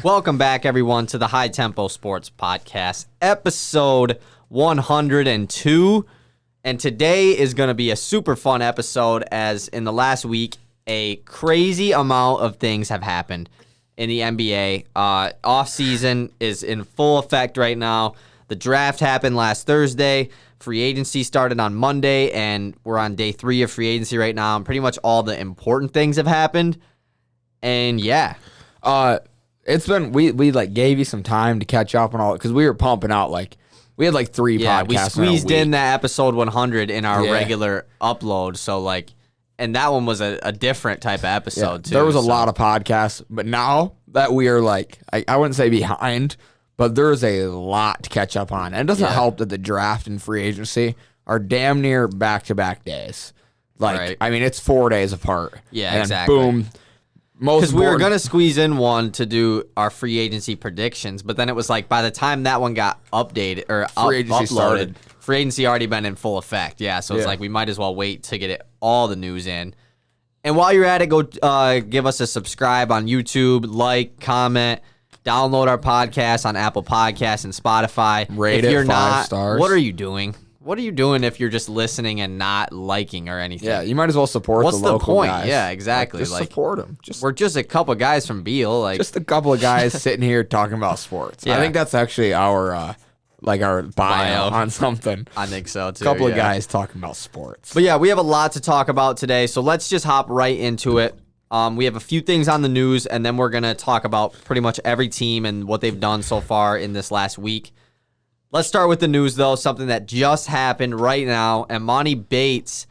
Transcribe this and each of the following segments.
Welcome back, everyone, to the High Tempo Sports Podcast, episode 102. And today is going to be a super fun episode, as in the last week, a crazy amount of things have happened in the NBA. Offseason is in full effect right now. The draft happened last Thursday. Free agency started on Monday, and we're on day 3 of free agency right now. And pretty much all the important things have happened. And yeah. It's been, we like gave you some time to catch up on all, because we were pumping out we had 3 podcasts. We squeezed in that episode 100 in our regular upload. So and that one was a different type of episode too. There was a lot of podcasts, but now that we are I wouldn't say behind, but there's a lot to catch up on. And it doesn't help that the draft and free agency are damn near back-to-back days. Right. I mean, it's 4 days apart. Yeah, and exactly. Boom. Because we were going to squeeze in one to do our free agency predictions, but then it was by the time that one got updated or uploaded, free agency already been in full effect. Yeah, so it's we might as well wait to get all the news in. And while you're at it, go give us a subscribe on YouTube, comment, download our podcast on Apple Podcasts and Spotify. Rate if you're it 5 not, stars. What are you doing? What are you doing if you're just listening and not liking or anything? Yeah, you might as well support the local point? guys. Yeah, exactly. Just support them. We're just a couple guys from Beal. Just a couple of guys sitting here talking about sports. Yeah. I think that's actually our our bio on something. I think so too. A couple of guys talking about sports. But yeah, we have a lot to talk about today, so let's just hop right into it. We have a few things on the news, and then we're going to talk about pretty much every team and what they've done so far in this last week. Let's start with the news, though, something that just happened right now. Emoni Bates,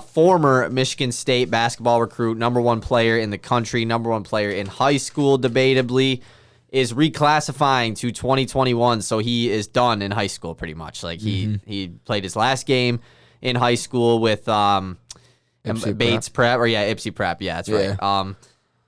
former Michigan State basketball recruit, #1 player in the country, #1 player in high school, debatably, is reclassifying to 2021, so he is done in high school pretty much. He played his last game in high school with Bates Prep, Ipsy Prep, yeah, that's right.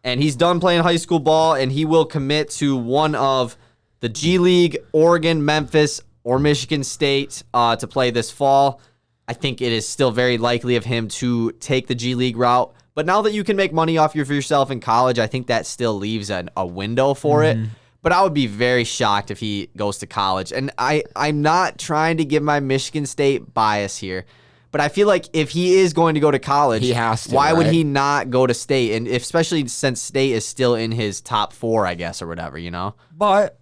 And he's done playing high school ball, and he will commit to one of the G League, Oregon, Memphis, or Michigan State to play this fall. I think it is still very likely of him to take the G League route. But now that you can make money off of yourself in college, I think that still leaves a window for it. But I would be very shocked if he goes to college. And I'm not trying to give my Michigan State bias here, but I feel like if he is going to go to college, he has to, why would he not go to State? And especially since State is still in his top 4, I guess, or whatever, you know? But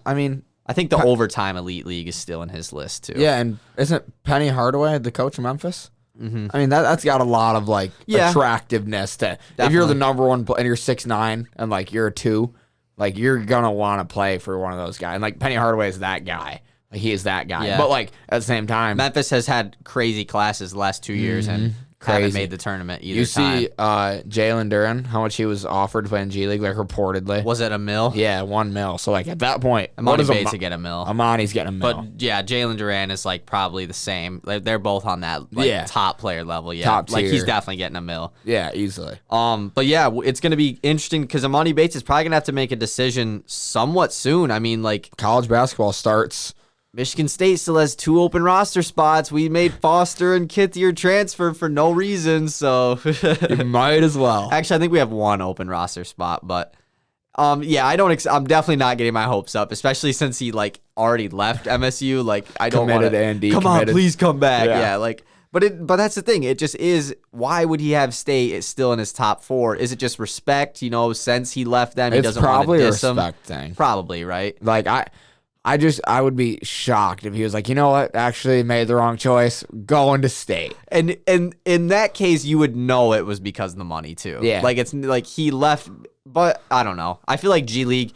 I mean, I think the overtime elite league is still in his list too. Yeah, and isn't Penny Hardaway the coach of Memphis? Mm-hmm. I mean, that's got a lot of attractiveness to. Definitely. If you're the #1 and you're 6'9" and you're a 2, you're gonna want to play for one of those guys. And Penny Hardaway is that guy. He is that guy. Yeah. But at the same time, Memphis has had crazy classes the last 2 years and haven't made the tournament either. You see Jalen Durant, how much he was offered to play in G League, reportedly. Was it $1 million? Yeah, $1 million. So at that point, Emoni Bates to get $1 million. Amani's getting $1 million. But yeah, Jalen Durant is probably the same. They're both on that top player level. Yeah, top tier. He's definitely getting $1 million. Yeah, easily. But yeah, it's gonna be interesting because Emoni Bates is probably gonna have to make a decision somewhat soon. I mean, college basketball starts. Michigan State still has 2 open roster spots. We made Foster and Kithier transfer for no reason, so you might as well. Actually, I think we have 1 open roster spot, but yeah, I'm definitely not getting my hopes up, especially since he already left MSU. I don't want to. Come on, please come back. Yeah, but that's the thing. It just is. Why would he have State still in his top 4? Is it just respect? Since he left them, he doesn't want to diss them. It's probably a respect thing. Probably, right? I would be shocked if he was you know what, actually made the wrong choice, going to State. And in that case, you would know it was because of the money too. Yeah. It's he left, but I don't know. I feel like G League,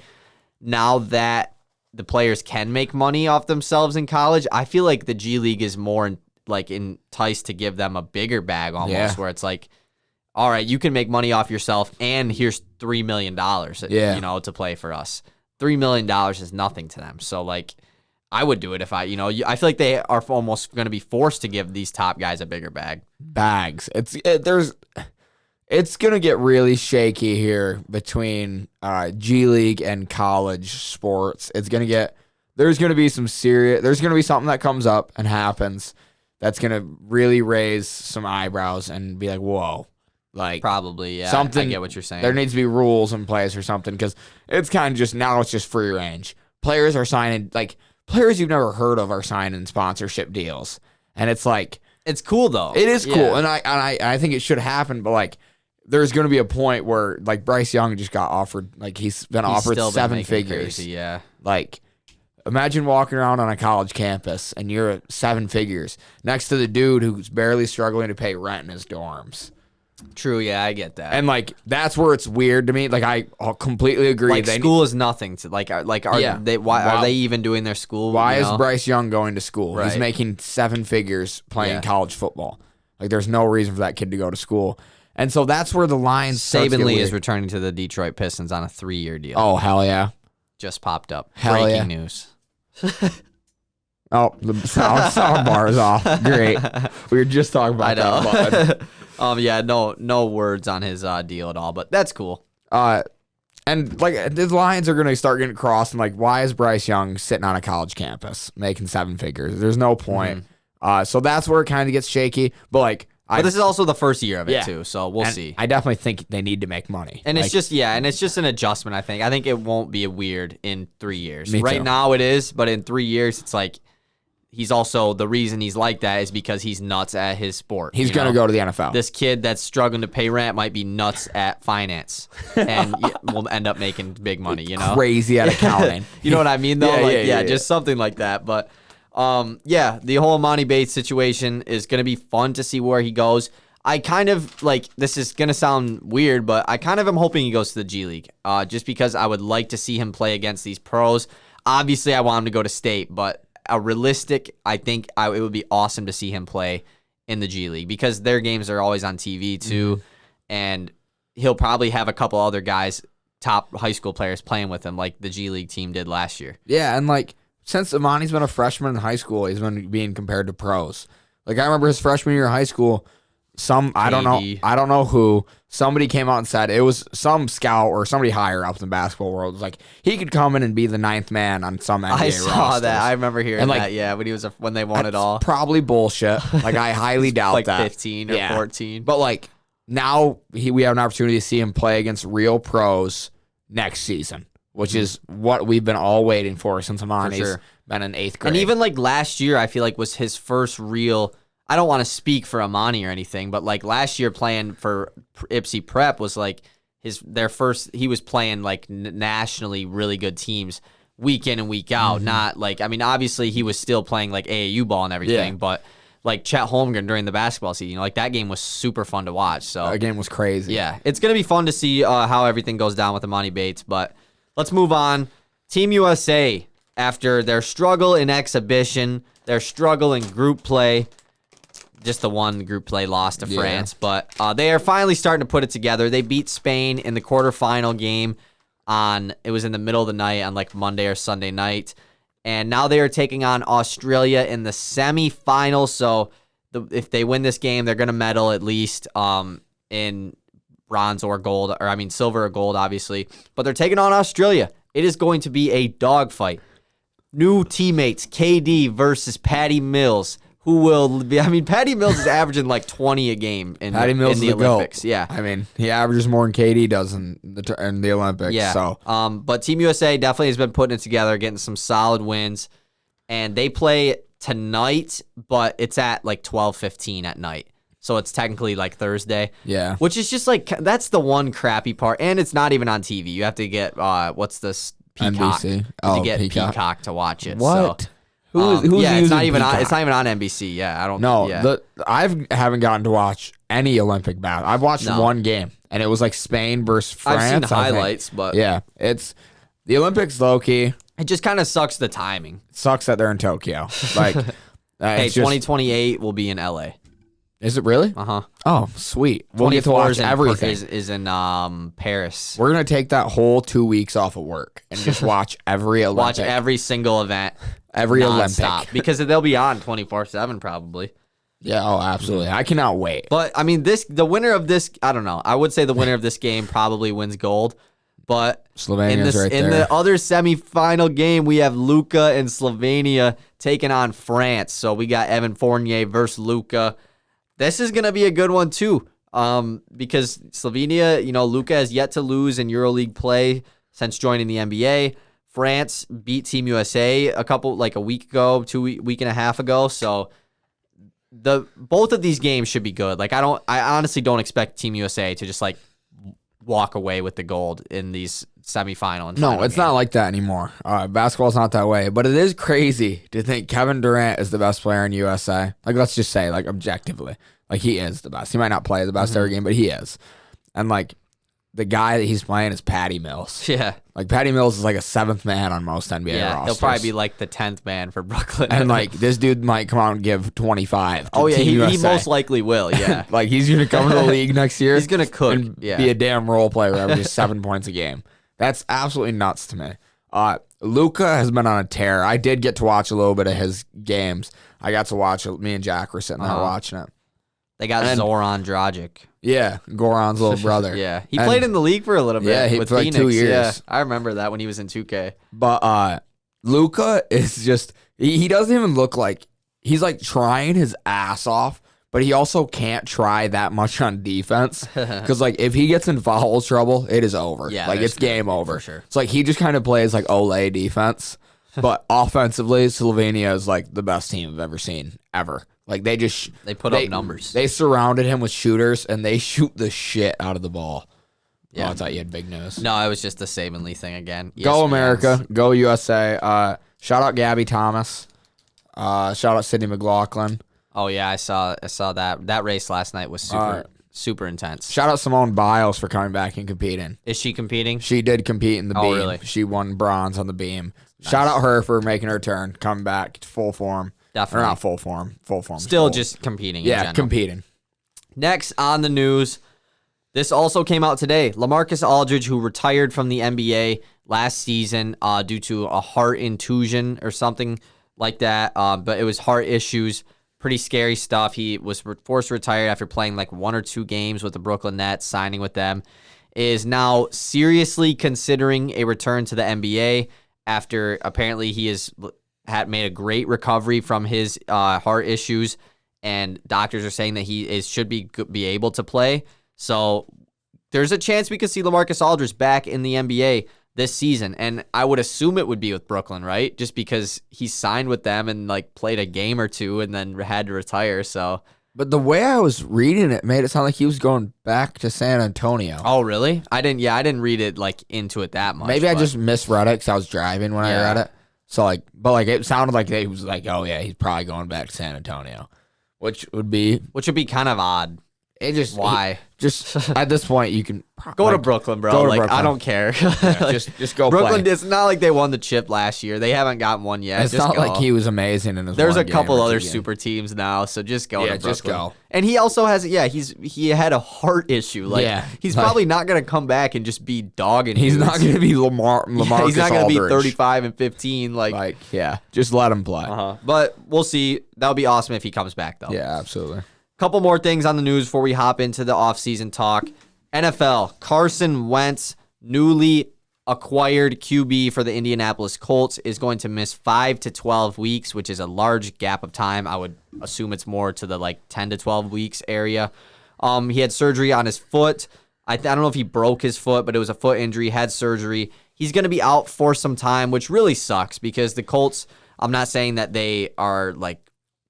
now that the players can make money off themselves in college, I feel like the G League is more enticed to give them a bigger bag almost, where it's all right, you can make money off yourself and here's $3 million, to play for us. $3 million is nothing to them. So, I would do it if I feel like they are almost going to be forced to give these top guys a bigger bags. It's going to get really shaky here between G League and college sports. There's going to be there's going to be something that comes up and happens that's going to really raise some eyebrows and be whoa, Like probably, yeah. Something, I get what you're saying. There needs to be rules in place or something because it's kind of just now it's just free range. Players are signing like players you've never heard of are signing sponsorship deals, and it's like it's cool though. It is cool, and I think it should happen, but like there's going to be a point where like Bryce Young just got offered like he's offered seven figures. Crazy, yeah. Like imagine walking around on a college campus and you're at 7 figures next to the dude who's barely struggling to pay rent in his dorms. True, yeah, I get that. And like that's where it's weird to me. Like I completely agree. Like school is nothing to are they are they even doing their school? Why is Bryce Young going to school? Right. He's making 7 figures playing college football. Like there's no reason for that kid to go to school. And so that's where the line Saban Lee is returning to the Detroit Pistons on a 3-year deal. Oh hell yeah! Just popped up. Breaking news. Oh, the sound bar is off. Great. We were just talking about that. Yeah, no words on his deal at all, but that's cool. And like the lines are gonna start getting crossed, and like, why is Bryce Young sitting on a college campus making 7 figures? There's no point. So that's where it kind of gets shaky. But like, but this is also the first year of it too, so we'll see. I definitely think they need to make money, and it's just an adjustment. I think it won't be weird in 3 years. Right now it is, but in 3 years it's like. He's also, the reason he's like that is because he's nuts at his sport. He's going to go to the NFL. This kid that's struggling to pay rent might be nuts at finance and will end up making big money, Crazy at accounting. You know what I mean, though? Just something like that. But, the whole Imani Bates situation is going to be fun to see where he goes. I kind of, this is going to sound weird, but I kind of am hoping he goes to the G League just because I would like to see him play against these pros. Obviously, I want him to go to state, but I think it would be awesome to see him play in the G League because their games are always on TV too, and he'll probably have a couple other guys, top high school players, playing with him like the G League team did last year. Yeah, and like since Imani's been a freshman in high school, he's been being compared to pros. Like I remember his freshman year of high school. I don't know who. Somebody came out and said it was some scout or somebody higher up in the basketball world. It was like he could come in and be the 9th man on some NBA I saw rosters. that. I remember hearing that. Yeah, when they won it all. Probably bullshit. Like I highly doubt like that. 15 or 14. But like now we have an opportunity to see him play against real pros next season, which is what we've been all waiting for since Imani's been in 8th grade. And even like last year, I feel like was his first real. I don't want to speak for Imani or anything, but like last year playing for Ipsy Prep was like their first. He was playing like nationally really good teams week in and week out. Not like obviously he was still playing like AAU ball and everything, but like Chet Holmgren during the basketball season, like that game was super fun to watch. So that game was crazy. Yeah, it's gonna be fun to see how everything goes down with Imani Bates. But let's move on. Team USA, after their struggle in exhibition, their struggle in group play. Just the one group play loss to France, but they are finally starting to put it together. They beat Spain in the quarterfinal game it was in the middle of the night on like Monday or Sunday night. And now they are taking on Australia in the semifinal. So if they win this game, they're going to medal at least in bronze or gold, silver or gold, obviously. But they're taking on Australia. It is going to be a dogfight. New teammates, KD versus Patty Mills. Who will be? Patty Mills is averaging like 20 a game in the Olympics. GOAT. Yeah, he averages more than KD does in the Olympics. Yeah. So, but Team USA definitely has been putting it together, getting some solid wins, and they play tonight, but it's at like 12:15 at night, so it's technically like Thursday. Yeah, which is just like that's the one crappy part, and it's not even on TV. You have to get what's this Peacock? NBC. You have to get Peacock to watch it. What? So. Who's it's not even Peacock? on. It's not even on NBC. Yeah, I don't. No, yeah. I haven't gotten to watch any Olympic battle. I've watched one game, and it was like Spain versus France. I've seen highlights, but yeah, it's the Olympics. Low key, it just kind of sucks the timing. It sucks that they're in Tokyo. Like, hey, 2028 will be in LA. Is it really? Oh, sweet. We'll get to watch everything. Is in Paris. We're gonna take that whole 2 weeks off of work and just watch every Olympic. Watch every single event. Every Olympic. Because they'll be on 24/7 probably. Yeah, oh, absolutely. I cannot wait. But the winner of this, I don't know. I would say the winner of this game probably wins gold. But Slovenia's right there. In the other semifinal game, we have Luka and Slovenia taking on France. So we got Evan Fournier versus Luka. This is going to be a good one too. because Slovenia, Luka has yet to lose in EuroLeague play since joining the NBA. France beat Team USA a week ago, week and a half ago. So both of these games should be good. I honestly don't expect Team USA to just walk away with the gold in these semifinal and final it's games. not like that anymore. Basketball's not that way, but it is crazy to think Kevin Durant is the best player in USA. Let's just say, objectively, he is the best. He might not play the best every game, but he is. And the guy that he's playing is Patty Mills. Yeah. Patty Mills is a seventh man on most NBA rosters. He'll probably be the 10th man for Brooklyn. And this dude might come out and give 25 to Team he USA. most likely will, yeah. He's going to come to the league next year. He's going to cook. And be a damn role player, averages 7 points a game. That's absolutely nuts to me. Luka has been on a tear. I did get to watch a little bit of his games. I got to watch it. Me and Jack were sitting there watching it. They got Zoran Dragic. Yeah, Goran's little brother. Yeah, he played in the league for a little bit. Yeah, he with for Phoenix. 2 years. Yeah, I remember that when he was in 2K. But Luka is just he doesn't even look like he's trying his ass off, but he also can't try that much on defense because if he gets in foul trouble, it is over. Yeah, it's game over for sure. It's he just kind of plays Olay defense, but offensively, Slovenia is the best team I've ever seen ever. They put up numbers. They surrounded him with shooters, and they shoot the shit out of the ball. Yeah. Oh, I thought you had big news. No, it was just the Sabanly thing again. Go America. Go USA. Shout out Gabby Thomas. Shout out Sydney McLaughlin. Oh, yeah, I saw that. That race last night was super intense. Shout out Simone Biles for coming back and competing. Is she competing? She did compete in the beam. Really? She won bronze on the beam. Nice. Shout out her for making her turn, coming back to full form. Definitely. Or not full form. Full form. Still just competing in general. Competing. Next on the news, this also came out today. Lamarcus Aldridge, who retired from the NBA last season due to a heart intuition or something like that, but it was heart issues. Pretty scary stuff. He was forced to retire after playing 1 or 2 games with the Brooklyn Nets, signing with them. Is now seriously considering a return to the NBA after apparently he had made a great recovery from his heart issues, and doctors are saying that he should be able to play. So there's a chance we could see Lamarcus Aldridge back in the NBA this season, and I would assume it would be with Brooklyn, right? Just because he signed with them and played a game or 2 and then had to retire. So, but the way I was reading it made it sound like he was going back to San Antonio. Oh, really? I didn't read it into it that much. Maybe I just misread it because I was driving when I read it. So it sounded like he was oh yeah, he's probably going back to San Antonio, which would be kind of odd. It just why? Just at this point, you can go to Brooklyn, bro. Brooklyn. I don't care. Yeah, just go. Brooklyn. Play. It's not like they won the chip last year. They haven't gotten one yet. It's just not go. like he was amazing in his. There's a couple other super teams now, so just go to Brooklyn. Just go. And he also has, he had a heart issue. He's probably not gonna come back and just be dogging. He's not gonna be Lamarcus. He's not gonna Aldridge. be 35 and 15. Just let him play. But we'll see. That would be awesome if he comes back, though. Yeah, absolutely. Couple more things on the news before we hop into the offseason talk. NFL, Carson Wentz, newly acquired QB for the Indianapolis Colts, is going to miss 5 to 12 weeks, which is a large gap of time. I would assume it's more to the 10 to 12 weeks area. He had surgery on his foot. I don't know if he broke his foot, but it was a foot injury, had surgery. He's going to be out for some time, which really sucks because the Colts, I'm not saying that they are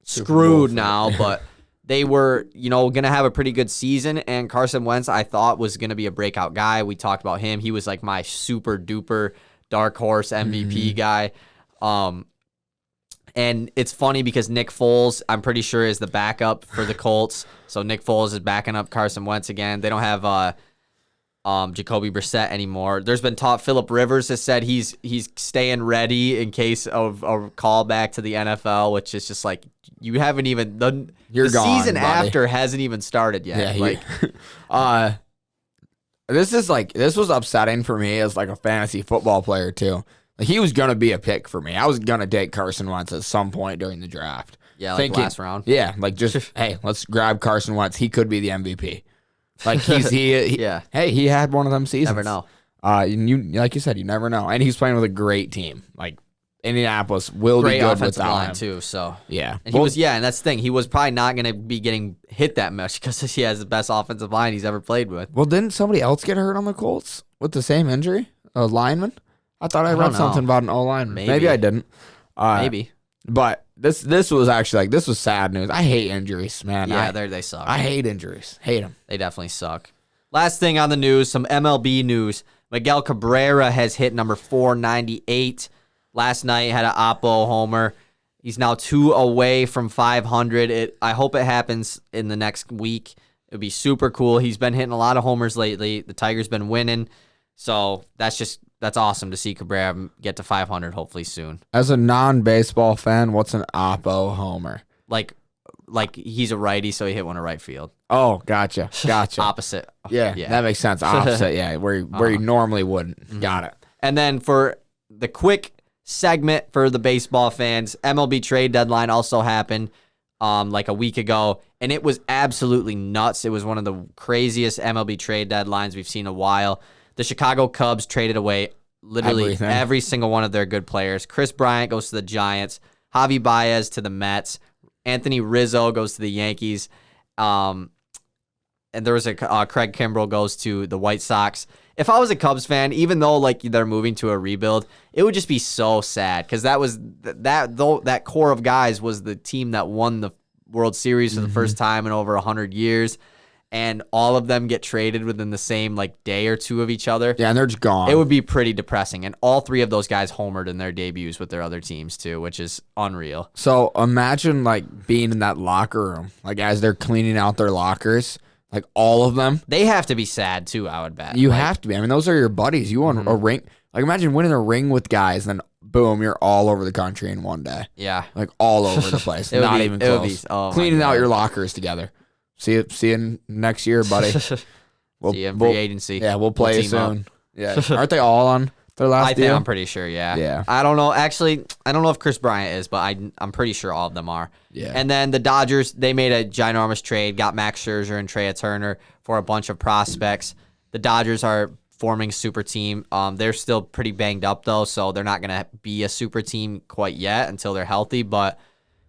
screwed now, but they were, going to have a pretty good season, and Carson Wentz, I thought, was going to be a breakout guy. We talked about him. He was my super duper dark horse MVP guy. And it's funny because Nick Foles, I'm pretty sure, is the backup for the Colts. So Nick Foles is backing up Carson Wentz again. They don't have Jacoby Brissett anymore. There's been talk. Phillip Rivers has said he's staying ready in case of a call back to the NFL, which is just you haven't even the season after hasn't even started yet. Yeah, this was upsetting for me as a fantasy football player too. He was gonna be a pick for me. I was gonna take Carson Wentz at some point during the draft. Yeah, last round. Yeah, hey, let's grab Carson Wentz. He could be the MVP. He had one of them seasons. Never know. You like you said, you never know. And he's playing with a great team. Indianapolis will great be good offensive without line him. too. So Yeah. and and that's the thing. He was probably not going to be getting hit that much because he has the best offensive line he's ever played with. Well, didn't somebody else get hurt on the Colts with the same injury? A lineman? I thought I read something about an O lineman. Maybe I didn't. Maybe. But this was actually this was sad news. I hate injuries, man. Yeah, they suck. I hate injuries. Hate them. They definitely suck. Last thing on the news, some MLB news. Miguel Cabrera has hit number 498. Last night had an Oppo homer. He's now 2 away from 500. I hope it happens in the next week. It would be super cool. He's been hitting a lot of homers lately. The Tigers been winning. So that's awesome to see Cabrera get to 500 hopefully soon. As a non-baseball fan, what's an Oppo homer? Like he's a righty, so he hit one to right field. Oh, gotcha. Opposite. Yeah, that makes sense. Opposite, yeah, where you normally wouldn't. Mm-hmm. Got it. And then for the quick segment for the baseball fans, MLB trade deadline also happened like a week ago, and it was absolutely nuts. It was one of the craziest MLB trade deadlines we've seen in a while. The Chicago Cubs traded away literally every single one of their good players. Chris Bryant goes to the Giants, Javi Baez to the Mets, Anthony Rizzo goes to the Yankees, and there was Craig Kimbrell goes to the White Sox. If I was a Cubs fan, even though like they're moving to a rebuild, it would just be so sad because that core of guys was the team that won the World Series for the first time in over 100 years, and all of them get traded within the same like day or two of each other. Yeah, and they're just gone. It would be pretty depressing, and all three of those guys homered in their debuts with their other teams too, which is unreal. So imagine like being in that locker room, like as they're cleaning out their lockers. Like all of them. They have to be sad too, I would bet. You have to be. I mean, those are your buddies. You want a ring. Like imagine winning a ring with guys, and then boom, you're all over the country in one day. Yeah. Like all over the place. Not even close. Cleaning out your lockers together. See you next year, buddy. See you in free agency. Yeah, we'll play you soon. Yeah. Aren't they all on their last deal? I'm pretty sure, yeah. Yeah. I don't know. Actually, I don't know if Chris Bryant is, but I'm pretty sure all of them are. Yeah. And then the Dodgers, they made a ginormous trade, got Max Scherzer and Trea Turner for a bunch of prospects. The Dodgers are forming a super team. They're still pretty banged up, though, so they're not going to be a super team quite yet until they're healthy. But,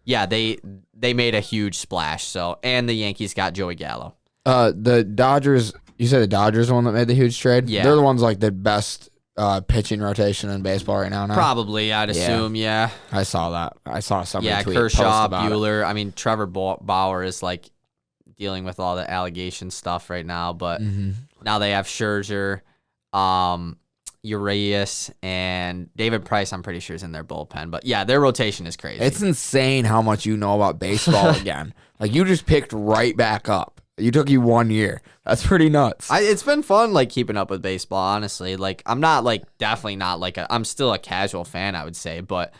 yeah, they made a huge splash. So, and the Yankees got Joey Gallo. The Dodgers, you said the Dodgers are the one that made the huge trade? Yeah. They're the ones like the best pitching rotation in baseball right now. Probably, I'd assume, yeah. I saw that. I saw somebody tweet Kershaw, post about Buehler. I mean, Trevor Bauer is like dealing with all the allegation stuff right now, but now they have Scherzer, Urias, and David Price. I'm pretty sure is in their bullpen, but yeah, their rotation is crazy. It's insane how much you know about baseball again. Like you just picked right back up. It took you 1 year. That's pretty nuts. It's been fun, like, keeping up with baseball, honestly. Like, I'm not, like, definitely not, like, I'm still a casual fan, I would say, but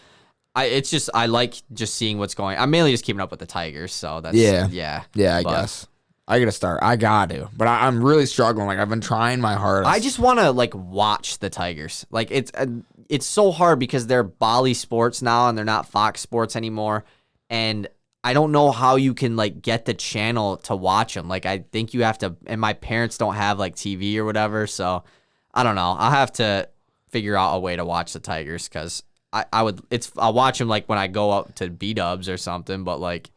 I like just seeing what's going on. I'm mainly just keeping up with the Tigers, so that's, yeah. Yeah, I guess. I got to start. I got to. But I'm really struggling. Like, I've been trying my hardest. I just want to, like, watch the Tigers. Like, it's so hard because they're Bally Sports now, and they're not Fox Sports anymore, and I don't know how you can, like, get the channel to watch them. Like, I think you have to, and my parents don't have, like, TV or whatever, so I don't know. I'll have to figure out a way to watch the Tigers because I'll watch them, like, when I go up to B-Dubs or something, but, like,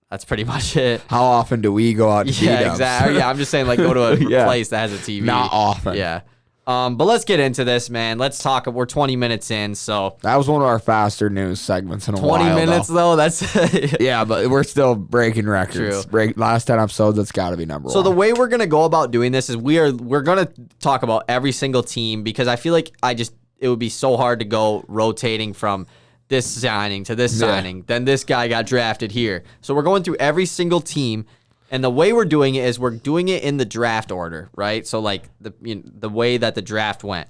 that's pretty much it. How often do we go out to B-Dubs? Yeah, exactly. Yeah, I'm just saying, like, go to a place that has a TV. Not often. Yeah. But let's get into this, man. Let's talk. We're 20 minutes in, so that was one of our faster news segments in a while. 20 minutes though. That's yeah, but we're still breaking records. Last 10 episodes, that's got to be number one. So the way we're gonna go about doing this is we're gonna talk about every single team because I feel like it would be so hard to go rotating from this signing to this signing. Then this guy got drafted here. So we're going through every single team. And the way we're doing it is we're doing it in the draft order, right? So, like, the way that the draft went.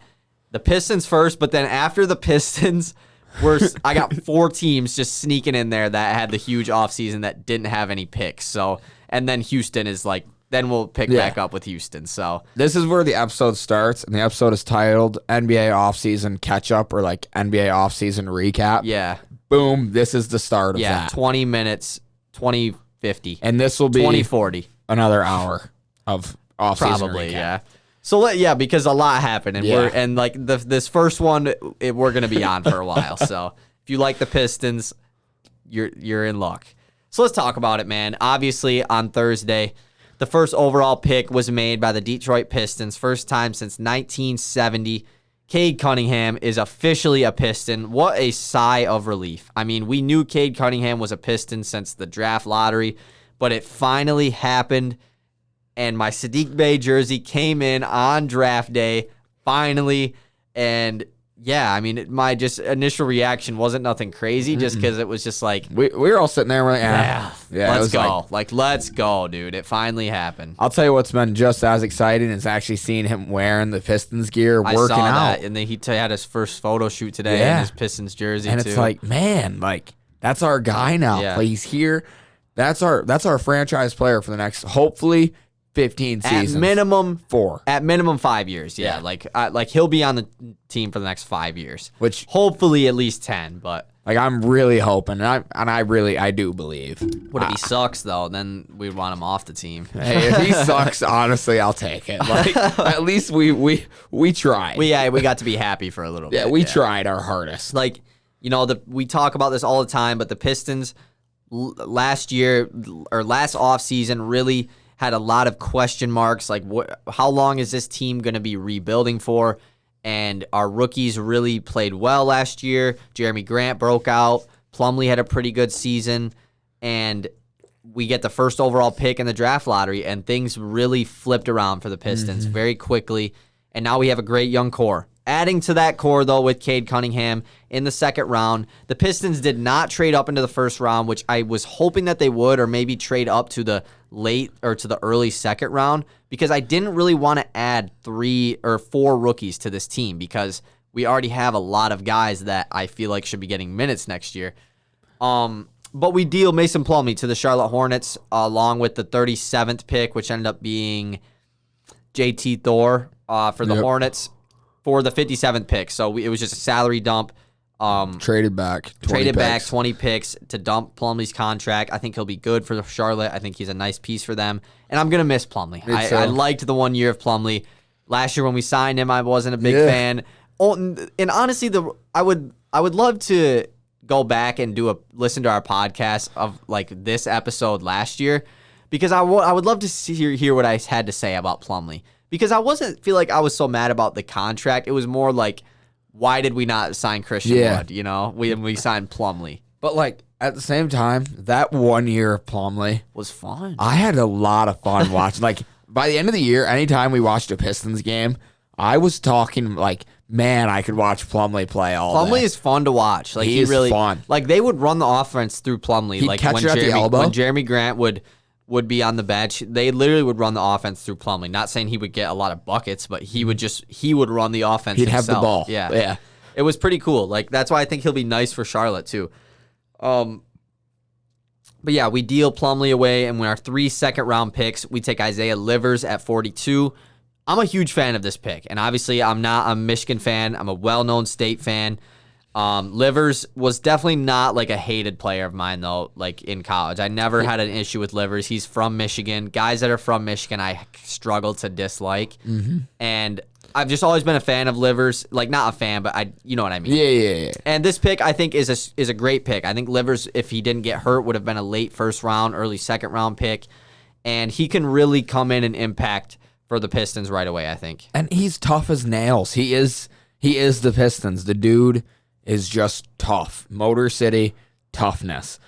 The Pistons first, but then after the Pistons, I got 4 teams just sneaking in there that had the huge offseason that didn't have any picks. So, and then Houston is like, then we'll pick back up with Houston. So this is where the episode starts, and the episode is titled NBA Offseason Catch-Up or, like, NBA Offseason Recap. Yeah. Boom, this is the start of that. 20 minutes, 20:50. And this will be 20:40. Another hour of offseason Probably, recap. yeah. So because a lot happened, and this first one, we're gonna be on for a while. So if you like the Pistons, you're in luck. So let's talk about it, man. Obviously, on Thursday, the first overall pick was made by the Detroit Pistons, first time since 1970. Cade Cunningham is officially a Piston. What a sigh of relief. I mean, we knew Cade Cunningham was a Piston since the draft lottery, but it finally happened, and my Sadiq Bey jersey came in on draft day, finally, and yeah, I mean, my just initial reaction wasn't nothing crazy, just because it was just like... We were all sitting there, we're like, let's go. Let's go, dude. It finally happened. I'll tell you what's been just as exciting is actually seeing him wearing the Pistons gear, working out. I saw that, and then he had his first photo shoot today in his Pistons jersey, and it's like, man, that's our guy now. Yeah. He's here. That's our franchise player for the next, hopefully, 15 seasons. At minimum 4. At minimum 5 years. Yeah. Like he'll be on the team for the next 5 years. Which hopefully at least 10, but I'm really hoping, and I do believe. What if he sucks though? Then we'd want him off the team. Hey, if he sucks, honestly, I'll take it. At least we tried. We got to be happy for a little bit. Yeah, we tried our hardest. We talk about this all the time, but the Pistons last offseason really had a lot of question marks, how long is this team going to be rebuilding for? And our rookies really played well last year. Jeremy Grant broke out. Plumlee had a pretty good season. And we get the first overall pick in the draft lottery, and things really flipped around for the Pistons very quickly. And now we have a great young core. Adding to that core, though, with Cade Cunningham in the second round, the Pistons did not trade up into the first round, which I was hoping that they would, or maybe trade up to the late or to the early second round, because I didn't really want to add 3 or 4 rookies to this team, because we already have a lot of guys that I feel like should be getting minutes next year. But we deal Mason Plumlee to the Charlotte Hornets, along with the 37th pick, which ended up being JT Thor for the Hornets, for the 57th pick. So it was just a salary dump. Traded back 20 picks to dump Plumlee's contract. I think he'll be good for Charlotte. I think he's a nice piece for them. And I'm going to miss Plumlee. I liked the 1 year of Plumlee. Last year when we signed him, I wasn't a big fan. Oh, and honestly, I would love to go back and listen to our podcast of this episode last year, because I would love to hear what I had to say about Plumlee. Because I feel like I was so mad about the contract. It was more like, why did we not sign Christian Wood? We signed Plumlee. But at the same time, that 1 year of Plumlee was fun. I had a lot of fun watching. By the end of the year, anytime we watched a Pistons game, I was talking man, I could watch Plumlee play all day. Plumlee is fun to watch. He is really fun. They would run the offense through Plumlee. He'd catch it at the elbow. When Jeremy Grant would be on the bench, they literally would run the offense through Plumlee. Not saying he would get a lot of buckets, but he would run the offense He'd himself. have the ball. Yeah. It was pretty cool. That's why I think he'll be nice for Charlotte too. But yeah, we deal Plumlee away, and with our 3 second-round picks, we take Isaiah Livers at 42. I'm a huge fan of this pick, and obviously I'm not a Michigan fan. I'm a well-known State fan. Livers was definitely not a hated player of mine, though, in college. I never had an issue with Livers. He's from Michigan. Guys that are from Michigan, I struggle to dislike. And I've just always been a fan of Livers. Not a fan, but you know what I mean. Yeah. And this pick, I think, is a great pick. I think Livers, if he didn't get hurt, would have been a late first round, early second round pick. And he can really come in and impact for the Pistons right away, I think. And he's tough as nails. He is the Pistons. The dude is just tough. Motor City toughness.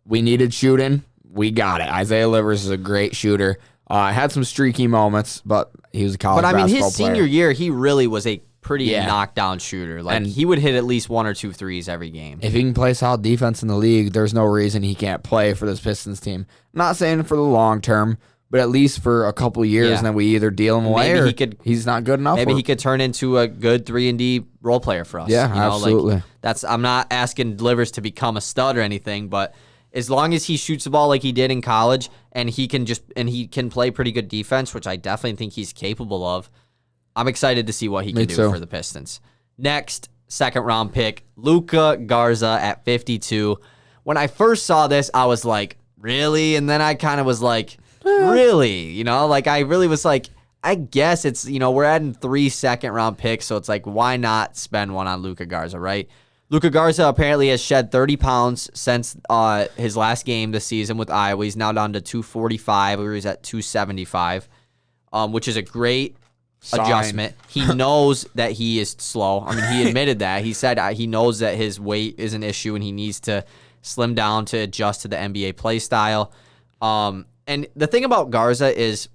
We needed shooting. We got it. Isaiah Livers is a great shooter. Had some streaky moments, but he was a college basketball player. His senior year, he really was a pretty knockdown shooter. And he would hit at least 1 or 2 threes every game. If he can play solid defense in the league, there's no reason he can't play for this Pistons team. I'm not saying for the long term, but at least for a couple of years, and then we either deal him away or he's not good enough. Maybe he could turn into a good 3-and-D role player for us. Yeah, absolutely. I'm not asking Livers to become a stud or anything, but as long as he shoots the ball like he did in college, and he can play pretty good defense, which I definitely think he's capable of, I'm excited to see what he can do for the Pistons. Next, second-round pick, Luka Garza at 52. When I first saw this, I was like, really? And then I kind of was like, really? I really was like, I guess it's, we're adding 3 second-round picks, so it's like, why not spend one on Luka Garza, right? Luka Garza apparently has shed 30 pounds since his last game this season with Iowa. He's now down to 245, where he's at 275, which is a great adjustment. He knows that he is slow. I mean, he admitted that. He said he knows that his weight is an issue and he needs to slim down to adjust to the NBA play style. And the thing about Garza is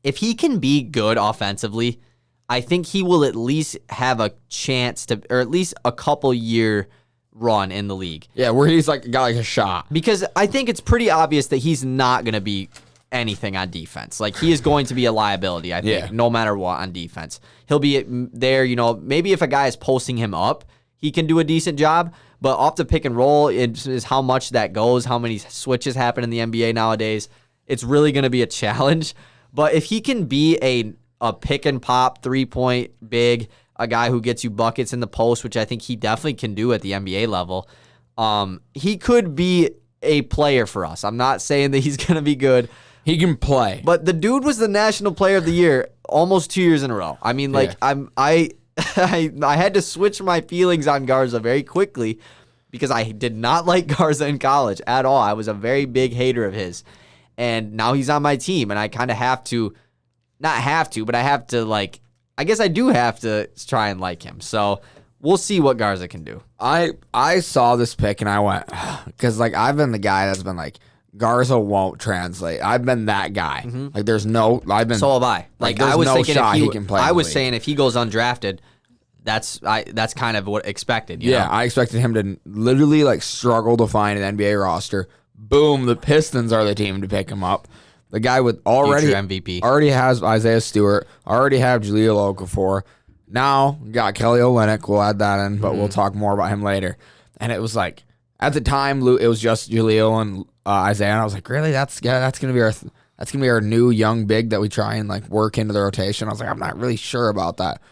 if he can be good offensively, I think he will at least have a chance to, or at least a couple year run in the league. Yeah, where he's got a shot. Because I think it's pretty obvious that he's not going to be anything on defense. Like, he is going to be a liability, I think, no matter what on defense. He'll be there, maybe if a guy is posting him up, he can do a decent job. But off the pick and roll is how much that goes, how many switches happen in the NBA nowadays. It's really going to be a challenge. But if he can be a pick and pop 3-point big, a guy who gets you buckets in the post, which I think he definitely can do at the NBA level, he could be a player for us. I'm not saying that he's going to be good. He can play. But the dude was the National Player of the Year almost 2 years in a row. I mean, I had to switch my feelings on Garza very quickly because I did not like Garza in college at all. I was a very big hater of his. And now he's on my team, and I kind of have to, not have to, but I have to, I guess I do have to try and like him. So we'll see what Garza can do. I saw this pick, and I went, because, I've been the guy that's been Garza won't translate. I've been that guy. Mm-hmm. So have I. I was thinking he can play. I was saying if he goes undrafted, that's kind of what expected. You know? I expected him to literally struggle to find an NBA roster. Boom, the Pistons are the team to pick him up. The guy with already MVP. Already has Isaiah Stewart, already have Jahlil Okafor. Now got Kelly Olynyk. We'll add that in, but we'll talk more about him later. And it was at the time it was just Jahlil and Isaiah. And I was like, really? That's gonna be our new young big that we try and work into the rotation. I was like, I'm not really sure about that.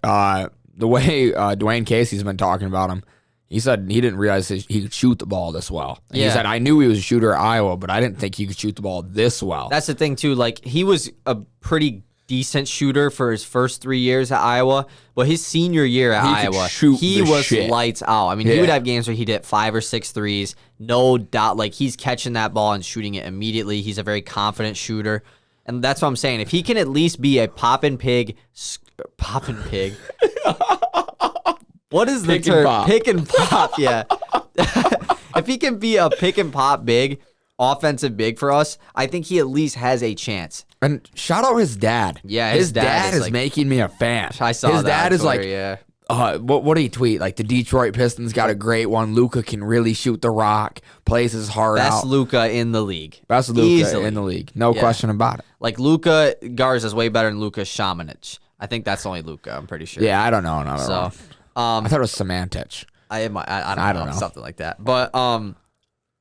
The way Dwayne Casey's been talking about him. He said he didn't realize he could shoot the ball this well. And he said, I knew he was a shooter at Iowa, but I didn't think he could shoot the ball this well. That's the thing, too. He was a pretty decent shooter for his first 3 years at Iowa, but his senior year at Iowa, he was lights out. I mean, he would have games where he'd hit 5 or 6 threes, no doubt. He's catching that ball and shooting it immediately. He's a very confident shooter. And that's what I'm saying. If he can at least be a poppin' pig. What is the term? Pick and pop, yeah. If he can be a pick and pop big, offensive big for us, I think he at least has a chance. And shout out his dad. Yeah, his dad is making me a fan. I saw his that. His dad is what did he tweet? The Detroit Pistons got a great one. Luka can really shoot the rock, plays his heart out. Best Luka in the league. Best Luka in the league. No question about it. Luka Garza is way better than Luka Šamanić. I think that's only Luka, I'm pretty sure. Yeah, I don't know another one. I thought it was Semantic. I don't know, something like that. But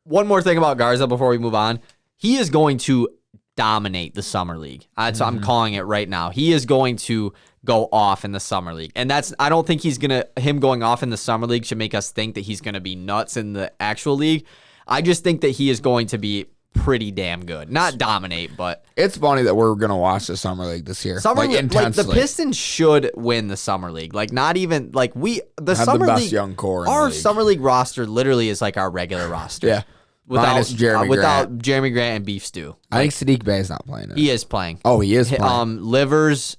one more thing about Garza before we move on. He is going to dominate the Summer League. So I'm calling it right now. He is going to go off in the Summer League. And I don't think him going off in the Summer League should make us think that he's going to be nuts in the actual league. I just think that he is going to be pretty damn good. Not dominate, but it's funny that we're gonna watch the Summer League this year. The Pistons should win the Summer League. Not even the Summer best League young core. Our Summer League roster literally is our regular roster. Yeah, without Jeremy Grant and Beef Stew. I think Sadiq Bey is not playing it. He is playing. Oh, he is playing. Livers,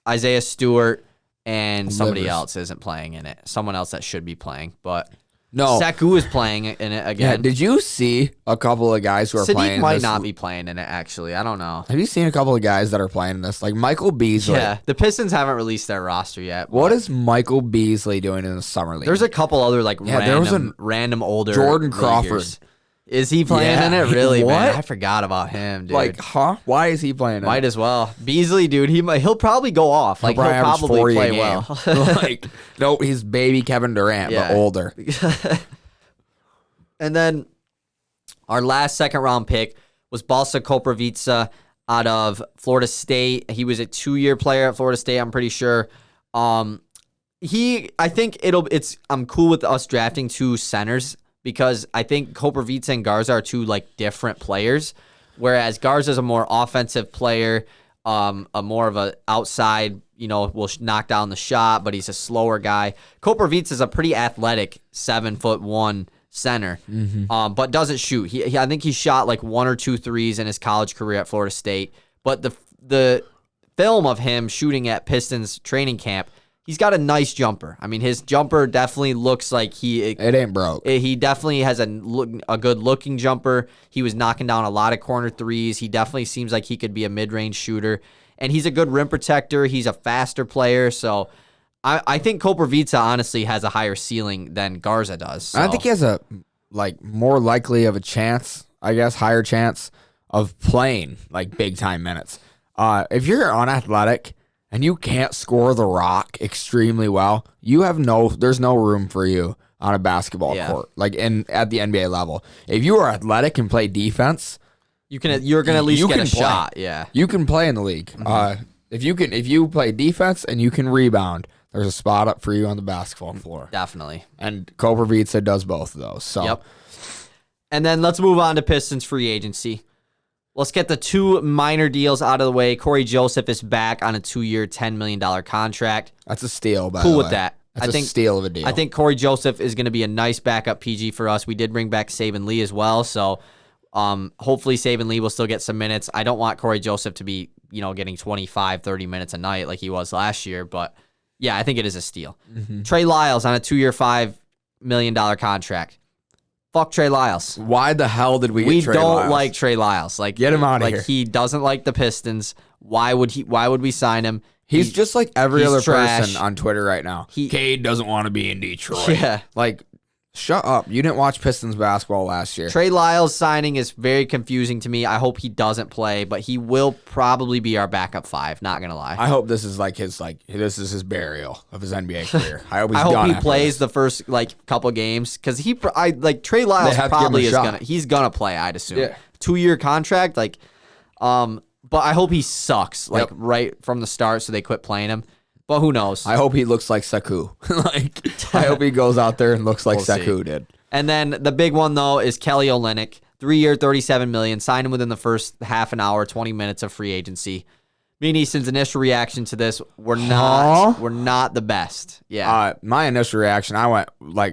Isaiah Stewart, and somebody else isn't playing in it. Someone else that should be playing, but. No, Sekou is playing in it again. Yeah, did you see a couple of guys who are playing? Sadiq might not be playing in it. Actually, I don't know. Have you seen a couple of guys that are playing in this, Michael Beasley? Yeah, the Pistons haven't released their roster yet. What is Michael Beasley doing in the Summer League? There's a couple other random older Jordan Crawford. Leaguers. Is he playing in it? Really, man? I forgot about him, dude. Why is he playing in it? Might as well. Beasley, dude, he'll probably go off. He'll probably play well. No, he's baby Kevin Durant, but older. And then our last second-round pick was Balsa Koprivica out of Florida State. He was a 2-year player at Florida State, I'm pretty sure. I'm cool with us drafting 2 centers because I think Koprivica and Garza are 2 different players, whereas Garza is a more offensive player. a more of a outside, will knock down the shot, but he's a slower guy. Koprivica is a pretty athletic 7'1" center, but doesn't shoot. I think he shot like 1 or 2 threes in his college career at Florida State. But the film of him shooting at Pistons training camp, he's got a nice jumper. I mean, his jumper definitely looks like it ain't broke. He definitely has a good looking jumper. He was knocking down a lot of corner threes. He definitely seems like he could be a mid-range shooter. And he's a good rim protector. He's a faster player. So I think Koprivica honestly has a higher ceiling than Garza does. So. I think he has a more likely of a chance, I guess, higher chance of playing like big time minutes. If you're unathletic and you can't score the rock extremely well, there's no room for you on a basketball court, like at the NBA level. If you are athletic and play defense, you're gonna at least get a shot. Yeah, you can play in the league. If you play defense and you can rebound, there's a spot up for you on the basketball floor. Definitely. And Koprivica does both of those. So. Yep. And then let's move on to Pistons free agency. Let's get the 2 minor deals out of the way. Corey Joseph is back on a 2-year, $10 million contract. That's a steal, by the way. Cool with that. That's a steal of a deal. I think Corey Joseph is going to be a nice backup PG for us. We did bring back Saban Lee as well, so hopefully Saban Lee will still get some minutes. I don't want Corey Joseph to be, getting 25, 30 minutes a night like he was last year, but yeah, I think it is a steal. Trey Lyles on a 2-year, $5 million contract. Fuck Trey Lyles. Why the hell did we get Trey Lyles? We don't like Trey Lyles. Like, get him out of here. He doesn't like the Pistons. Why would we sign him? He's just like every other person on Twitter right now. Cade doesn't want to be in Detroit. Yeah. Like, shut up. You didn't watch Pistons basketball last year. Trey Lyles signing is very confusing to me. I hope he doesn't play, but he will probably be our backup 5, not going to lie. I hope this is his burial of his NBA career. I hope he plays the first couple games cuz Trey Lyles probably he's going to play, I'd assume. Yeah. 2-year contract but I hope he sucks right from the start so they quit playing him. But who knows? I hope he looks like Sekou. I hope he goes out there and looks like Sekou did. And then the big one, though, is Kelly Olynyk. 3-year, $37 million. Signed him within the first half an hour, 20 minutes of free agency. Me and Easton's initial reaction to this were not the best. Yeah. My initial reaction, I went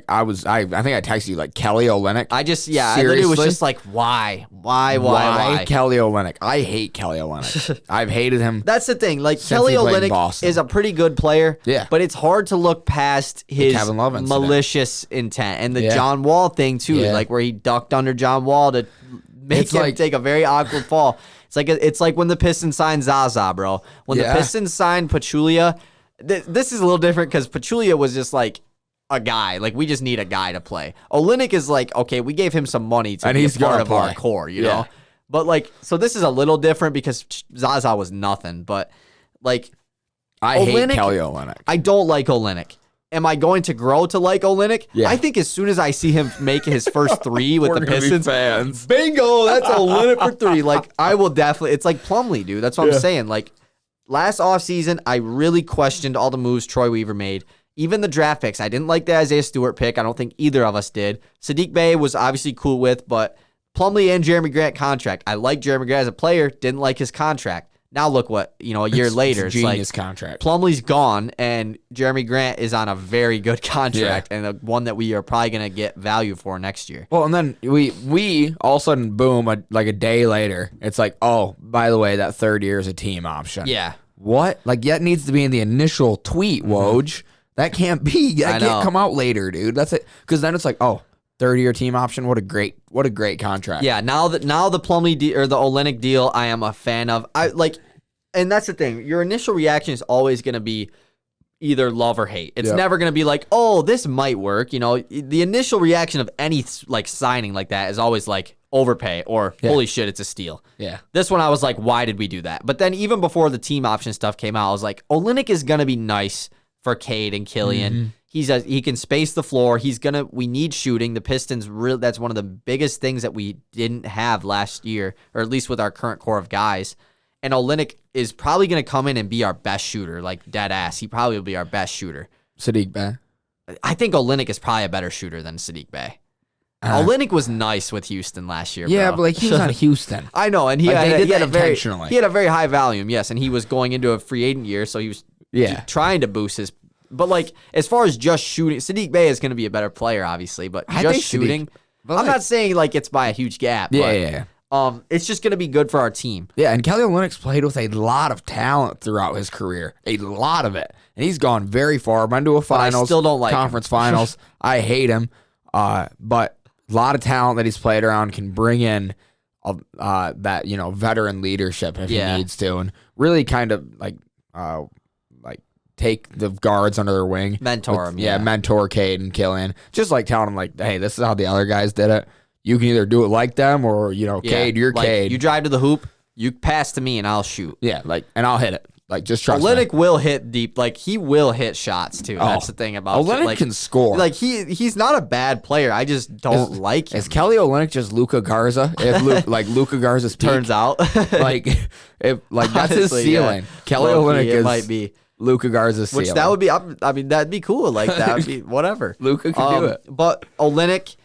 I think I texted you Kelly Olynyk. I literally was just like, why Kelly Olynyk? I hate Kelly Olynyk. I've hated him. That's the thing. Kelly Olynyk is a pretty good player. Yeah. But it's hard to look past his malicious intent and the John Wall thing too, where he ducked under John Wall to make him take a very awkward fall. It's like when the Pistons signed Zaza, bro. When the Pistons signed Pachulia, this is a little different because Pachulia was just a guy. We just need a guy to play. Olynyk is okay, we gave him some money to be a part of our core, you know? But so this is a little different because Zaza was nothing. But I hate Kelly Olynyk. I don't like Olynyk. Am I going to grow to like Olynyk? Yeah. I think as soon as I see him make his first 3 with the Pistons, fans. Bingo, that's Olynyk for 3. I will definitely. It's like Plumlee, dude. That's what I'm saying. Last offseason, I really questioned all the moves Troy Weaver made. Even the draft picks. I didn't like the Isaiah Stewart pick. I don't think either of us did. Sadiq Bey was obviously cool with, but Plumlee and Jeremy Grant contract. I like Jeremy Grant as a player. Didn't like his contract. Now look what, a year later. It's genius contract. Plumlee's gone, and Jeremy Grant is on a very good contract, and one that we are probably going to get value for next year. Well, and then we all of a sudden, boom, a day later, it's oh, by the way, that 3rd year is a team option. Yeah. What? That needs to be in the initial tweet, Woj. That can't be. That can't come out later, dude. That's it. Because then it's 3rd-year team option. What a great contract. Yeah, now the Plumlee or the Olynyk deal, I am a fan of. And that's the thing. Your initial reaction is always going to be either love or hate. It's never going to be oh, this might work. The initial reaction of any signing like that is always overpay or holy shit, it's a steal. Yeah. This one I was why did we do that? But then even before the team option stuff came out, I was Olynyk is going to be nice for Cade and Killian. Mm-hmm. He can space the floor. We need shooting. The Pistons that's one of the biggest things that we didn't have last year, or at least with our current core of guys. And Olynyk is probably going to come in and be our best shooter, dead ass. He probably will be our best shooter. Sadiq Bey. I think Olynyk is probably a better shooter than Sadiq Bey. Olynyk was nice with Houston last year. Yeah, bro. but like he was on Houston. I know, and he Like, had, they did he had that a very intentionally. he had a very high volume, yes, and he was going into a free agent year, so he was trying to boost his. But like as far as just shooting, Sadiq Bey is going to be a better player, obviously, but just shooting. I'm not saying like it's by a huge gap. Yeah. It's just going to be good for our team. Yeah, and Kelly Olynyk's played with a lot of talent throughout his career, a lot of it, and he's gone very far. Been to a finals, I still don't like conference finals. I hate him, but a lot of talent that he's played around can bring in that veteran leadership if he needs to, and really kind of like take the guards under their wing, mentor him. Mentor Cade and Killian, just like telling them like, hey, this is how the other guys did it. You can either do it like them or, Cade, you're like, Cade. You drive to the hoop, you pass to me, and I'll shoot. Yeah, and I'll hit it. Like, just trust me. Olynyk will hit deep. Like, he will hit shots, too. That's the thing about Olynyk like, can score. Like, he's not a bad player. I just don't like him. Is Kelly Olynyk just Luka Garza? If Luka Garza's peak? Turns out. that's Honestly, his ceiling. Yeah. Kelly Olynyk might be Luka Garza's ceiling. Which that would be, I mean, that'd be cool. Like, that would be whatever. Luka can do it. But Olynyk,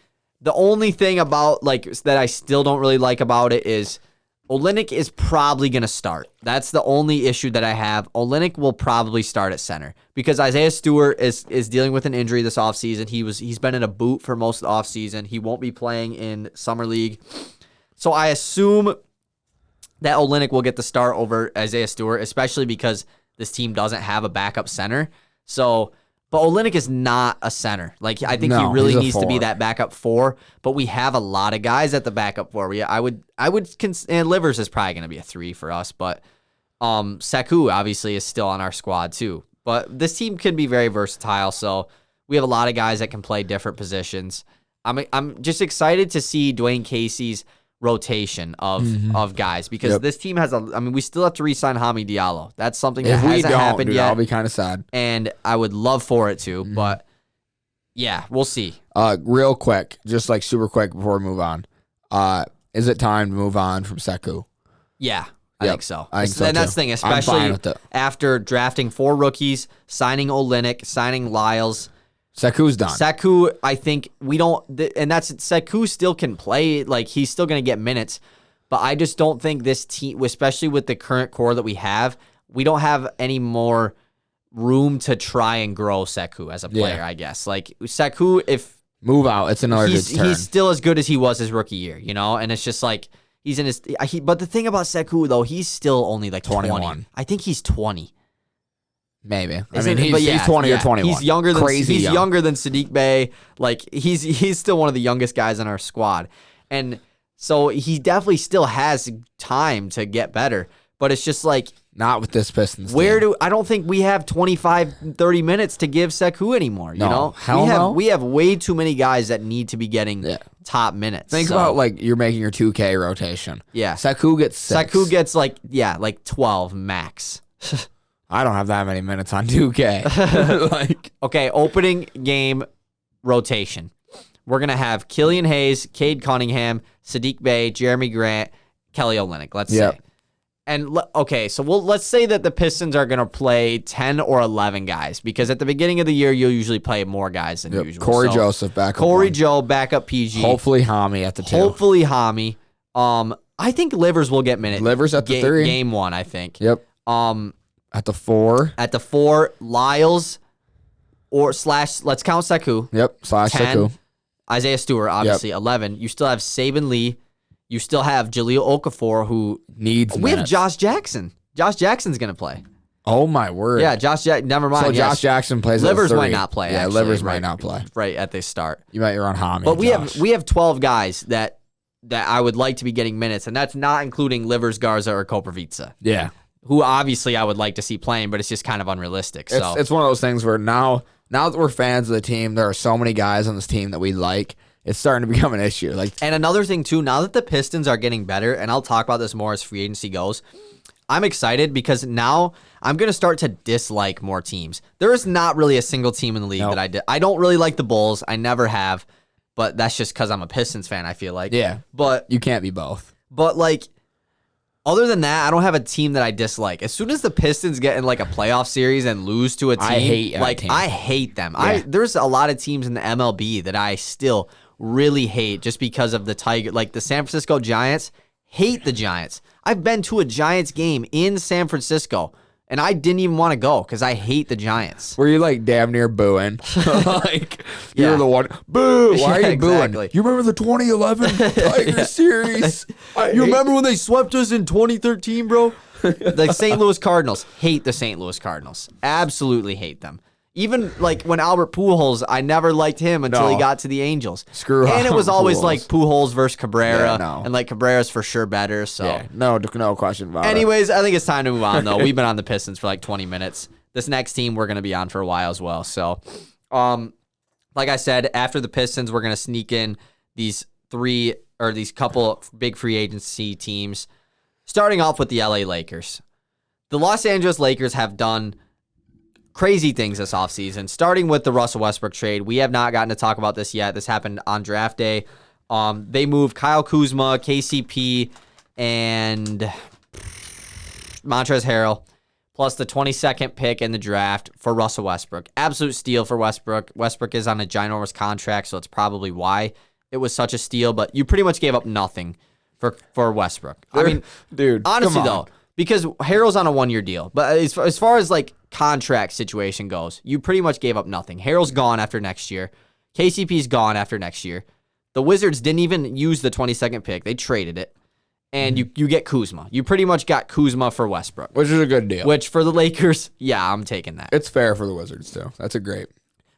the only thing about, that I still don't really like about it is Olynyk is probably going to start. That's the only issue that I have. Olynyk will probably start at center because Isaiah Stewart is dealing with an injury this offseason. He's been in a boot for most of the offseason. He won't be playing in Summer League. So I assume that Olynyk will get the start over Isaiah Stewart, especially because this team doesn't have a backup center. But Olynyk is not a center. Like, I think he really needs to be that backup 4. But we have a lot of guys at the backup 4. And Livers is probably going to be a 3 for us. But Sekou obviously is still on our squad too. But this team can be very versatile. So we have a lot of guys that can play different positions. I'm just excited to see Dwayne Casey's rotation of guys because this team has we still have to re-sign Hami Diallo. That's something that hasn't happened yet. I'll be kind of sad. And I would love for it to, but yeah, we'll see. Real quick, just like super quick before we move on. Is it time to move on from Sekou? Yeah, I think so. I think so and too. that's the thing, especially after drafting 4 rookies, signing Olynyk, signing Lyles. Sekou's done. Sekou, I think we don't, and that's Sekou still can play. Like, he's still going to get minutes, but I just don't think this team, especially with the current core that we have, we don't have any more room to try and grow Sekou as a player. I guess like Sekou, if move out, it's another good turn. He's still as good as he was his rookie year, and it's just like he's in his. But the thing about Sekou though, he's still only like 21. I think he's 20. Maybe. He's 20 or 21. He's younger than younger than Sadiq Bey. Like he's still one of the youngest guys on our squad. And so he definitely still has time to get better. But it's just like not with this Pistons team. I don't think we have 25, 30 minutes to give Sekou anymore, you know? We have way too many guys that need to be getting top minutes. Think about like you're making your 2K rotation. Yeah. Sekou gets 6. Sekou gets like 12 max. I don't have that many minutes on 2K. Okay, opening game rotation. We're going to have Killian Hayes, Cade Cunningham, Sadiq Bey, Jeremy Grant, Kelly Olynyk, let's say. And so let's say that the Pistons are going to play 10 or 11 guys because at the beginning of the year, you'll usually play more guys than usual. Corey Joseph, backup. Corey Joe, backup PG. Hopefully Hami at the 2. Hopefully Hami. I think Livers will get minutes. Livers at the 3. Game 1, I think. Yep. At the 4. At the 4, Lyles let's count Sekou. Yep, / 10, Sekou. Isaiah Stewart, obviously, 11. You still have Saban Lee. You still have Jahlil Okafor, who needs We minutes. have Josh Jackson. Josh Jackson's going to play. Oh, my word. Yeah, never mind. So Josh Jackson plays Livers at 3. might not play, Yeah, actually, Livers might not play. Right at the start. You might run Hami. But we have 12 guys that I would like to be getting minutes, and that's not including Livers, Garza, or Koprivica. Yeah. Who obviously I would like to see playing, but it's just kind of unrealistic. So it's one of those things where now that we're fans of the team, there are so many guys on this team that we like. It's starting to become an issue. And another thing too, now that the Pistons are getting better, and I'll talk about this more as free agency goes, I'm excited because now I'm going to start to dislike more teams. There is not really a single team in the league that I don't really like the Bulls. I never have, but that's just because I'm a Pistons fan, I feel like. Yeah, but you can't be both. But other than that, I don't have a team that I dislike. As soon as the Pistons get in a playoff series and lose to a team, I hate I hate them. Yeah. There's a lot of teams in the MLB that I still really hate just because of the Tiger. Like the San Francisco Giants hate the Giants. I've been to a Giants game in San Francisco, and I didn't even want to go because I hate the Giants. Were you like damn near booing? Like you're the one, boo! Why are you booing? You remember the 2011 Tiger series? You remember when they swept us in 2013, bro? The St. Louis Cardinals. Hate the St. Louis Cardinals. Absolutely hate them. Even like when Albert Pujols, I never liked him until he got to the Angels. Screw And it was always Pujols. like Pujols versus Cabrera, Yeah, and like Cabrera's for sure better. So, no question about it. anyways, I think it's time to move on though. We've been on the Pistons for like 20 minutes. This next team we're gonna be on for a while as well. So, like I said, after the Pistons, we're gonna sneak in these couple big free agency teams. Starting off with the LA Lakers. The Los Angeles Lakers have done crazy things this offseason, starting with the Russell Westbrook trade. We have not gotten to talk about this yet. This happened on draft day. They moved Kyle Kuzma, KCP, and Montrezl Harrell, plus the 22nd pick in the draft for Russell Westbrook. Absolute steal for Westbrook. Westbrook is on a ginormous contract, so it's probably why it was such a steal, but you pretty much gave up nothing for Westbrook. I mean, dude, honestly though, because Harrell's on a 1-year deal, but as far as like contract situation goes, you pretty much gave up nothing. Harrell's gone after next year. KCP's gone after next year. The Wizards didn't even use the 22nd pick. They traded it. And you get Kuzma. You pretty much got Kuzma for Westbrook. Which is a good deal. Which for the Lakers, yeah, I'm taking that. It's fair for the Wizards too. That's a great.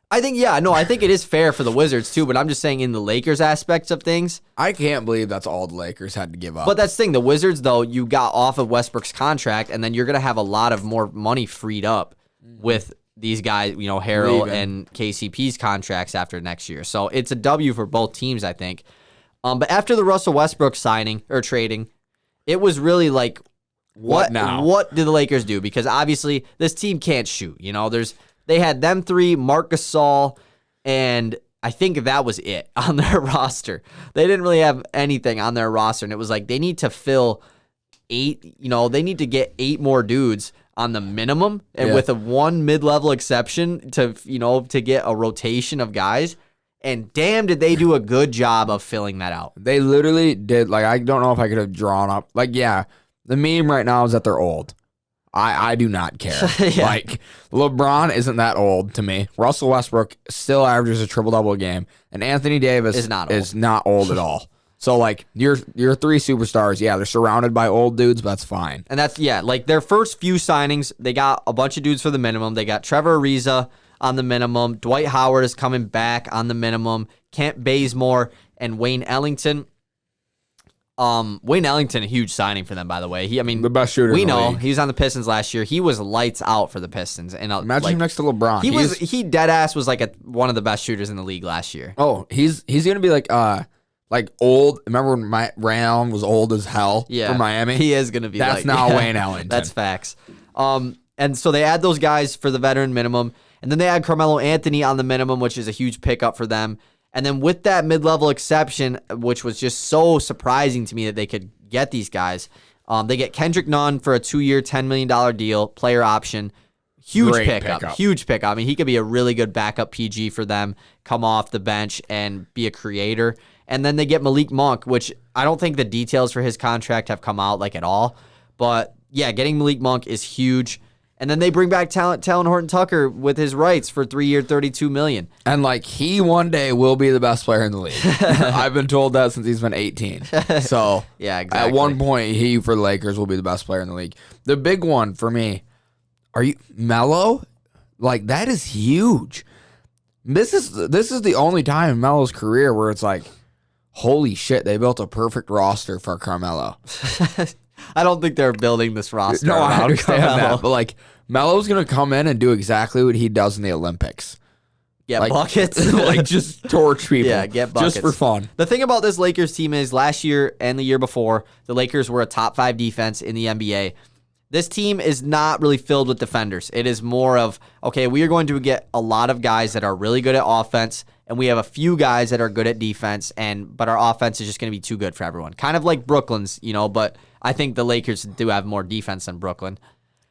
I think it is fair for the Wizards too, but I'm just saying in the Lakers aspects of things. I can't believe that's all the Lakers had to give up. But that's the thing. The Wizards, though, you got off of Westbrook's contract, and then you're going to have a lot of more money freed up with these guys, Harrell and KCP's contracts after next year. So it's a W for both teams, I think. But after the Russell Westbrook signing or trading, it was really like, what now? What did the Lakers do? Because obviously this team can't shoot. They had them three, Marc Gasol, and I think that was it on their roster. They didn't really have anything on their roster, and it was like they need to fill 8, they need to get 8 more dudes on the minimum, and with a 1 mid-level exception to get a rotation of guys. And damn, did they do a good job of filling that out. They literally did. Like, I don't know if I could have drawn up. Like, yeah, the meme right now is that they're old. I do not care. Yeah. Like, LeBron isn't that old to me. Russell Westbrook still averages a triple-double a game. And Anthony Davis is not old at all. So, like, your 3 superstars, yeah, they're surrounded by old dudes, but that's fine. And that's, like their first few signings, they got a bunch of dudes for the minimum. They got Trevor Ariza on the minimum. Dwight Howard is coming back on the minimum. Kent Bazemore and Wayne Ellington. Wayne Ellington, a huge signing for them, by the way. The best shooter. We in the know league. He was on the Pistons last year. He was lights out for the Pistons. And imagine him next to LeBron. He dead ass was like one of the best shooters in the league last year. Oh, he's gonna be like old. Remember when Ray was old as hell for Miami? He is gonna be. That's now Wayne Ellington. That's facts. And so they add those guys for the veteran minimum, and then they add Carmelo Anthony on the minimum, which is a huge pickup for them. And then with that mid-level exception, which was just so surprising to me that they could get these guys, they get Kendrick Nunn for a 2-year, $10 million deal, player option. Huge pickup. Huge pickup. I mean, he could be a really good backup PG for them, come off the bench and be a creator. And then they get Malik Monk, which I don't think the details for his contract have come out like at all. But yeah, getting Malik Monk is huge. And then they bring back Talon Horton-Tucker with his rights for 3-year, $32 million. And like he one day will be the best player in the league. I've been told that since he's been 18. So yeah, exactly. At one point, he for the Lakers will be the best player in the league. The big one for me, Melo? Like that is huge. This is the only time in Melo's career where it's like, holy shit, they built a perfect roster for Carmelo. I don't think they're building this roster. No, I understand that. But, like, Melo's going to come in and do exactly what he does in the Olympics. Get buckets. Like, just torch people. Yeah, get buckets. Just for fun. The thing about this Lakers team is last year and the year before, the Lakers were a top 5 defense in the NBA. This team is not really filled with defenders. It is more of, okay, we are going to get a lot of guys that are really good at offense, and we have a few guys that are good at defense, but our offense is just going to be too good for everyone. Kind of like Brooklyn's, but I think the Lakers do have more defense than Brooklyn.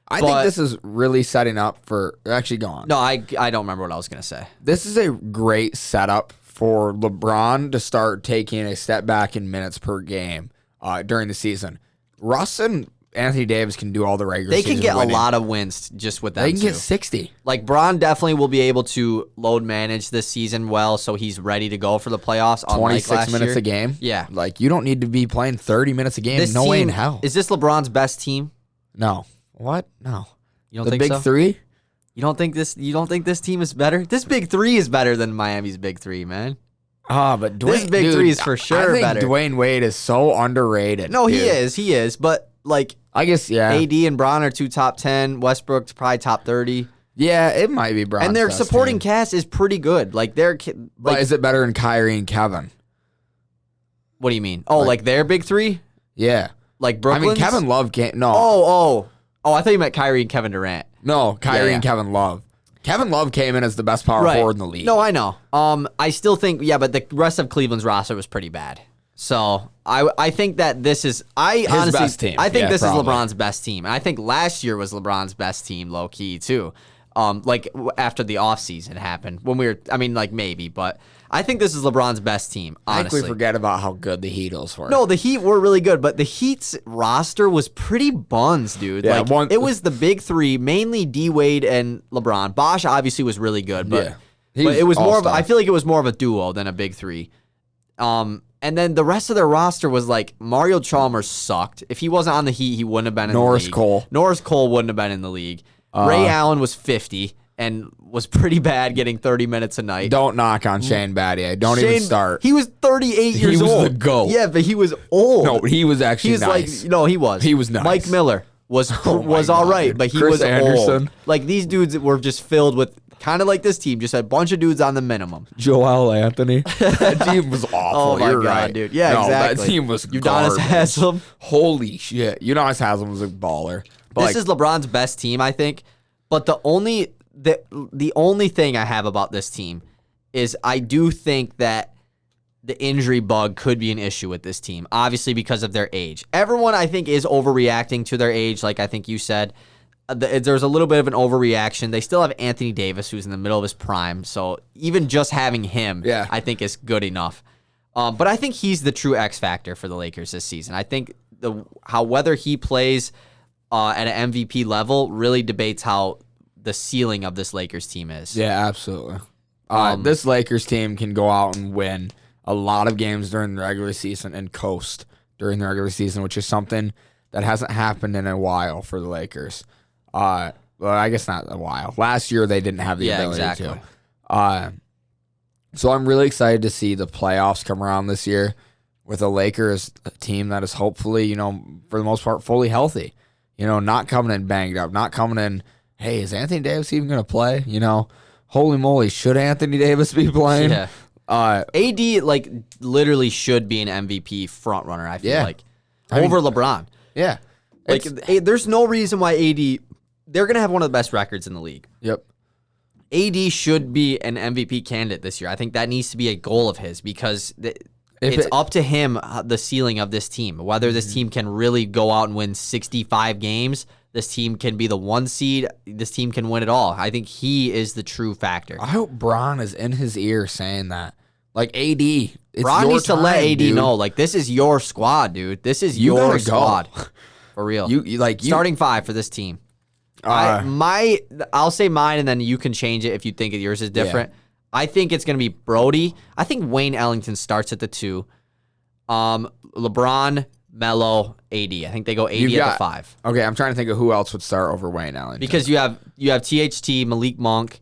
I think this is really setting up for... Actually, go on. No, I don't remember what I was going to say. This is a great setup for LeBron to start taking a step back in minutes per game during the season. Russ and Anthony Davis can do all the regular season. They can get winning. a lot of wins just with them. They can too. get 60. Like, Bron definitely will be able to load manage this season well, so he's ready to go for the playoffs. 26 minutes a game. Yeah. Like, you don't need to be playing 30 minutes a game. This way team, in hell. Is this LeBron's best team? No. What? No. You don't the think big so? three? You don't think this team is better? This big three is better than Miami's big three, man. But this big three is for sure better. I think Dwayne Wade is so underrated. No, dude. he is. But, like, I guess, yeah. AD and Bron are 2 top 10. Westbrook's probably top 30. Yeah, it might be Bron's And their best supporting team. cast is pretty good. Like, they're... But is it better than Kyrie and Kevin? What do you mean? Oh, like their big three? Yeah. Like Brooklyn's? I mean, Kevin Love can't... No. Oh, I thought you meant Kyrie and Kevin Durant. No, Kyrie and Kevin Love. Kevin Love came in as the best power forward in the league. No, I know. I still think, but the rest of Cleveland's roster was pretty bad. So I think that this is honestly best team. I think this probably. is LeBron's best team. And I think last year was LeBron's best team, low key too. Like after the offseason happened when we were, maybe, but I think this is LeBron's best team. Honestly, I think we forget about how good the Heatles were. No, the Heat were really good, but the Heat's roster was pretty buns, dude. Yeah, it was the big three, mainly D Wade and LeBron. Bosh obviously was really good, but it was more of I feel like it was more of a duo than a big three. And then the rest of their roster was like Mario Chalmers sucked. If he wasn't on the Heat, he wouldn't have been in the league. Norris Cole wouldn't have been in the league. Ray Allen was 50 and was pretty bad, getting 30 minutes a night. Don't knock on Shane Battier. Don't even start. He was 38 years old. He was the GOAT. Yeah, but he was old. No, he was actually nice. He was. He was nice. Mike Miller was all right, but he Chris was Anderson. old. Like, these dudes were just filled with, kind of like this team, just a bunch of dudes on the minimum. Joel Anthony. That team was awful. Oh, my You're God, right. dude. Yeah, exactly. That team was Udonis Haslem. Holy shit. Udonis Haslem was a baller. But this is LeBron's best team, I think. But the only thing I have about this team is I do think that the injury bug could be an issue with this team, obviously because of their age. Everyone, I think, is overreacting to their age, like I think you said. There's a little bit of an overreaction. They still have Anthony Davis, who's in the middle of his prime, so even just having him, I think, is good enough. But I think he's the true X factor for the Lakers this season. I think whether he plays at an MVP level really debates how the ceiling of this Lakers team is. Yeah, absolutely. This Lakers team can go out and win a lot of games during the regular season and coast during the regular season, which is something that hasn't happened in a while for the Lakers. Well, I guess not a while. Last year, they didn't have the ability to. So I'm really excited to see the playoffs come around this year with a Lakers team that is hopefully, for the most part, fully healthy. Not coming in banged up, not coming in, hey, is Anthony Davis even going to play? Holy moly, should Anthony Davis be playing? Yeah. AD, literally should be an MVP front runner, I feel like, over LeBron. Yeah. There's no reason why AD, they're going to have one of the best records in the league. Yep. AD should be an MVP candidate this year. I think that needs to be a goal of his because it's up to him, the ceiling of this team. Whether this team can really go out and win 65 games, this team can be the 1 seed, this team can win it all. I think he is the true factor. I hope Bron is in his ear saying that. Like, AD, it's Bron needs to let AD dude. know, this is your squad, dude. This is your squad. For real. Starting 5 for this team. I'll say mine, and then you can change it if you think yours is different. Yeah. I think it's going to be Brody. I think Wayne Ellington starts at the 2. LeBron, Melo, AD. I think they go AD at the 5. Okay, I'm trying to think of who else would start over Wayne Ellington. Because you have THT, Malik Monk.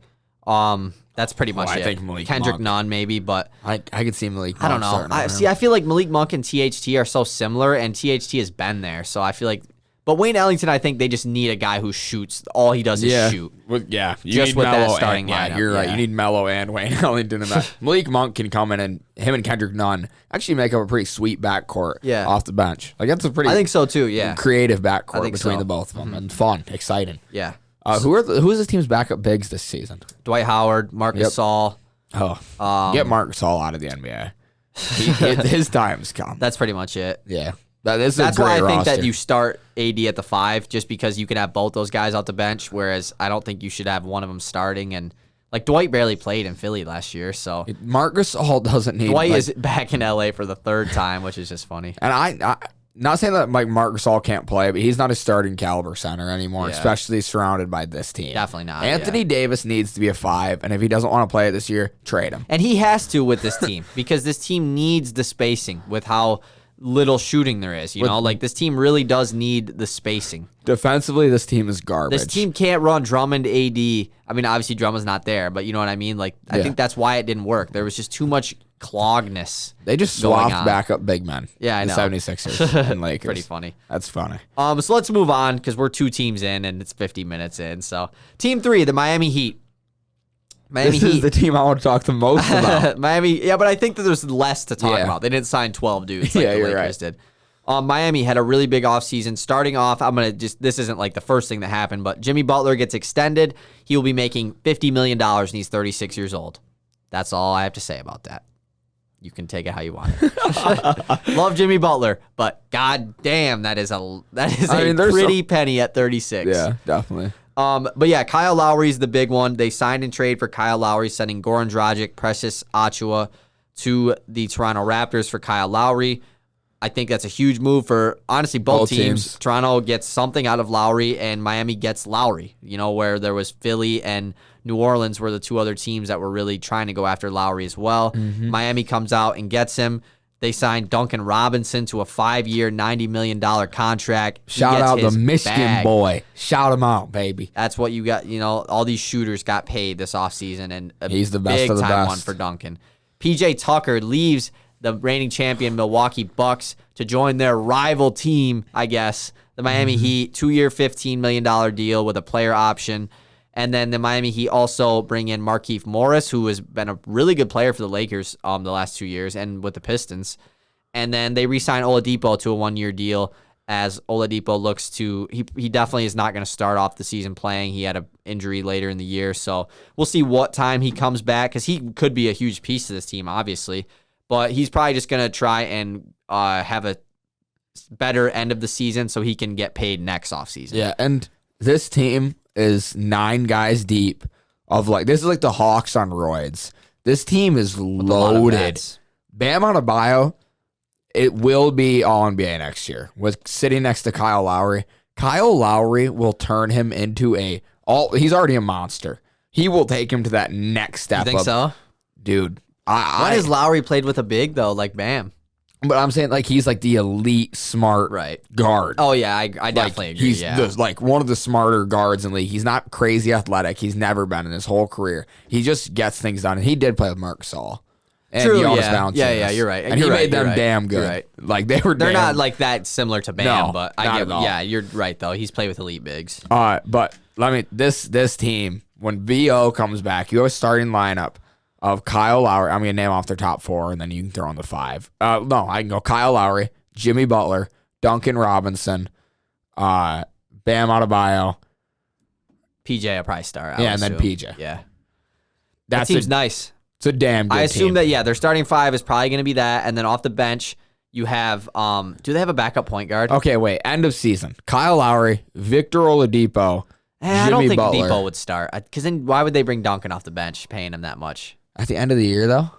That's pretty much it. I think Malik Kendrick Monk. Nunn, maybe, but I could see Malik Monk. I don't know. I feel like Malik Monk and THT are so similar, and THT has been there, so I feel like. But Wayne Ellington, I think they just need a guy who shoots. All he does is shoot. You just need with Melo that starting lineup. Yeah, you're right. You need Melo and Wayne Ellington in that. Malik Monk can come in, and him and Kendrick Nunn actually make up a pretty sweet backcourt off the bench. That's a pretty I think so too, yeah. creative backcourt between the both of them. And fun, exciting. Yeah. Who is this team's backup bigs this season? Dwight Howard, Marcus Saul. Get Marcus Saul out of the NBA. His time's come. That's pretty much it. Yeah. That's why I think that you start AD at the 5, just because you can have both those guys off the bench, whereas I don't think you should have one of them starting. And Like, Dwight barely played in Philly last year, so. Marcus Aldridge doesn't need. Dwight is back in LA for the third time, which is just funny. And I not saying that Marcus Aldridge can't play, but he's not a starting caliber center anymore, especially surrounded by this team. Definitely not. Anthony Davis needs to be a 5, and if he doesn't want to play it this year, trade him. And he has to with this team because this team needs the spacing with how little shooting there is. You know, like this team really does need the spacing. Defensively, this team is garbage. This team can't run Drummond, AD. I mean, obviously Drummond's not there, but you know what I mean? Like, I think that's why it didn't work. There was just too much clogness. They just swapped backup big men. Yeah, I know. The 76ers and Lakers. Pretty funny. That's funny. So let's move on because we're 2 teams in and it's 50 minutes in. So Team 3, the Miami Heat. This is the team I want to talk the most about. Miami, yeah, but I think that there's less to talk about. They didn't sign 12 dudes like the Lakers did. Miami had a really big offseason. Starting off, this isn't like the first thing that happened, but Jimmy Butler gets extended. He will be making $50 million and he's 36 years old. That's all I have to say about that. You can take it how you want it. Love Jimmy Butler, but god damn, that is a pretty penny at 36. Yeah, definitely. But yeah, Kyle Lowry's the big one. They signed and trade for Kyle Lowry, sending Goran Dragic, Precious Achiuwa to the Toronto Raptors for Kyle Lowry. I think that's a huge move for, honestly, both teams. Toronto gets something out of Lowry, and Miami gets Lowry. You know, where there was Philly and New Orleans were the 2 other teams that were really trying to go after Lowry as well. Mm-hmm. Miami comes out and gets him. They signed Duncan Robinson to a 5-year, $90 million contract. Shout out the Michigan boy. Shout him out, baby. That's what you got. You know, all these shooters got paid this offseason, and he's the best of the best. One for Duncan. PJ Tucker leaves the reigning champion Milwaukee Bucks to join their rival team, I guess, the Miami Heat. 2-year, $15 million deal with a player option. And then the Miami Heat also bring in Markieff Morris, who has been a really good player for the Lakers the last 2 years and with the Pistons. And then they re-sign Oladipo to a 1-year deal as Oladipo looks to – he definitely is not going to start off the season playing. He had an injury later in the year. So we'll see what time he comes back because he could be a huge piece to this team, obviously. But he's probably just going to try and have a better end of the season so he can get paid next offseason. Yeah, and this team – is 9 guys deep of this is like the Hawks on roids. This team is loaded. Bam Adebayo, it will be all NBA next year with sitting next to Kyle Lowry. Kyle Lowry will turn him into he's already a monster. He will take him to that next step. You think so? Dude. When has Lowry played with a big though, like Bam? But I'm saying he's the elite smart guard. Oh yeah, I definitely agree. He's one of the smarter guards in the league. He's not crazy athletic. He's never been in his whole career. He just gets things done. And he did play with Marc Gasol. And True, yeah, you're right. And he made them damn good. They're not like that similar to Bam, but I get yeah, you're right though. He's played with elite bigs. But this team, when VO comes back, you have a starting lineup of Kyle Lowry. I'm going to name off their top 4, and then you can throw in the 5. No, I can go Kyle Lowry, Jimmy Butler, Duncan Robinson, Bam Adebayo. PJ will probably start. And then PJ. Yeah. That seems nice. It's a damn good I assume team. that, their starting 5 is probably going to be that, and then off the bench, you have, do they have a backup point guard? Okay, wait. End of season. Kyle Lowry, Victor Oladipo, Jimmy I don't think Butler. Depot would start, because then why would they bring Duncan off the bench, paying him that much? At the end of the year, though?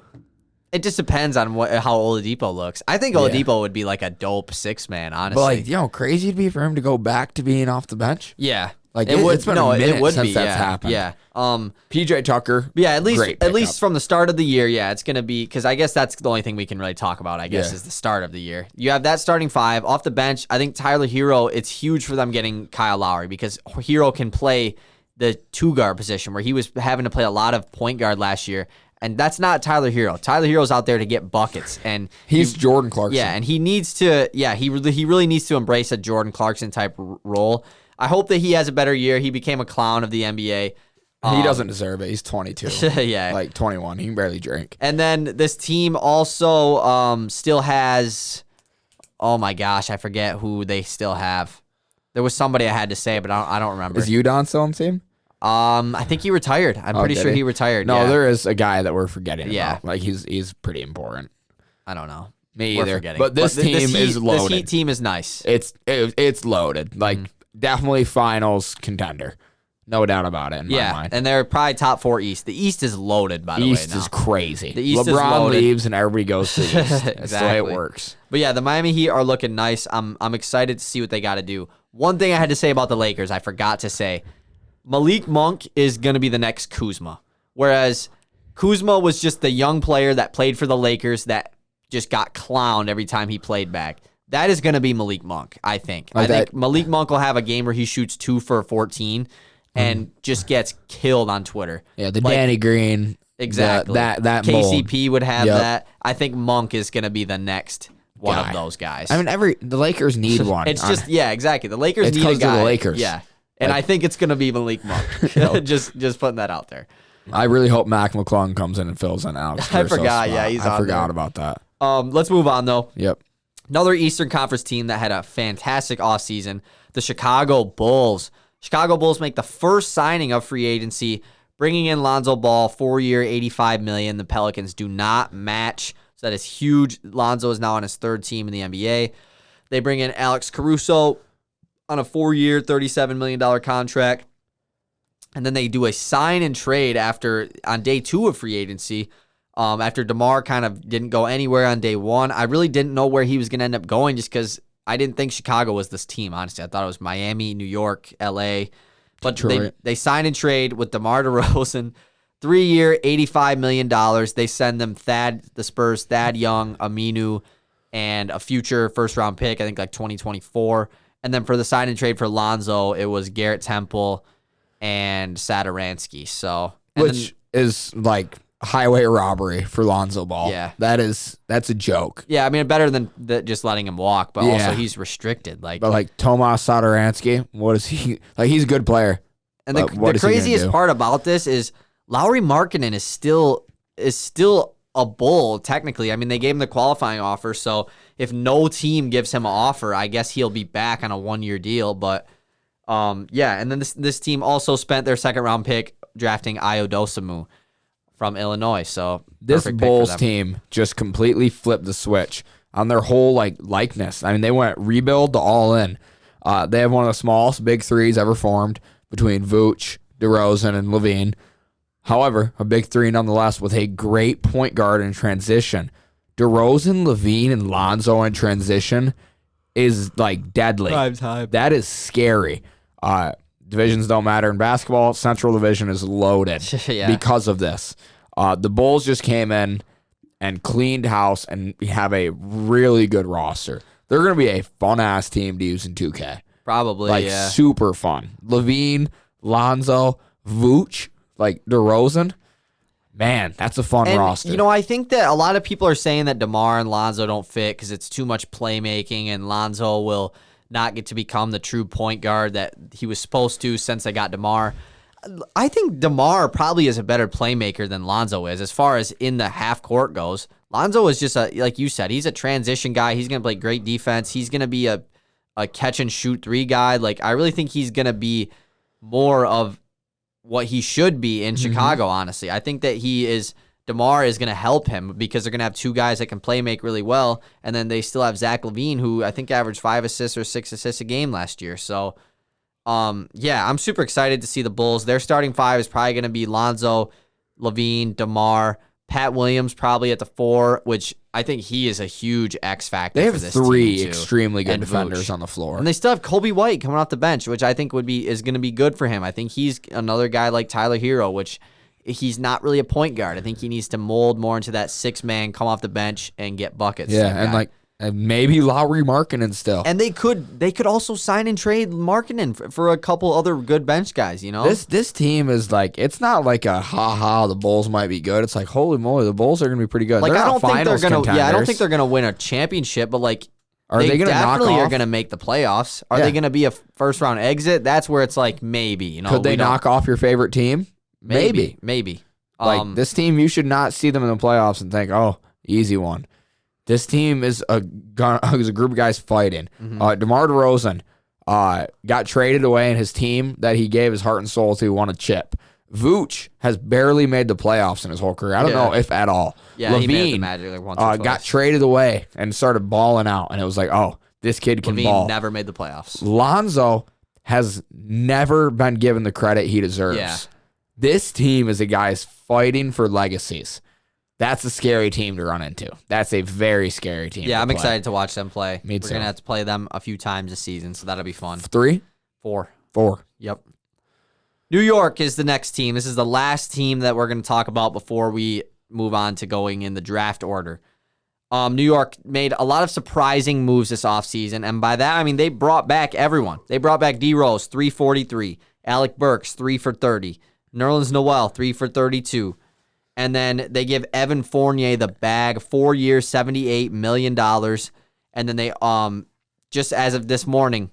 It just depends on how Oladipo looks. I think Oladipo would be like a dope 6-man, honestly. But crazy it'd be for him to go back to being off the bench. Yeah. It's been a minute since that's happened. Yeah. PJ Tucker. Yeah, at least from the start of the year, it's going to be, because I guess that's the only thing we can really talk about, is the start of the year. You have that starting 5. Off the bench, I think Tyler Hero, it's huge for them getting Kyle Lowry, because Hero can play the 2-guard position, where he was having to play a lot of point guard last year. And that's not Tyler Hero. Tyler Hero's out there to get buckets, and he's Jordan Clarkson. Yeah, and he needs to. Yeah, he really needs to embrace a Jordan Clarkson type role. I hope that he has a better year. He became a clown of the NBA. He doesn't deserve it. He's 22. Yeah, 21. He can barely drink. And then this team also still has. Oh my gosh, I forget who they still have. There was somebody I had to say, but I don't remember. Is Udon still on the team? I think he retired. I'm pretty sure he retired. No, there is a guy that we're forgetting about. He's pretty important. I don't know. Me either. But this team is loaded. This Heat team is nice. It's loaded. Definitely finals contender. No doubt about it in my mind. And they're probably top 4 East. The East is loaded, by the way. East is crazy. The East LeBron is loaded. leaves and everybody goes to the East. Exactly. That's the way it works. But yeah, the Miami Heat are looking nice. I'm excited to see what they got to do. One thing I had to say about the Lakers, I forgot to say. Malik Monk is going to be the next Kuzma. Whereas Kuzma was just the young player that played for the Lakers that just got clowned every time he played back. That is going to be Malik Monk, I think. I think Malik Monk will have a game where he shoots 2 for 14 and just gets killed on Twitter. Yeah, Danny Green. Exactly. That KCP mold. would have that. I think Monk is going to be the next one of those guys. I mean, the Lakers need one. It's just, exactly. The Lakers need a guy. The Lakers. Yeah. And I think it's going to be Malik Monk. Just putting that out there. I really hope Mac McClung comes in and fills in Alex. I forgot. Yeah, I forgot about that. Let's move on, though. Yep. Another Eastern Conference team that had a fantastic offseason, the Chicago Bulls. Chicago Bulls make the first signing of free agency, bringing in Lonzo Ball, 4-year, $85 million. The Pelicans do not match, so that is huge. Lonzo is now on his 3rd team in the NBA. They bring in Alex Caruso on a 4-year, $37 million contract. And then they do a sign and trade on day 2 of free agency. After DeMar kind of didn't go anywhere on day 1. I really didn't know where he was going to end up going just because I didn't think Chicago was this team, honestly. I thought it was Miami, New York, L.A. But they sign and trade with DeMar DeRozan, 3-year, $85 million. They send them the Spurs, Thad Young, Aminu, and a future first-round pick, I think like 2024. And then for the sign and trade for Lonzo, it was Garrett Temple and Satoransky. Which is like highway robbery for Lonzo Ball. Yeah. That's a joke. Yeah, I mean, better than just letting him walk, but also he's restricted. But Tomas Satoransky, what is he? Like, he's a good player. And the craziest part about this is Lauri Markkanen is still a Bull, technically. I mean, they gave him the qualifying offer, so if no team gives him an offer, I guess he'll be back on a 1-year deal. But, and then this team also spent their 2nd-round pick drafting Ayo Dosunmu from Illinois. So this Bulls team just completely flipped the switch on their whole likeness. I mean, they went rebuild to all in. They have one of the smallest big threes ever formed between Vooch, DeRozan, and LaVine. However, a big 3 nonetheless with a great point guard in transition. DeRozan, LaVine, and Lonzo in transition is deadly. Time. That is scary. Divisions don't matter in basketball. Central Division is loaded because of this. The Bulls just came in and cleaned house and have a really good roster. They're going to be a fun-ass team to use in 2K. Probably, super fun. LaVine, Lonzo, Vooch, DeRozan. Man, that's a fun roster. I think that a lot of people are saying that DeMar and Lonzo don't fit because it's too much playmaking and Lonzo will not get to become the true point guard that he was supposed to since they got DeMar. I think DeMar probably is a better playmaker than Lonzo is as far as in the half court goes. Lonzo is just like you said, he's a transition guy. He's going to play great defense. He's going to be a catch and shoot 3 guy. I really think he's going to be more of what he should be in Chicago, honestly. I think that DeMar is going to help him because they're going to have 2 guys that can play make really well, and then they still have Zach LaVine, who I think averaged 5 assists or 6 assists a game last year. So, I'm super excited to see the Bulls. Their starting 5 is probably going to be Lonzo, LaVine, DeMar, Pat Williams probably at the 4, which I think he is a huge X factor. They have for this 3 team extremely good defenders on the floor, and they still have Kobe White coming off the bench, which I think is going to be good for him. I think he's another guy like Tyler Hero, which he's not really a point guard. I think he needs to mold more into that 6-man, come off the bench and get buckets. Yeah, and maybe Lauri Markkanen still. And they could also sign and trade Markkanen for a couple other good bench guys, This team is it's not like a the Bulls might be good. It's holy moly, the Bulls are going to be pretty good. I don't think they're going to I don't think they're going to win a championship, but are they going to definitely are going to make the playoffs. Are they going to be a first-round exit? That's where it's maybe, Could they knock off your favorite team? Maybe. This team, you should not see them in the playoffs and think, oh, easy one. This team is a group of guys fighting. DeMar DeRozan got traded away, and his team that he gave his heart and soul to won a chip. Vooch has barely made the playoffs in his whole career. I don't know if at all. Yeah, LaVine he made the Magic once or twice. Got traded away and started balling out, and it was oh, this kid can ball. LaVine never made the playoffs. Lonzo has never been given the credit he deserves. Yeah. This team is a guys fighting for legacies. That's a scary team to run into. That's a very scary team. Yeah, I'm excited to watch them play. Me too. We're going to have to play them a few times this season, so that'll be fun. 3? 4. 4. Yep. New York is the next team. This is the last team that we're going to talk about before we move on to going in the draft order. New York made a lot of surprising moves this offseason, and by that, I mean they brought back everyone. They brought back D. Rose, 343. Alec Burks, 3 for 30. Nerlens Noel, 3 for 32. And then they give Evan Fournier the bag, 4 years, $78 million. And then they, just as of this morning,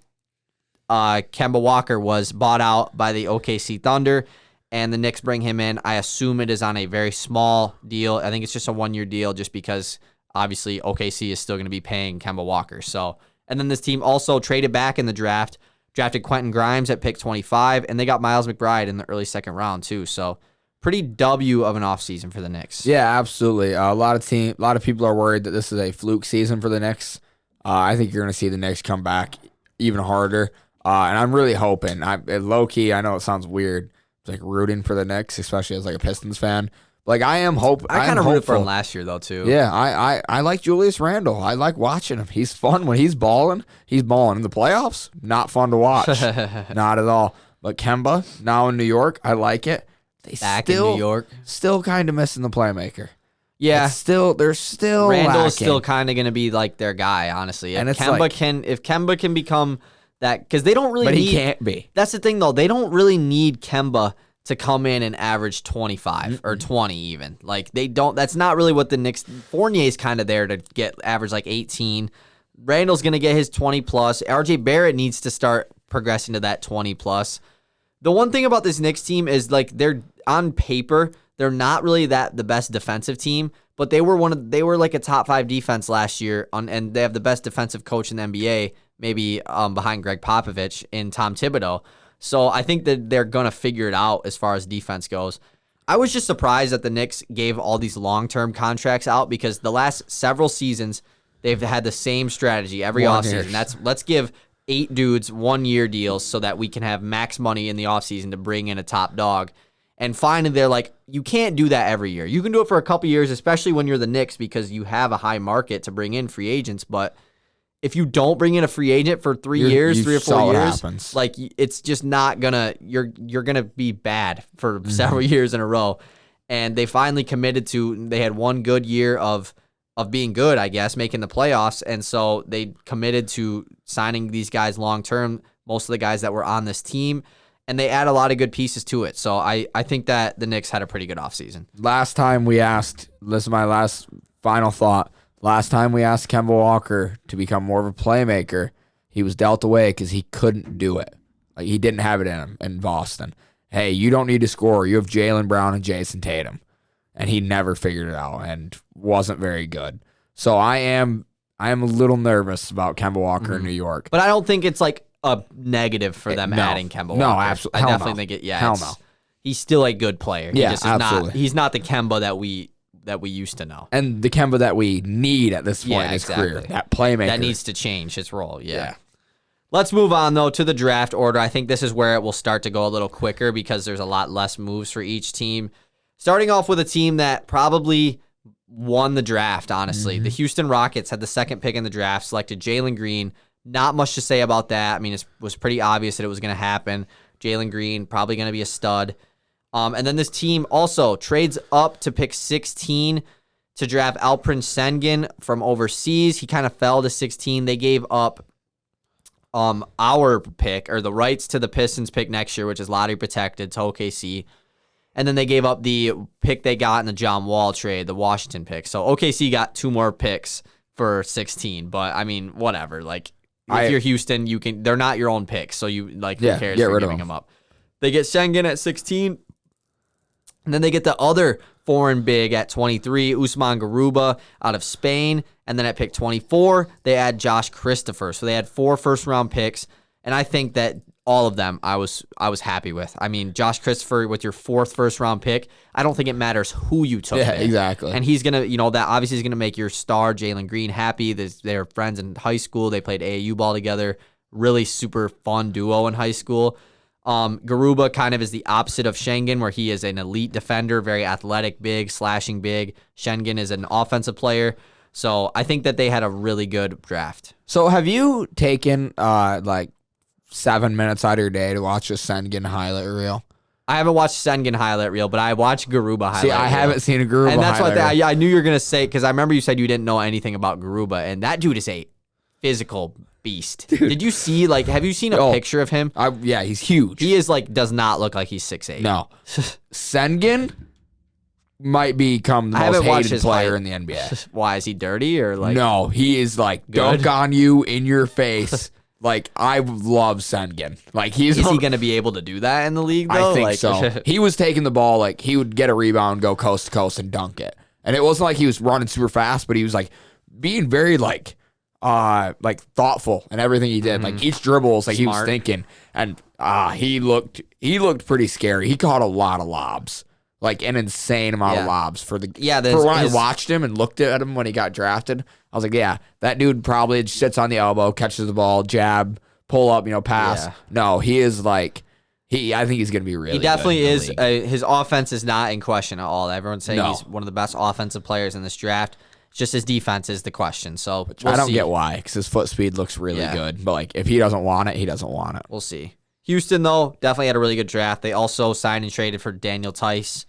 Kemba Walker was bought out by the OKC Thunder, and the Knicks bring him in. I assume it is on a very small deal. I think it's just a 1-year deal just because, obviously, OKC is still going to be paying Kemba Walker. So, and then this team also traded back in the draft, drafted Quentin Grimes at pick 25, and they got Miles McBride in the early second round, too. So, pretty W of an offseason for the Knicks. Yeah, absolutely. A lot of people are worried that this is a fluke season for the Knicks. I think you're going to see the Knicks come back even harder. And I'm really hoping. Low-key, I know it sounds weird. It's like rooting for the Knicks, especially as like a Pistons fan. Like I am hoping. I kind of rooted for him last year though too. Yeah, I like Julius Randle. I like watching him. He's fun when he's balling. He's balling in the playoffs. Not fun to watch. Not at all. But Kemba now in New York, I like it. Back in New York, still kind of missing the playmaker. Yeah, they're still Randall's lacking. still kind of going to be like their guy, honestly. And if Kemba can become that, because they don't really. But he can't be. That's the thing, though. They don't really need Kemba to come in and average 25 or 20 even. Like they don't. That's not really what the Knicks. Fournier's kind of there to get average like 18. Randall's going to get his 20 plus. RJ Barrett needs to start progressing to that 20 plus. The one thing about this Knicks team is like they're on paper, they're not really the best defensive team, but they were like a top 5 defense last year and they have the best defensive coach in the NBA, maybe behind Greg Popovich in Tom Thibodeau. So I think that they're going to figure it out as far as defense goes. I was just surprised that the Knicks gave all these long-term contracts out because the last several seasons they've had the same strategy every offseason. That's let's give 8 dudes 1-year deals so that we can have max money in the offseason to bring in a top dog. And finally, they're like, you can't do that every year. You can do it for a couple years, especially when you're the Knicks because you have a high market to bring in free agents. But if you don't bring in a free agent for 3 years, 3 or 4 years, like it's just not gonna. You're gonna be bad for several years in a row. And they finally committed to. They had one good year of being good, I guess, making the playoffs. And so they committed to signing these guys long-term, most of the guys that were on this team, and they add a lot of good pieces to it. So I think that the Knicks had a pretty good offseason. Last time we asked, this is my last final thought, last time we asked Kemba Walker to become more of a playmaker, he was dealt away because he couldn't do it. Like he didn't have it in him in Boston. Hey, you don't need to score. You have Jaylen Brown and Jason Tatum. And he never figured it out and wasn't very good. So I am a little nervous about Kemba Walker in New York. But I don't think it's like a negative for them adding Kemba Walker. No, absolutely. I definitely think it. Yeah, Hell no. He's still a good player. Yeah, he just absolutely. He's not the Kemba that we used to know. And the Kemba that we need at this point in his career. That playmaker. That needs to change his role. Yeah. Let's move on, though, to the draft order. I think this is where it will start to go a little quicker because there's a lot less moves for each team. Starting off with a team that probably won the draft, honestly. The Houston Rockets had the second pick in the draft, selected Jalen Green. Not much to say about that. I mean, it was pretty obvious that it was going to happen. Jalen Green, probably going to be a stud. And then this team also trades up to pick 16 to draft Alperen Sengun from overseas. He kind of fell to 16. They gave up our pick, or the rights to the Pistons pick next year, which is lottery protected, to OKC. And then they gave up the pick they got in the John Wall trade, the Washington pick. So OKC got 2 more picks for 16. But I mean, whatever. Like if you're Houston, they're not your own picks. So who cares for giving them up? They get Sengun at 16. And then they get the other foreign big at 23, Usman Garuba out of Spain. And then at pick 24, they add Josh Christopher. So they had 4 first-round picks. And I think that all of them I was happy with. I mean, Josh Christopher with your 4th first-round pick, I don't think it matters who you took. Yeah, exactly. And he's going to, that obviously is going to make your star, Jalen Green, happy. They're friends in high school. They played AAU ball together. really super fun duo in high school. Garuba kind of is the opposite of Schengen, where he is an elite defender, very athletic, big, slashing big. Schengen is an offensive player. So I think that they had a really good draft. So have you taken 7 minutes out of your day to watch a Schengen highlight reel? I haven't watched Schengen highlight reel, but I watched Garuba highlight reel. See, I haven't seen a Garuba highlight reel. And that's what I knew you were going to say, because I remember you said you didn't know anything about Garuba, and that dude is a physical beast. Dude. Did you see, have you seen a picture of him? Yeah, he's huge. He is, does not look like he's 6'8". No. Schengen might become the most hated player in the NBA. Why? Is he dirty or No, he is dunk on you in your face. I love Schengen. Is he going to be able to do that in the league, though? I think so. He was taking the ball, he would get a rebound, go coast to coast, and dunk it. And it wasn't like he was running super fast, but he was, being very, thoughtful in everything he did. Each dribble was he was thinking. And he looked pretty scary. He caught a lot of lobs. An insane amount of lobs for when I watched him and looked at him when he got drafted. I was like, yeah, that dude probably sits on the elbow, catches the ball, jab, pull up, pass. Yeah. No, he is I think he's going to be really good. He definitely is. His offense is not in question at all. Everyone's saying he's one of the best offensive players in this draft. It's just his defense is the question. So I don't get why, because his foot speed looks really good. But if he doesn't want it, he doesn't want it. We'll see. Houston, though, definitely had a really good draft. They also signed and traded for Daniel Tice.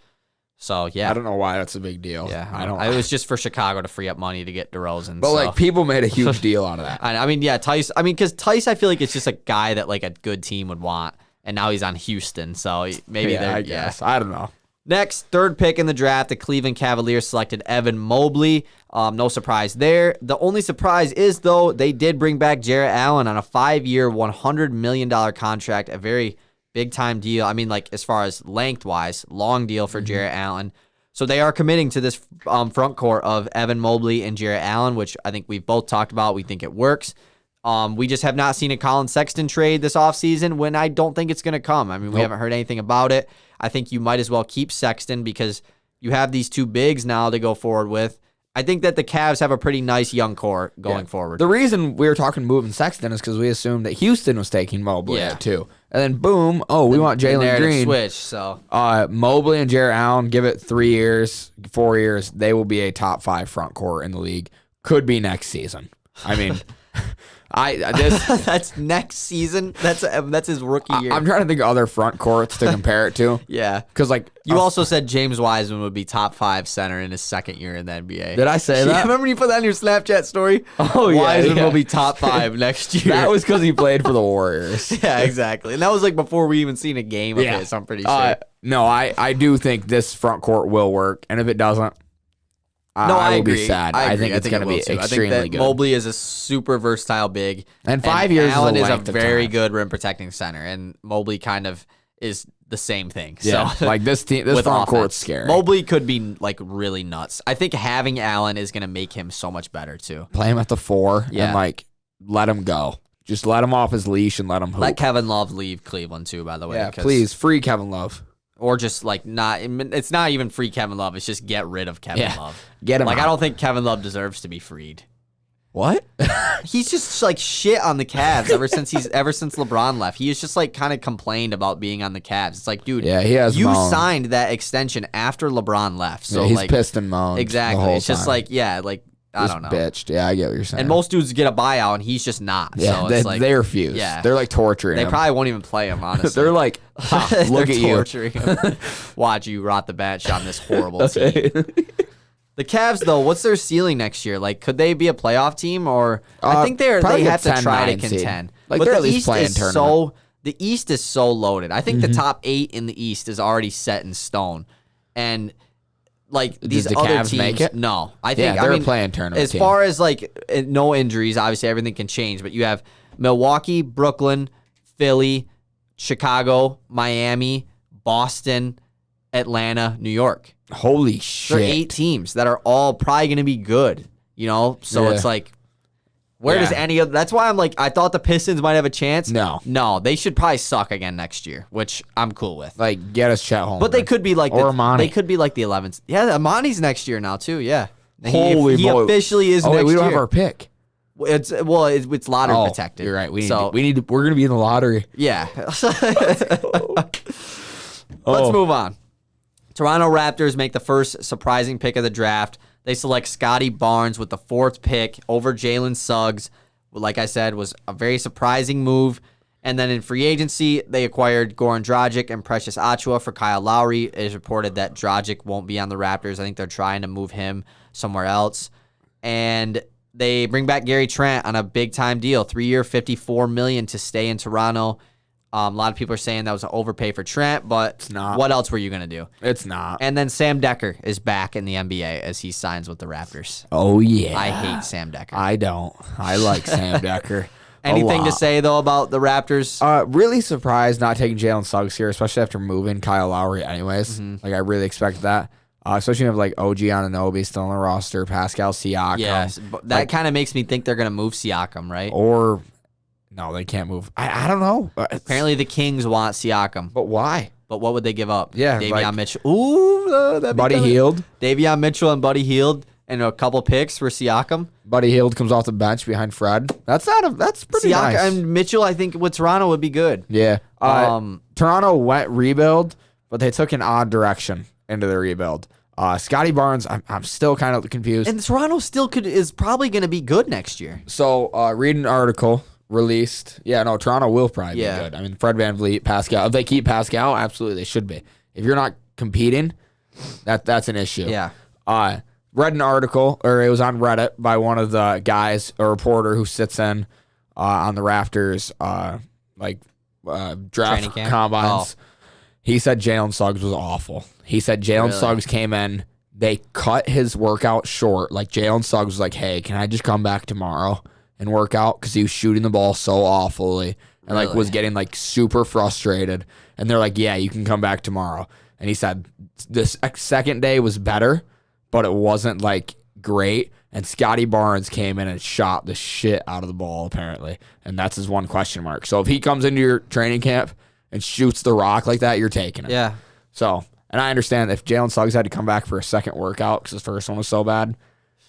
So, yeah. I don't know why that's a big deal. Yeah, it was just for Chicago to free up money to get DeRozan. But, people made a huge deal out of that. Tice, because Tice, I feel like it's just a guy that, a good team would want. And now he's on Houston, so maybe I guess. I don't know. Next, third pick in the draft, the Cleveland Cavaliers selected Evan Mobley. No surprise there. The only surprise is, though, they did bring back Jarrett Allen on a 5-year, $100 million contract, a very big-time deal. As far as length-wise, long deal for Jarrett Allen. So they are committing to this front court of Evan Mobley and Jarrett Allen, which I think we've both talked about. We think it works. We just have not seen a Colin Sexton trade this offseason when I don't think it's going to come. We haven't heard anything about it. I think you might as well keep Sexton because you have these two bigs now to go forward with. I think that the Cavs have a pretty nice young core going forward. The reason we were talking moving Sexton is because we assumed that Houston was taking Mobley too. And then boom, we want Jalen Green. Switch, so. Mobley and Jarrett Allen, give it 3 years, 4 years, they will be a top 5 front court in the league. Could be next season. That's next season. That's his rookie year. I'm trying to think of other front courts to compare it to. Yeah, because you also said James Wiseman would be top 5 center in his second year in the NBA. Did I say that? Remember you put that in your Snapchat story? Oh yeah, Wiseman will be top 5 next year. That was because he played for the Warriors. Yeah, exactly. And that was before we even seen a game of it. So I'm pretty sure. No, I do think this front court will work, and if it doesn't. I will be sad. I think it's going to be extremely good. Mobley is a super versatile big. And 5 years Allen is a very good rim protecting center. And Mobley kind of is the same thing. Yeah, so, this front court's scary. Mobley could be really nuts. I think having Allen is going to make him so much better too. Play him at the 4 and let him go. Just let him off his leash and let him hoop. Let Kevin Love leave Cleveland too, by the way. Yeah, please, free Kevin Love. Or just not, it's not even free Kevin Love. It's just get rid of Kevin Love. Get him out. I don't think Kevin Love deserves to be freed. What? He's just shit on the Cavs ever since LeBron left. He has just kind of complained about being on the Cavs. It's dude, he has you moaned. Signed that extension after LeBron left. So he's pissed and moaned. Exactly. It's just I don't know. Bitched. Yeah, I get what you're saying. And most dudes get a buyout, and he's just not. Yeah, so it's they refuse. Yeah. They're torturing him. They probably won't even play him, honestly. They're look at you. Torturing him. Watch you rot the bench on this horrible team. The Cavs, though, what's their ceiling next year? Could they be a playoff team? Or I think they have to try to contend. But they're at least playing tournament. The East is so loaded. I think the top 8 in the East is already set in stone. And these the other Cavs teams, make it? No, I think they're playing tournament. As far as no injuries, obviously everything can change. But you have Milwaukee, Brooklyn, Philly, Chicago, Miami, Boston, Atlanta, New York. Holy shit! There are 8 teams that are all probably going to be good. So it's where does any of that's why I'm I thought the Pistons might have a chance. No, they should probably suck again next year, which I'm cool with. Get us Chet Holmgren. But they could be Amani. They could be the 11th. Yeah, Amani's next year now too. Yeah, Holy he boy. officially is. Oh, next wait, we don't year. have our pick. It's lottery protected. You're right. We're gonna be in the lottery. Yeah. Let's move on. Toronto Raptors make the first surprising pick of the draft. They select Scotty Barnes with the 4th pick over Jalen Suggs. Like I said, was a very surprising move. And then in free agency, they acquired Goran Dragic and Precious Achiuwa for Kyle Lowry. It is reported that Dragic won't be on the Raptors. I think they're trying to move him somewhere else. And they bring back Gary Trent on a big-time deal, 3-year, $54 million to stay in Toronto. A lot of people are saying that was an overpay for Trent, but it's not. What else were you going to do? It's not. And then Sam Dekker is back in the NBA as he signs with the Raptors. Oh, yeah. I hate Sam Dekker. I don't. I like Sam Dekker. Anything to say, though, about the Raptors? Really surprised not taking Jalen Suggs here, especially after moving Kyle Lowry anyways. Like, I really expected that. Especially when you have, like, OG Anunoby still on the roster, Pascal Siakam. Yes, but that kind of makes me think they're going to move Siakam, right? Or, no, they can't move. I don't know. Apparently the Kings want Siakam. But why? But what would they give up? Yeah, Davion Mitchell. Ooh, Buddy Hield. Davion Mitchell and Buddy Hield. And a couple picks for Siakam. Buddy Hield comes off the bench behind Fred. That's pretty Siakam nice. And Mitchell, I think, with Toronto would be good. Yeah. Toronto went rebuild, but they took an odd direction into the rebuild. Scotty Barnes, I'm still kind of confused. And Toronto still is probably going to be good next year. So, read an article released. Yeah, no, Toronto will probably be good. I mean, Fred VanVleet, Pascal. If they keep Pascal, absolutely they should be. If you're not competing, that's an issue. Yeah. Read an article, or it was on Reddit by one of the guys, a reporter who sits in on the Raptors, draft combines. Oh. He said Jalen Suggs was awful. He said Jalen Suggs came in, they cut his workout short. Like, Jalen Suggs was like, hey, can I just come back tomorrow and work out? Because he was shooting the ball so awfully and like was getting like super frustrated. And they're like, yeah, you can come back tomorrow. And he said this second day was better, but it wasn't like great. And Scotty Barnes came in and shot the shit out of the ball, apparently. And that's his one question mark. So if he comes into your training camp and shoots the rock like that, you're taking it. Yeah. So, and I understand if Jalen Suggs had to come back for a second workout because his first one was so bad.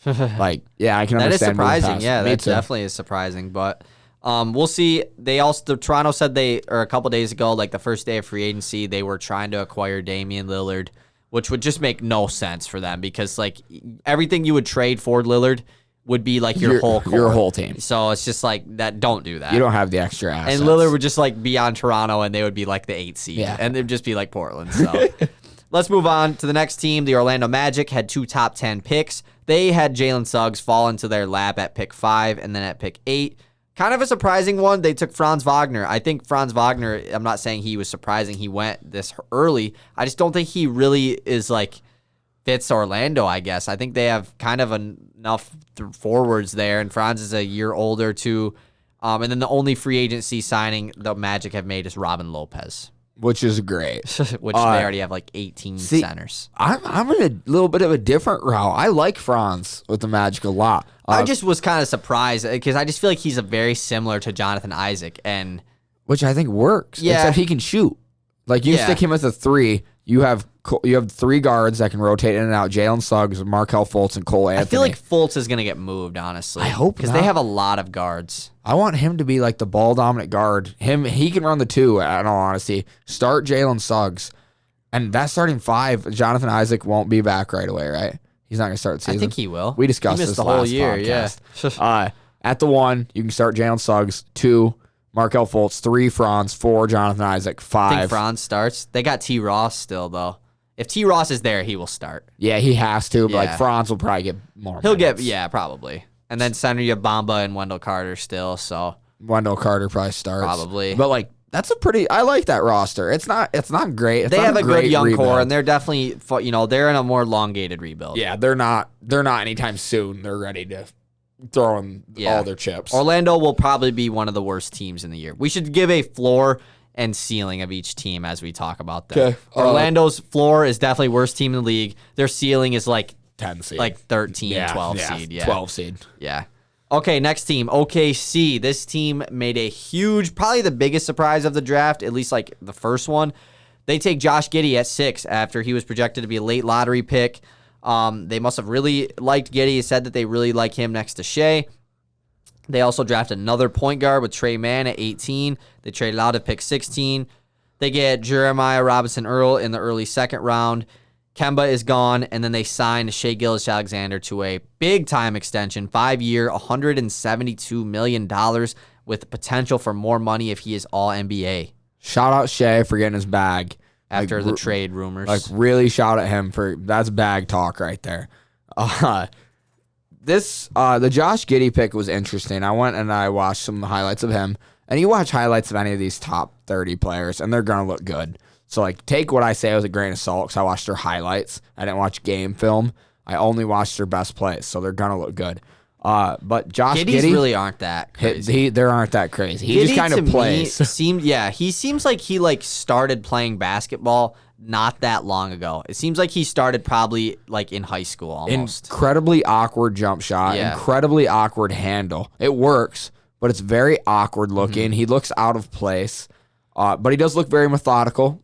Like, yeah, I can that understand. That is surprising. Yeah, that definitely is surprising. But we'll see. Toronto said a couple days ago, like the first day of free agency, they were trying to acquire Damian Lillard, which would just make no sense for them because like everything you would trade for Lillard would be like your whole team. So it's just like that. Don't do that. You don't have the extra assets. And Lillard would just like be on Toronto, and they would be like the 8th seed, and they'd just be like Portland. So let's move on to the next team. The Orlando Magic had 2 top 10 picks. They had Jalen Suggs fall into their lap at pick 5, and then at pick 8. Kind of a surprising one. They took Franz Wagner. I think Franz Wagner, I'm not saying he was surprising he went this early. I just don't think he really is like fits Orlando, I guess. I think they have kind of enough forwards there, and Franz is a year older too. And then the only free agency signing the Magic have made is Robin Lopez. Which is great. Which they already have like 18 centers. I'm in a little bit of a different route. I like Franz with the Magic a lot. I just was kind of surprised because I just feel like he's a very similar to Jonathan Isaac, and which I think works. Yeah. Except he can shoot. Like you stick him as a 3, you have 3 guards that can rotate in and out. Jalen Suggs, Markelle Fultz, and Cole Anthony. I feel like Fultz is going to get moved, honestly. I hope because they have a lot of guards. I want him to be like the ball dominant guard. He can run the 2. In all honesty, start Jalen Suggs, and that starting 5. Jonathan Isaac won't be back right away, right? He's not going to start the season. I think he will. We discussed this the last whole year. podcast. Yeah. At the 1, you can start Jalen Suggs. 2, Markelle Fultz. 3, Franz. 4, Jonathan Isaac. 5. I think Franz starts. They got T. Ross still though. If T. Ross is there, he will start. Yeah, he has to. But like Franz will probably get more. He'll get probably. And then center you Bamba and Wendell Carter still. So Wendell Carter probably starts probably. But like that's I like that roster. It's not great. They have a good young core, and they're definitely they're in a more elongated rebuild. Yeah, they're not anytime soon. They're ready to throw in all their chips. Orlando will probably be one of the worst teams in the year. We should give a floor and ceiling of each team as we talk about them. Okay. Orlando's floor is definitely worst team in the league. Their ceiling is like 10 seed. Like 13, 12 seed. Yeah. 12 seed. Yeah. Okay, next team, OKC. This team made a huge, probably the biggest surprise of the draft, at least like the first one. They take Josh Giddey at 6 after he was projected to be a late lottery pick. They must have really liked Giddey. Said that they really like him next to Shea. They also drafted another point guard with Trey Mann at 18. They traded out at pick 16. They get Jeremiah Robinson-Earl in the early second round. Kemba is gone, and then they signed Shai Gilgeous-Alexander to a big-time extension, 5-year, $172 million, with the potential for more money if he is all-NBA. Shout out Shai for getting his bag. After the trade rumors. Like, really shout at him for, that's bag talk right there. The Josh Giddey pick was interesting. I went and I watched some highlights of him, and you watch highlights of any of these top 30 players, and they're going to look good. So, like, take what I say with a grain of salt, because I watched their highlights. I didn't watch game film. I only watched their best plays, so they're going to look good. But Josh Giddey really aren't that crazy. They aren't that crazy. He just kind of plays. He seems like he started playing basketball not that long ago. It seems like he started probably like in high school almost. Incredibly awkward jump shot, incredibly awkward handle. It works, but it's very awkward looking. He looks out of place, but he does look very methodical.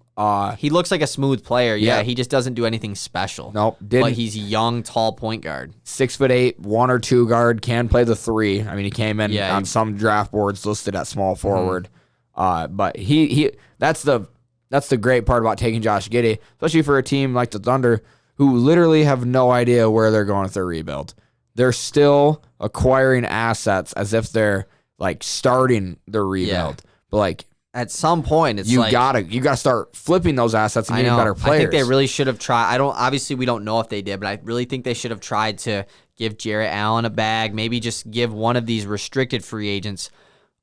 He looks like a smooth player. Yeah, he just doesn't do anything special. Nope. But he's a young, tall point guard. 6'8", 1 or 2 guard, can play the 3. I mean, he came in on some draft boards listed at small forward. But he that's the great part about taking Josh Giddey, especially for a team like the Thunder, who literally have no idea where they're going with their rebuild. They're still acquiring assets as if they're like starting their rebuild. But like, at some point, it's you gotta start flipping those assets and getting better players. I think they really should have tried. Obviously we don't know if they did, but I really think they should have tried to give Jarrett Allen a bag. Maybe just give one of these restricted free agents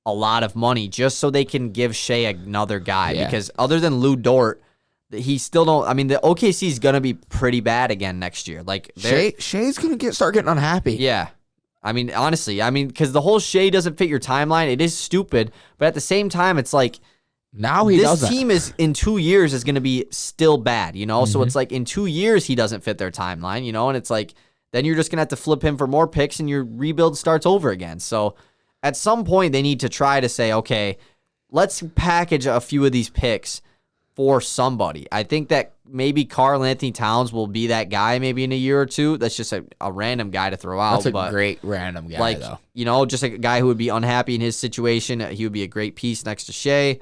a lot of money, just so they can give Shai another guy. Yeah. Because other than Lou Dort, he still don't. I mean, the OKC is gonna be pretty bad again next year. Like Shai's gonna start getting unhappy. Yeah. I mean, honestly, because the whole Shai doesn't fit your timeline. It is stupid, but at the same time, it's like this team is in 2 years is going to be still bad, So it's like in 2 years he doesn't fit their timeline, and it's like then you're just going to have to flip him for more picks, and your rebuild starts over again. So at some point they need to try to say, okay, let's package a few of these picks for somebody. I think that maybe Karl-Anthony Towns will be that guy maybe in a year or two. That's just a random guy to throw out. That's a great random guy, though. Just a guy who would be unhappy in his situation. He would be a great piece next to Shai.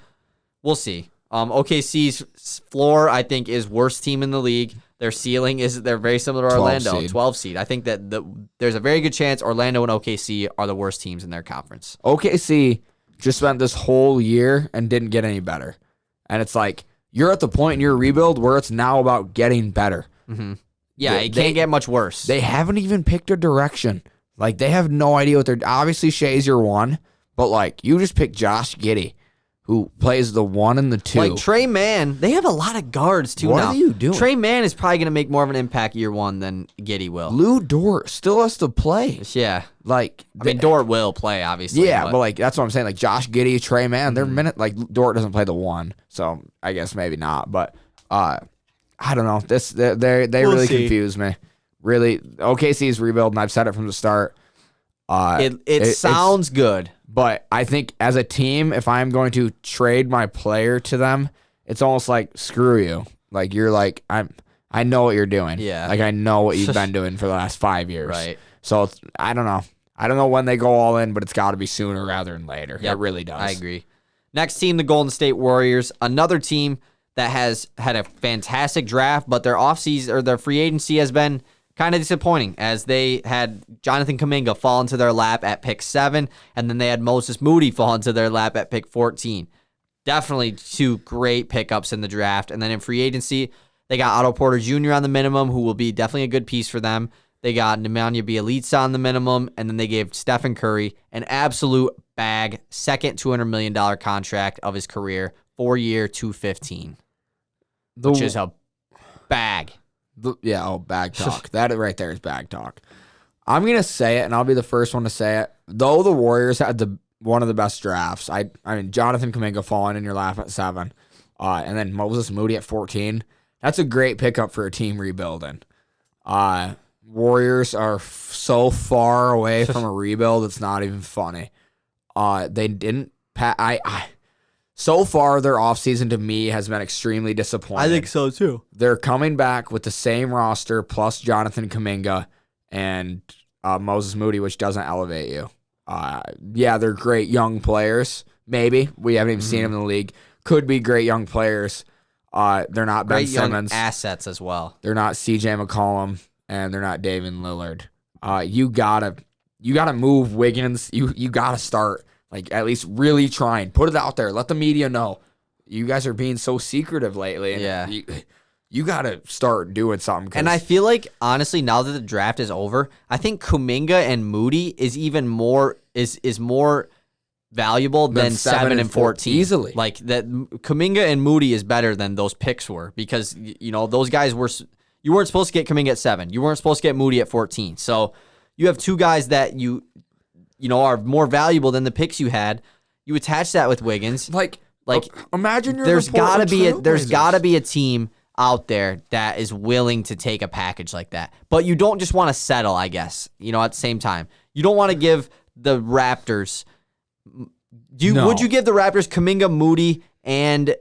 We'll see. OKC's floor, I think, is worst team in the league. Their ceiling they're very similar to Orlando, 12 seed. I think that there's a very good chance Orlando and OKC are the worst teams in their conference. OKC just spent this whole year and didn't get any better. And it's like, you're at the point in your rebuild where it's now about getting better. Mm-hmm. Yeah, it can't get much worse. They haven't even picked a direction. Like, they have no idea what they're... Obviously, Shai's your 1, but, like, you just picked Josh Giddey, who plays the 1 and the 2. Like, Trey Mann, they have a lot of guards, too, now. What are you doing? Trey Mann is probably going to make more of an impact year 1 than Giddey will. Lou Dort still has to play. Yeah. Like... Dort will play, obviously. Yeah, but like, that's what I'm saying. Like, Josh Giddey, Trey Mann, they're like, Dort doesn't play the 1, so I guess maybe not. But, I don't know. They we'll really confuse me. Really, OKC's rebuild, and I've said it from the start. It sounds good. But I think as a team, if I'm going to trade my player to them, it's almost like, screw you. Like, you're like, I know what you're doing. Yeah. Like, I know what you've been doing for the last 5 years. Right. So, I don't know. I don't know when they go all in, but it's got to be sooner rather than later. Yep, it really does. I agree. Next team, the Golden State Warriors. Another team that has had a fantastic draft, but their offseason or their free agency has been kind of disappointing, as they had Jonathan Kuminga fall into their lap at pick 7, and then they had Moses Moody fall into their lap at pick 14. Definitely 2 great pickups in the draft. And then in free agency, they got Otto Porter Jr. on the minimum, who will be definitely a good piece for them. They got Nemanja Bjelica on the minimum, and then they gave Stephen Curry an absolute bag, second $200 million contract of his career, 4-year, $215, which is a bag. Bag talk. That right there is bag talk. I'm going to say it, and I'll be the first one to say it. Though the Warriors had one of the best drafts, I mean, Jonathan Kuminga falling in your lap at 7, and then Moses Moody at 14, that's a great pickup for a team rebuilding. Warriors are so far away from a rebuild, it's not even funny. They didn't... So far, their offseason to me has been extremely disappointing. I think so, too. They're coming back with the same roster plus Jonathan Kuminga and Moses Moody, which doesn't elevate you. Yeah, they're great young players. Maybe. We haven't even seen them in the league. Could be great young players. They're not Ben Simmons. Young assets as well. They're not CJ McCollum, and they're not David Lillard. You gotta move Wiggins. You gotta start at least really trying. Put it out there. Let the media know. You guys are being so secretive lately. And yeah. You gotta start doing something. And I feel like honestly, now that the draft is over, I think Kuminga and Moody is even more is more valuable than 7 and 14 easily. Like that, Kuminga and Moody is better than those picks were because those guys were. You weren't supposed to get Kuminga at 7. You weren't supposed to get Moody at 14. So you have two guys that you are more valuable than the picks you had. You attach that with Wiggins. Imagine there's gotta be a team out there that is willing to take a package like that. But you don't just want to settle, I guess. At the same time, you don't want to give the Raptors. Would you give the Raptors Kuminga, Moody, and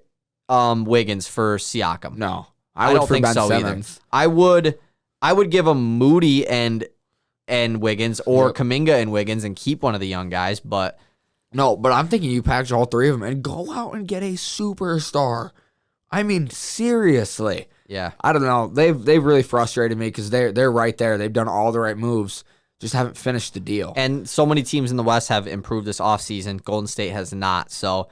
Wiggins for Siakam? No, I don't think so Simmons. either. I would give them Moody and Wiggins or Kuminga and Wiggins and keep one of the young guys. But no, but I'm thinking you package all three of them and go out and get a superstar. I mean, seriously. Yeah. I don't know. They've really frustrated me because they're right there. They've done all the right moves. Just haven't finished the deal. And so many teams in the West have improved this offseason. Golden State has not. So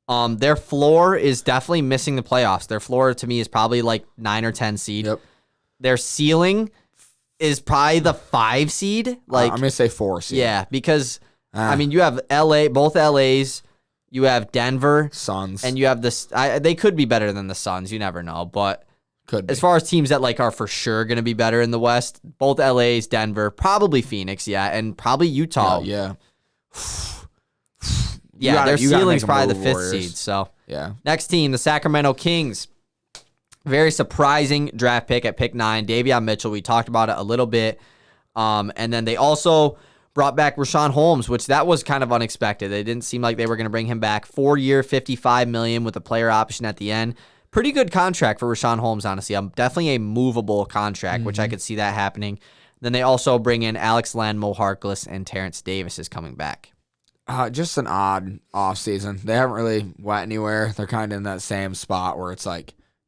their floor is definitely missing the playoffs. Their floor, to me, is probably 9 or 10 seed. Yep. Their ceiling is probably the 5 seed. I'm going to say 4 seed. Yeah, because, you have both LAs. You have Denver. Suns. And you have this. They could be better than the Suns. You never know. But as far as teams that are for sure going to be better in the West, both LA's, Denver, probably Phoenix, and probably Utah. Yeah. Their ceiling's probably the 5th seed. So yeah. Next team, the Sacramento Kings. Very surprising draft pick at pick 9, Davion Mitchell. We talked about it a little bit. And then they also brought back Richaun Holmes, which that was kind of unexpected. They didn't seem like they were going to bring him back. 4-year, $55 million with a player option at the end. Pretty good contract for Richaun Holmes, honestly. Definitely a movable contract, which I could see that happening. Then they also bring in Alex Len, Mo Harkless, and Terrence Davis is coming back. Just an odd offseason. They haven't really went anywhere. They're kind of in that same spot where it's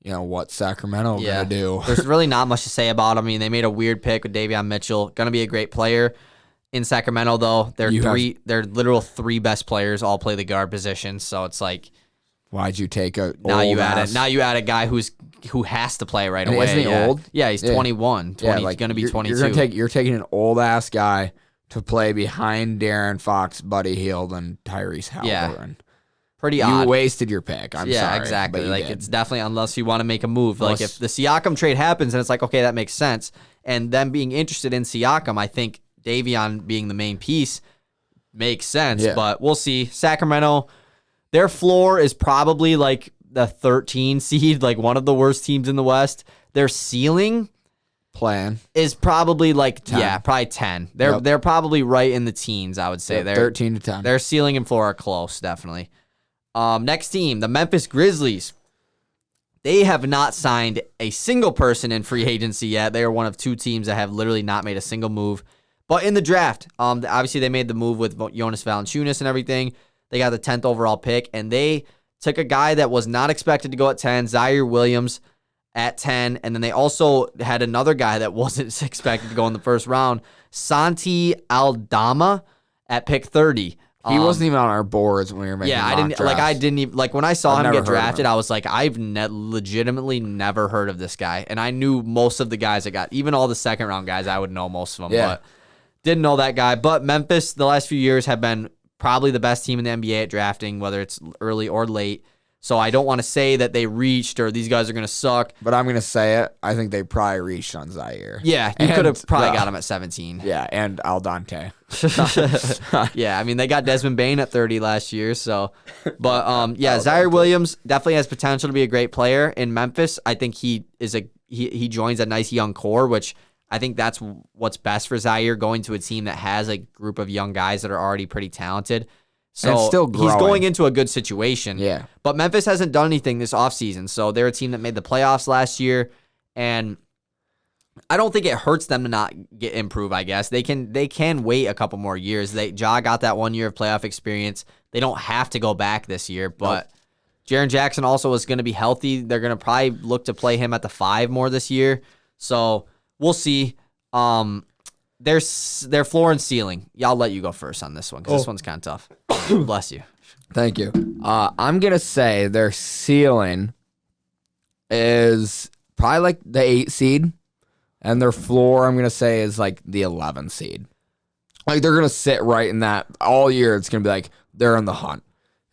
what's Sacramento going to do? There's really not much to say about them. They made a weird pick with Davion Mitchell. Going to be a great player. In Sacramento, though, their literal 3 best players all play the guard position. So it's why'd you take a now you add a guy who has to play right away. Isn't he old? Yeah, he's 21. He's going to be 22. You're taking an old ass guy to play behind De'Aaron Fox, Buddy Hield, and Tyrese Halliburton. Yeah. Pretty odd. You wasted your pick. I'm sorry. Yeah, exactly. It's definitely unless you want to make a move. If the Siakam trade happens and it's okay, that makes sense. And them being interested in Siakam, I think Davion being the main piece makes sense. Yeah. But we'll see. Sacramento, their floor is probably the 13 seed, one of the worst teams in the West. Their ceiling is probably 10. Probably 10. They're probably right in the teens, I would say. They're 13 to 10. Their ceiling and floor are close, definitely. Next team, the Memphis Grizzlies. They have not signed a single person in free agency yet. They are one of 2 teams that have literally not made a single move. But in the draft, obviously they made the move with Jonas Valanciunas and everything. They got the 10th overall pick, and they took a guy that was not expected to go at 10, Zaire Williams, at 10. And then they also had another guy that wasn't expected to go in the first round, Santi Aldama, at pick 30. He wasn't even on our boards when we were making I didn't even when I saw him get drafted, I was I've legitimately never heard of this guy. And I knew most of the guys that got, even all the second round guys, I would know most of them, but didn't know that guy. But Memphis, the last few years, have been probably the best team in the NBA at drafting, whether it's early or late. So I don't want to say that they reached or these guys are going to suck. But I'm going to say it. I think they probably reached on Zaire. Yeah, you could have probably got him at 17. Yeah, and Al Dante. Yeah, they got Desmond Bane at 30 last year. So, but Zaire Williams definitely has potential to be a great player in Memphis. I think he joins a nice young core, which I think that's what's best for Zaire, going to a team that has a group of young guys that are already pretty talented. So he's going into a good situation. Yeah. But Memphis hasn't done anything this offseason. So they're a team that made the playoffs last year. And I don't think it hurts them to not improve, I guess. They can wait a couple more years. Ja got that 1 year of playoff experience. They don't have to go back this year, but Jaren Jackson also is going to be healthy. They're going to probably look to play him at the 5 more this year. So we'll see. Their floor and ceiling. Yeah, I'll let you go first on this one because this one's kind of tough. Bless you. Thank you. I'm going to say their ceiling is probably like the 8 seed. And their floor, I'm going to say, is like the 11 seed. Like, they're going to sit right in that all year. It's going to be like they're in the hunt,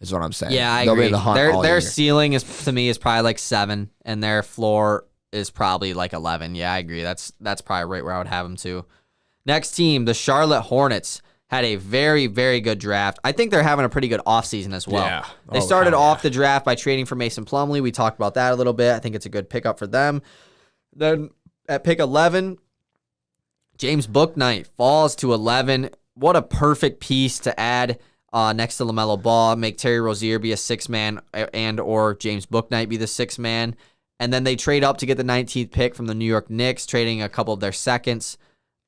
is what I'm saying. Yeah, I They'll agree. Be in the hunt all their year. ceiling is probably like 7, and their floor is probably like 11. Yeah, I agree. That's probably right where I would have them too. Next team, the Charlotte Hornets, had a very, very good draft. I think they're having a pretty good offseason as well. Yeah. They started off the draft by trading for Mason Plumlee. We talked about that a little bit. I think it's a good pickup for them. Then at pick 11, James Bouknight falls to 11. What a perfect piece to add next to LaMelo Ball. Make Terry Rozier be a 6-man and or James Bouknight be the 6th man. And then they trade up to get the 19th pick from the New York Knicks, trading a couple of their seconds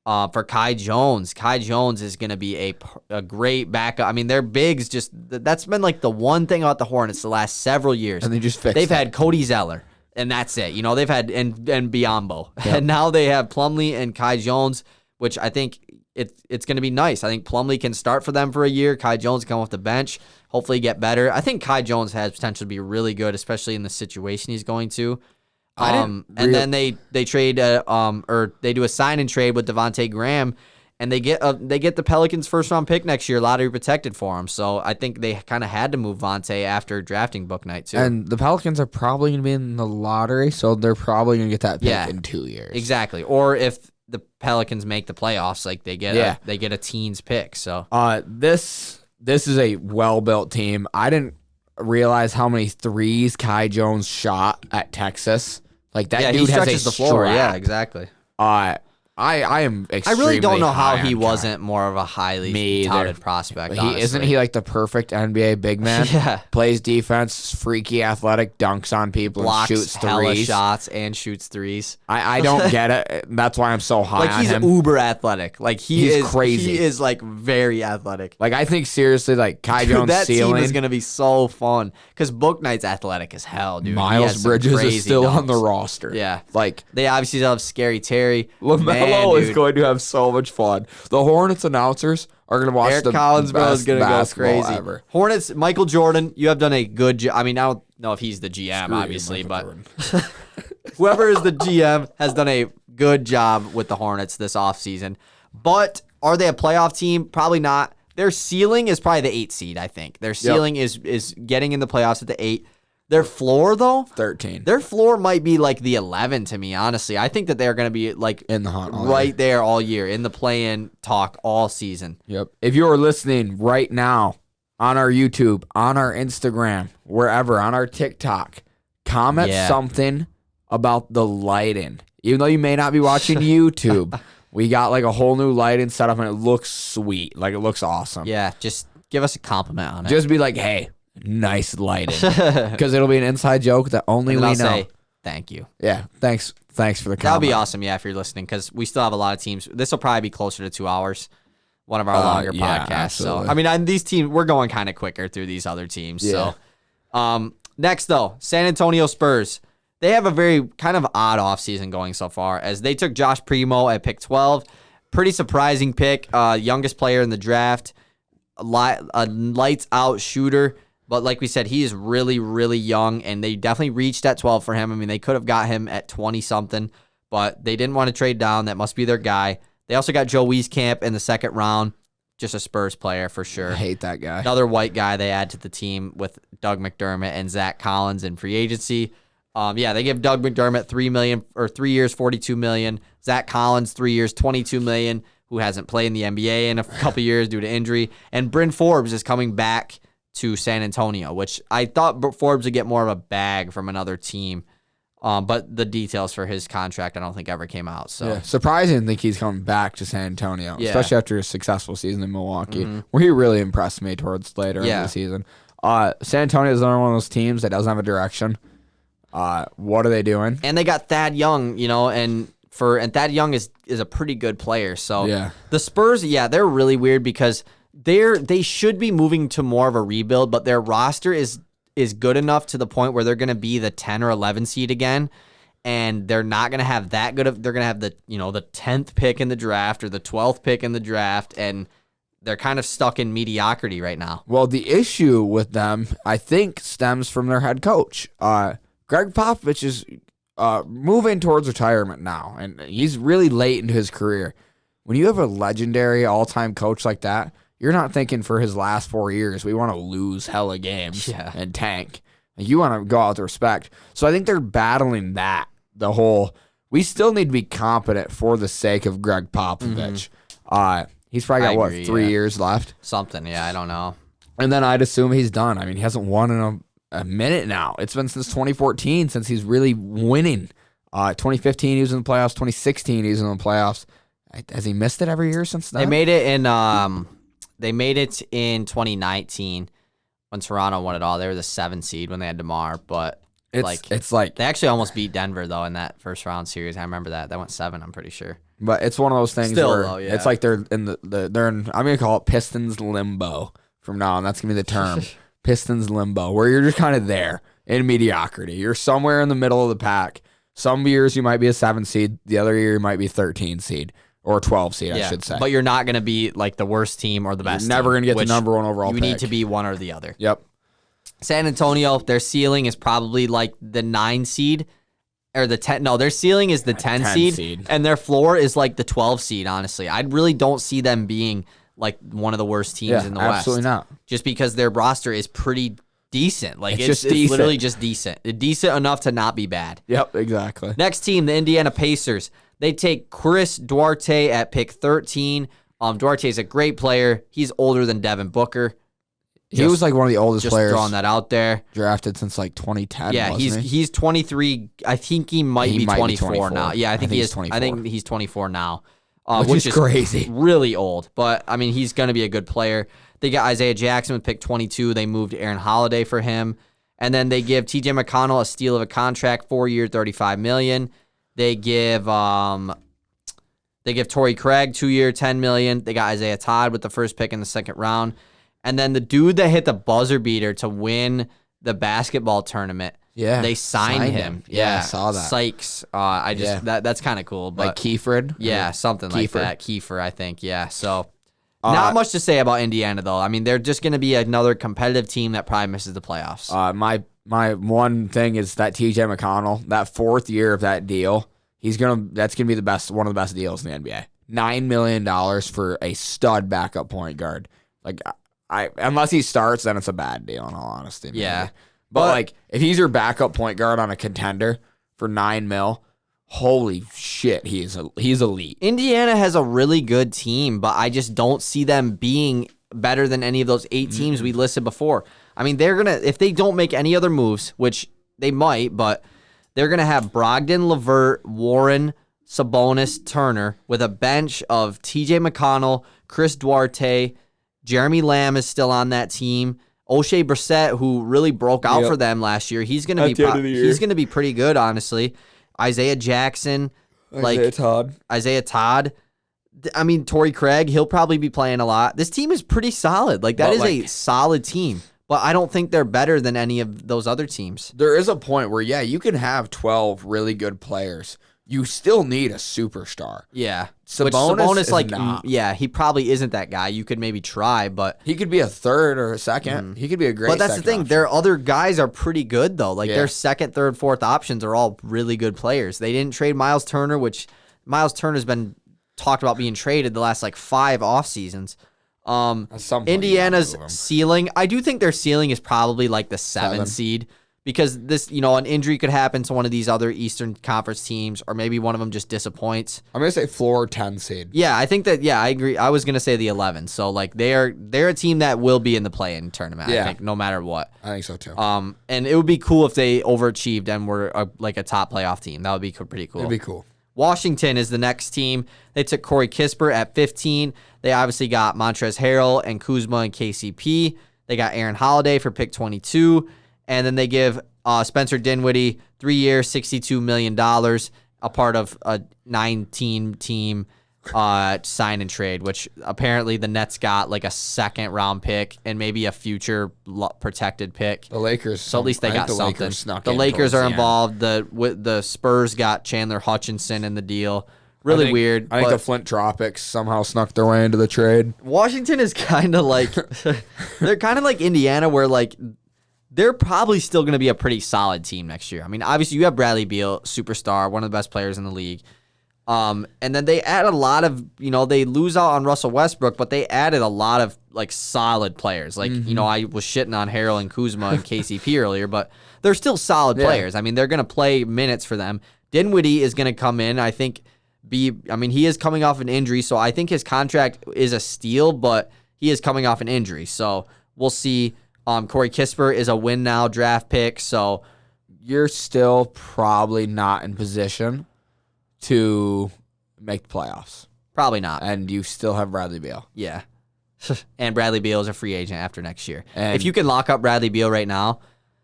for Kai Jones. Kai Jones is going to be a great backup. I mean, their bigs that's been like the one thing about the Hornets the last several years. And they just fixed They've it. had Cody Zeller. And that's it. You know, they've had and Biyombo. Yep. And now they have Plumlee and Kai Jones, which I think it's going to be nice. I think Plumlee can start for them for a year. Kai Jones can come off the bench, hopefully get better. I think Kai Jones has potential to be really good, especially in the situation he's going to. And then they trade or they do a sign and trade with Devontae Graham, and they get the Pelicans' first-round pick next year, lottery protected for him. So I think they kind of had to move Vontae after drafting Bouknight too. And the Pelicans are probably going to be in the lottery, so they're probably going to get that pick in 2 years. Exactly. Or if the Pelicans make the playoffs, like they get a teens pick. So this is a well-built team. I didn't realize how many threes Kai Jones shot at Texas. Like that dude has the floor. Yeah, exactly. I am extremely I really don't know how high he on wasn't more of a highly touted prospect. Isn't he like the perfect NBA big man? Yeah. Plays defense, freaky athletic, dunks on people, blocks and shoots hella threes. shots and shoots threes. I don't get it. That's why I'm so high Like on he's him. uber athletic. Like he's crazy. He is like very athletic. Like I think seriously, like Kai Jones that ceiling team is gonna be so fun because Bouknight's athletic as hell, dude. He has Miles some Bridges is crazy still on the dunks. roster. Yeah, Like they obviously still have Scary Terry. LaMelo is dude. going to have so much fun. The Hornets announcers are going to watch Eric the Collinsville best is going to go basketball crazy. ever. Hornets, Michael Jordan, you have done a good job. I mean, I don't know if he's the GM, Screw you, obviously, Michael but Jordan. whoever is the GM has done a good job with the Hornets this offseason. But are they a playoff team? Probably not. Their ceiling is probably the 8 seed, I think. Their ceiling is getting in the playoffs at the 8. Their floor, though? 13. Their floor might be like the 11 to me, honestly. I think that they're going to be like In the hunt all right year. there all year, in the play-in talk all season. Yep. If you are listening right now on our YouTube, on our Instagram, wherever, on our TikTok, comment something about the lighting. Even though you may not be watching YouTube, we got like a whole new lighting setup and it looks sweet. Like it looks awesome. Yeah, just give us a compliment on it. Just be like, hey, nice lighting. Because it'll be an inside joke that only And we I'll know. say thank you. Yeah. Thanks for the comment. That would be awesome, yeah, if you're listening, because we still have a lot of teams. This will probably be closer to 2 hours, one of our longer yeah, podcasts. absolutely. So, I mean, these teams, we're going kind of quicker through these other teams. Yeah. So, next, though, San Antonio Spurs. They have a very kind of odd offseason going so far, as they took Josh Primo at pick 12. Pretty surprising pick, youngest player in the draft, a lights-out shooter. But like we said, he is really, really young, and they definitely reached at 12 for him. I mean, they could have got him at 20-something, but they didn't want to trade down. That must be their guy. They also got Joe Wieskamp in the second round, just a Spurs player for sure. I hate that guy. Another white guy they add to the team with Doug McDermott and Zach Collins in free agency. They give Doug McDermott $3 years, $42 million. Zach Collins 3 years, $22 million, who hasn't played in the NBA in a couple years due to injury. And Bryn Forbes is coming back to San Antonio, which I thought Forbes would get more of a bag from another team. But the details for his contract I don't think ever came out. So surprising to think he's coming back to San Antonio, especially after a successful season in Milwaukee, where he really impressed me towards later in the season. San Antonio is another one of those teams that doesn't have a direction. What are they doing? And they got Thad Young, and and Thad Young is a pretty good player. So Yeah. the Spurs, they're really weird because they should be moving to more of a rebuild, but their roster is good enough to the point where they're going to be the 10 or 11 seed again, and they're not going to have that good of. They're going to have the 10th pick in the draft or the 12th pick in the draft, and they're kind of stuck in mediocrity right now. Well, the issue with them, I think, stems from their head coach. Greg Popovich is moving towards retirement now, and he's really late into his career. When you have a legendary all-time coach like that, you're not thinking for his last 4 years, we want to lose hella games and tank. You want to go out with respect. So I think they're battling that. We still need to be competent for the sake of Greg Popovich. He's probably got, 3 years left? Something, I don't know. And then I'd assume he's done. I mean, he hasn't won in a minute now. It's been since 2014 since he's really winning. 2015, he was in the playoffs. 2016, he was in the playoffs. Has he missed it every year since then? They made it in 2019 when Toronto won it all. They were the 7th seed when they had DeMar, but it's like they actually almost beat Denver though in that first round series. I remember that. That went 7, I'm pretty sure. But it's one of those things it's like they're in I'm gonna call it Pistons limbo from now on. That's gonna be the term. Pistons limbo, where you're just kind of there in mediocrity. You're somewhere in the middle of the pack. Some years you might be a 7 seed, the other year you might be 13 seed. Or 12 seed, I should say. But you're not going to be like the worst team or the best You're never going to get the number 1 overall pick. You need to be one or the other. Yep. San Antonio, their ceiling is probably like the 9 seed. Or the 10. No, their ceiling is the 10 seed. And their floor is like the 12 seed, honestly. I really don't see them being like one of the worst teams in the West. Absolutely not. Just because their roster is pretty decent. Like it's literally just decent. Decent enough to not be bad. Yep, exactly. Next team, the Indiana Pacers. They take Chris Duarte at pick 13. Duarte's a great player. He's older than Devin Booker. He was like one of the oldest players. Just throwing that out there. Drafted since like 2010. Yeah, he's 23. I think he might be 24 now. Yeah, I think he is. 24. I think he's 24 now, which is crazy. Really old. But I mean, he's going to be a good player. They got Isaiah Jackson with pick 22. They moved Aaron Holiday for him, and then they give T.J. McConnell a steal of a contract, 4 year, $35 million. They give Torrey Craig 2 year, $10 million. They got Isaiah Todd with the first pick in the second round. And then the dude that hit the buzzer beater to win the basketball tournament, they signed him. Yeah, I saw that. Sykes. That's kind of cool. But like Kiefer? Yeah, something like that. Kiefer, I think. Yeah, so not much to say about Indiana, though. I mean, they're just going to be another competitive team that probably misses the playoffs. My one thing is that T.J. McConnell, that 4th year of that deal, that's gonna be one of the best deals in the NBA. $9 million for a stud backup point guard. Like, unless he starts, then it's a bad deal. In all honesty, maybe. Yeah. But like, if he's your backup point guard on a contender for $9 million, holy shit, he's elite. Indiana has a really good team, but I just don't see them being better than any of those 8 teams we listed before. I mean, they're gonna, if they don't make any other moves, which they might, but they're gonna have Brogdon, LeVert, Warren, Sabonis, Turner with a bench of T.J. McConnell, Chris Duarte, Jeremy Lamb is still on that team. O'Shea Brissett, who really broke out for them last year, he's gonna be pretty good, honestly. Isaiah Jackson, Isaiah Todd. I mean, Torrey Craig, he'll probably be playing a lot. This team is pretty solid. That is a solid team. But I don't think they're better than any of those other teams. There is a point where, you can have 12 really good players. You still need a superstar. Yeah. Sabonis he probably isn't that guy. You could maybe try, but he could be a 3rd or a 2nd. He could be a great. But that's the thing. Option. Their other guys are pretty good though. Their 2nd, 3rd, 4th options are all really good players. They didn't trade Miles Turner, which Miles Turner's been talked about being traded the last 5 off seasons. Indiana's ceiling, I do think their ceiling is probably the 7 seed. Because this, an injury could happen to one of these other Eastern Conference teams, or maybe one of them just disappoints. I'm gonna say floor 10 seed. Yeah, I think that. Yeah, I agree. I was gonna say the 11. So they're a team that will be in the play-in tournament. I think no matter what. I think so too. And it would be cool if they overachieved and were a top playoff team. That would be pretty cool. It'd be cool. Washington is the next team. They took Corey Kispert at 15. They obviously got Montrezl Harrell and Kuzma and KCP. They got Aaron Holiday for pick 22. And then they give Spencer Dinwiddie 3 years, $62 million. a part of a 9-team sign and trade, which apparently the Nets got like a 2nd-round pick and maybe a future protected pick. The Lakers. So at least they got something. The Lakers are involved. The Spurs got Chandler Hutchinson in the deal. Really weird. I think the Flint Tropics somehow snuck their way into the trade. Washington is kind of like they're kind of like Indiana, where like they're probably still going to be a pretty solid team next year. I mean, obviously you have Bradley Beal, superstar, one of the best players in the league. And then they add a lot of, they lose out on Russell Westbrook, but they added a lot of like solid players. Like, I was shitting on Harrell and Kuzma and KCP earlier, but they're still solid players. I mean, they're going to play minutes for them. Dinwiddie is going to come in, I think. He is coming off an injury, so I think his contract is a steal, but he is coming off an injury. So we'll see. Corey Kispert is a win now draft pick, so you're still probably not in position to make the playoffs. Probably not. And you still have Bradley Beal. Yeah. And Bradley Beal is a free agent after next year. And if you can lock up Bradley Beal right now,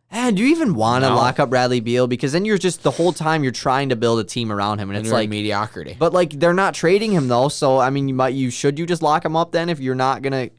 do you even want to lock up Bradley Beal? Because then you're just, the whole time you're trying to build a team around him, and it's like mediocrity. But like they're not trading him though, so I mean, should you just lock him up then if you're not gonna,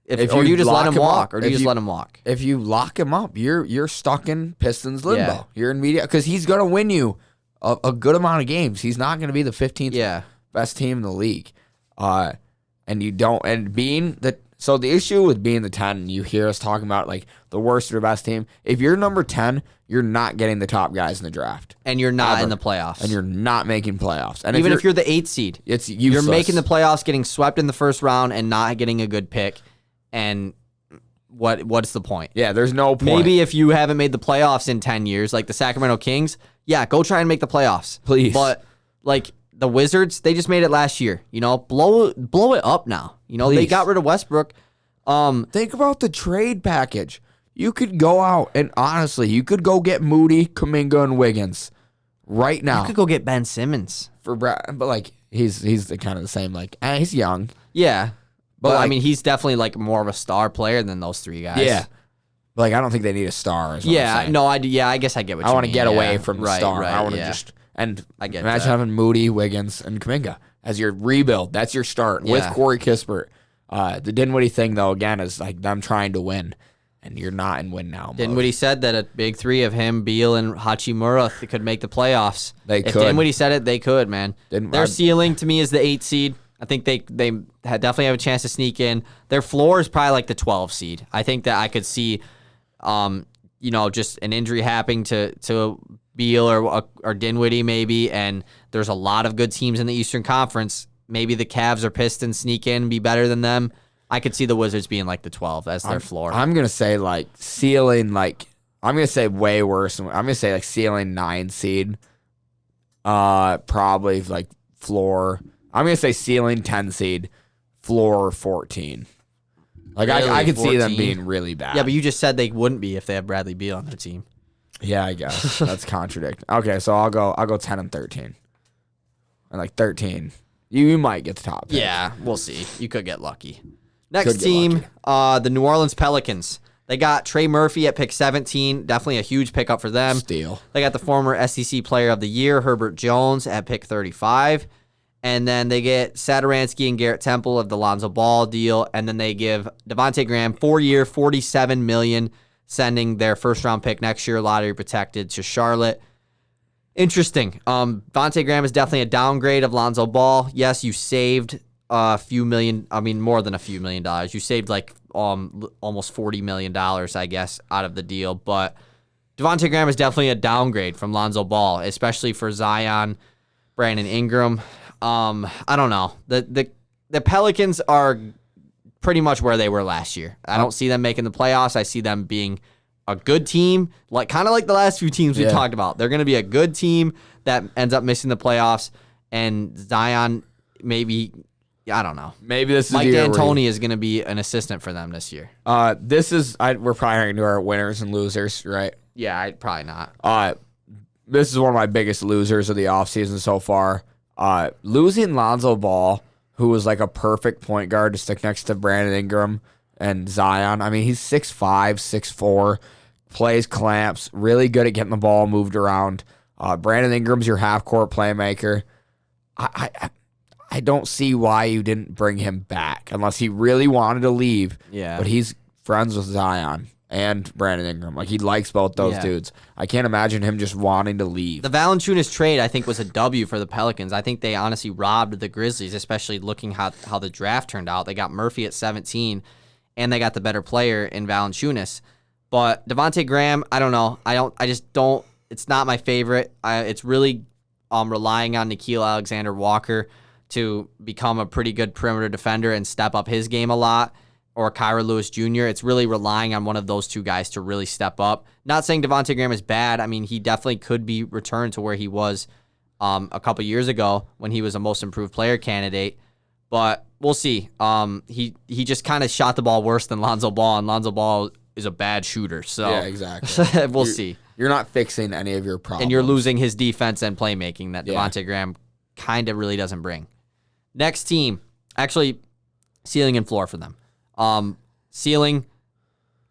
or you just let him walk, or do you just let him walk? If you lock him up, you're stuck in Pistons limbo. Yeah. You're in because he's gonna win you a good amount of games. He's not gonna be the 15th best team in the league, and you don't. And being that. So the issue with being the 10, you hear us talking about like the worst or best team. If you're number 10, you're not getting the top guys in the draft. And you're not in the playoffs. And you're not making playoffs. And even if you're the 8th seed, it's useless. You're making the playoffs, getting swept in the first round, and not getting a good pick. And what's the point? Yeah, there's no point. Maybe if you haven't made the playoffs in 10 years, like the Sacramento Kings, go try and make the playoffs. Please. But like the Wizards, they just made it last year. Blow it up now. They got rid of Westbrook. Think about the trade package. You could go out and honestly, you could go get Moody, Kuminga, and Wiggins right now. You could go get Ben Simmons but like he's kind of the same. Like he's young. Yeah, but like, I mean, he's definitely like more of a star player than those 3 guys. Yeah. Like I don't think they need a star. I guess I get what you mean. I want to get away from the star. Right, I want to imagine having Moody, Wiggins, and Kuminga as your rebuild. That's your start with Corey Kispert. The Dinwiddie thing, though, again, is like them trying to win, and you're not in win now mode. Dinwiddie said that a big 3 of him, Beal, and Hachimura could make the playoffs. If Dinwiddie said it, they could, man. Their ceiling, to me, is the 8th seed. I think they definitely have a chance to sneak in. Their floor is probably like the 12 seed. I think that I could see, just an injury happening to Beal or Dinwiddie maybe, and there's a lot of good teams in the Eastern Conference. Maybe the Cavs or Pistons sneak in and be better than them. I could see the Wizards being like the 12 as their floor. I'm going to say like ceiling, I'm going to say way worse. I'm going to say like ceiling 9 seed. Probably like floor. I'm going to say ceiling 10 seed, floor 14. Like really, I could 14? See them being really bad. Yeah, but you just said they wouldn't be if they have Bradley Beal on their team. Yeah, I guess. That's contradict. Okay, so I'll go 10 and 13. And like 13. You might get the top pick. Yeah, we'll see. You could get lucky. Next team, the New Orleans Pelicans. They got Trey Murphy at pick 17. Definitely a huge pickup for them. Steal. They got the former SEC Player of the Year, Herbert Jones, at pick 35. And then they get Satoransky and Garrett Temple of the Lonzo Ball deal. And then they give Devontae Graham 4-year, $47 million, sending their first-round pick next year, lottery protected, to Charlotte. Interesting. Devontae Graham is definitely a downgrade of Lonzo Ball. Yes, you saved a few million. I mean, more than a few $1 million. You saved like almost $40 million, I guess, out of the deal. But Devontae Graham is definitely a downgrade from Lonzo Ball, especially for Zion, Brandon Ingram. I don't know. The Pelicans are pretty much where they were last year. I don't see them making the playoffs. I see them being a good team, kind of like the last few teams we talked about. They're going to be a good team that ends up missing the playoffs, and Zion maybe, I don't know. Maybe this is Mike D'Antoni is going to be an assistant for them this year. We're probably going to do our winners and losers, right? Yeah, probably not. This is one of my biggest losers of the offseason so far. Losing Lonzo Ball, who was like a perfect point guard to stick next to Brandon Ingram and Zion. I mean, he's 6'5", 6'4", plays clamps, really good at getting the ball moved around. Brandon Ingram's your half-court playmaker. I don't see why you didn't bring him back unless he really wanted to leave. Yeah. But he's friends with Zion and Brandon Ingram. Like, he likes both those dudes. I can't imagine him just wanting to leave. The Valanciunas trade, I think, was a W for the Pelicans. I think they honestly robbed the Grizzlies, especially looking how the draft turned out. They got Murphy at 17, and they got the better player in Valanciunas. But Devontae Graham, I don't know. I just don't. It's not my favorite. It's really relying on Nickeil Alexander-Walker to become a pretty good perimeter defender and step up his game a lot, or Kyra Lewis Jr. It's really relying on one of those two guys to really step up. Not saying Devontae Graham is bad. I mean, he definitely could be returned to where he was a couple years ago when he was a most improved player candidate. But we'll see. He just kind of shot the ball worse than Lonzo Ball, and Lonzo Ball is a bad shooter. So yeah, exactly. We'll see. You're not fixing any of your problems. And you're losing his defense and playmaking that Devontae Yeah. Graham kind of really doesn't bring. Next team, actually, ceiling and floor for them. Ceiling,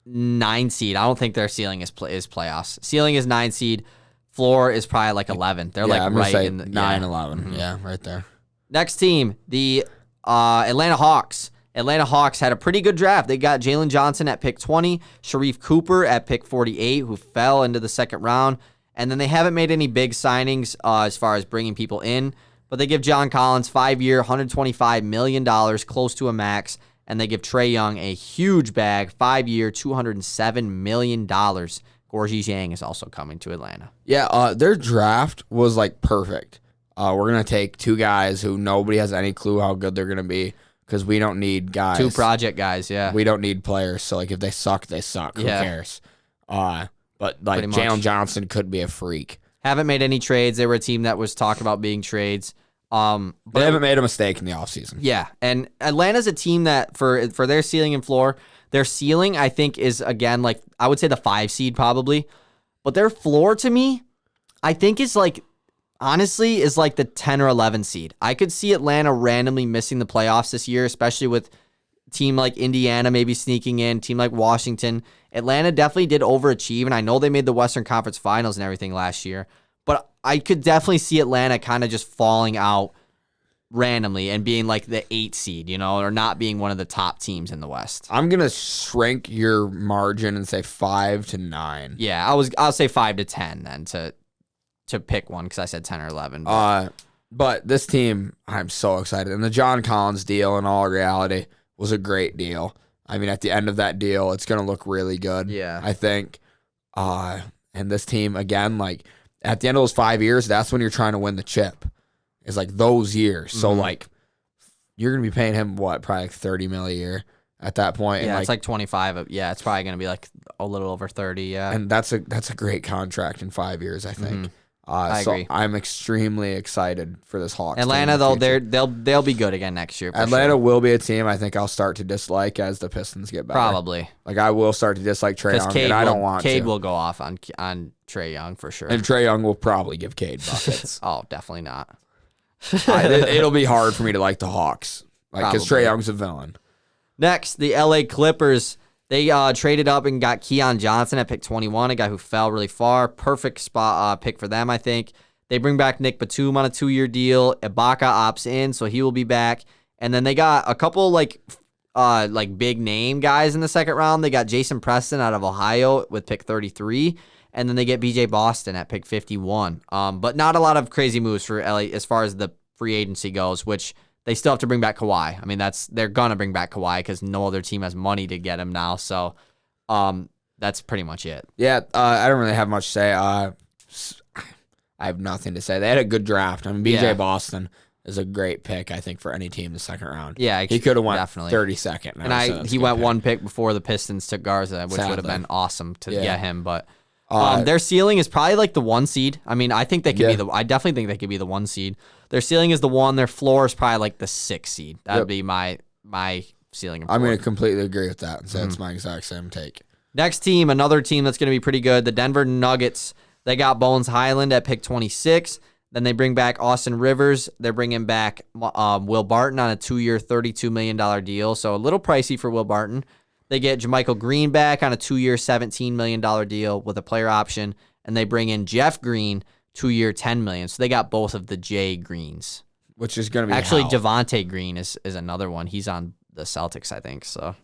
9 seed. I don't think their ceiling is playoffs. Ceiling is 9 seed. Floor is probably like 11. They're like I'm right say in the 9, 11. Yeah, right there. Next team, the Atlanta Hawks. Atlanta Hawks had a pretty good draft. They got Jalen Johnson at pick 20, Sharif Cooper at pick 48, who fell into the second round. And then they haven't made any big signings as far as bringing people in. But they give John Collins 5-year, $125 million, close to a max. And they give Trae Young a huge bag, 5-year, $207 million. Gorgie Zhang is also coming to Atlanta. Yeah, their draft was like perfect. We're going to take 2 guys who nobody has any clue how good they're going to be because we don't need guys. 2 project guys, yeah. We don't need players. So, like, if they suck, they suck. Who cares? But, like, Pretty Jalen much. Johnson could be a freak. Haven't made any trades. They were a team that was talked about being trades. They haven't made a mistake in the offseason. Yeah, and Atlanta's a team that for their ceiling and floor, their ceiling I think is again like I would say the 5 seed probably, but their floor to me, I think is like honestly is like the 10 or 11 seed. I could see Atlanta randomly missing the playoffs this year, especially with a team like Indiana maybe sneaking in, team like Washington. Atlanta definitely did overachieve, and I know they made the Western Conference Finals and everything last year, but I could definitely see Atlanta kind of just falling out randomly and being like the 8 seed, or not being one of the top teams in the West. I'm going to shrink your margin and say 5 to 9. Yeah, I'll say 5 to 10 then to pick one because I said 10 or 11. But this team, I'm so excited. And the John Collins deal, in all reality, was a great deal. I mean, at the end of that deal, it's going to look really good. Yeah. I think. And this team, again, like, at the end of those 5 years, that's when you're trying to win the chip. It's like those years. So, like, you're going to be paying him, probably like $30 million a year at that point. Yeah, and it's like 25. Yeah, it's probably going to be like a little over 30, yeah. And that's a great contract in 5 years, I think. I agree. I'm extremely excited for this Hawks Atlanta, team though, in the future. they'll be good again next year. Atlanta sure. will be a team I think I'll start to dislike as the Pistons get better. Probably. Like, I will start to dislike Trae Young, and I don't want to. Cade will go off on Trae Young for sure. And Trae Young will probably give Cade buckets. Oh, definitely not. It'll be hard for me to like the Hawks, because Probably. Trae Young's a villain. Next, the LA Clippers. They traded up and got Keon Johnson at pick 21, a guy who fell really far. Perfect spot pick for them, I think. They bring back Nick Batum on a 2-year deal. Ibaka opts in, so he will be back. And then they got a couple like big name guys in the second round. They got Jason Preston out of Ohio with pick 33. And then they get BJ Boston at pick 51. But not a lot of crazy moves for LA as far as the free agency goes, which they still have to bring back Kawhi. I mean, they're going to bring back Kawhi because no other team has money to get him now. So that's pretty much it. Yeah, I don't really have much to say. I have nothing to say. They had a good draft. I mean, BJ Boston is a great pick, I think, for any team in the second round. Yeah, he could have went definitely 32nd. And he went one pick before the Pistons took Garza, which would have been awesome to get him. But their ceiling is probably like the 1 seed. I mean, I think they could be I definitely think they could be the 1 seed. Their ceiling is the 1. Their floor is probably like the 6 seed. That would be my ceiling. I'm going to completely agree with that and say it's my exact same take. Next team, another team that's going to be pretty good, the Denver Nuggets. They got Bones Highland at pick 26. Then they bring back Austin Rivers. They're bringing back Will Barton on a 2-year, $32 million deal. So a little pricey for Will Barton. They get JaMychal Green back on a 2-year, $17 million deal with a player option. And they bring in Jeff Green 2-year, $10 million. So they got both of the Jay Greens. Which is going to be actually Javonte Green is another one. He's on the Celtics, I think. So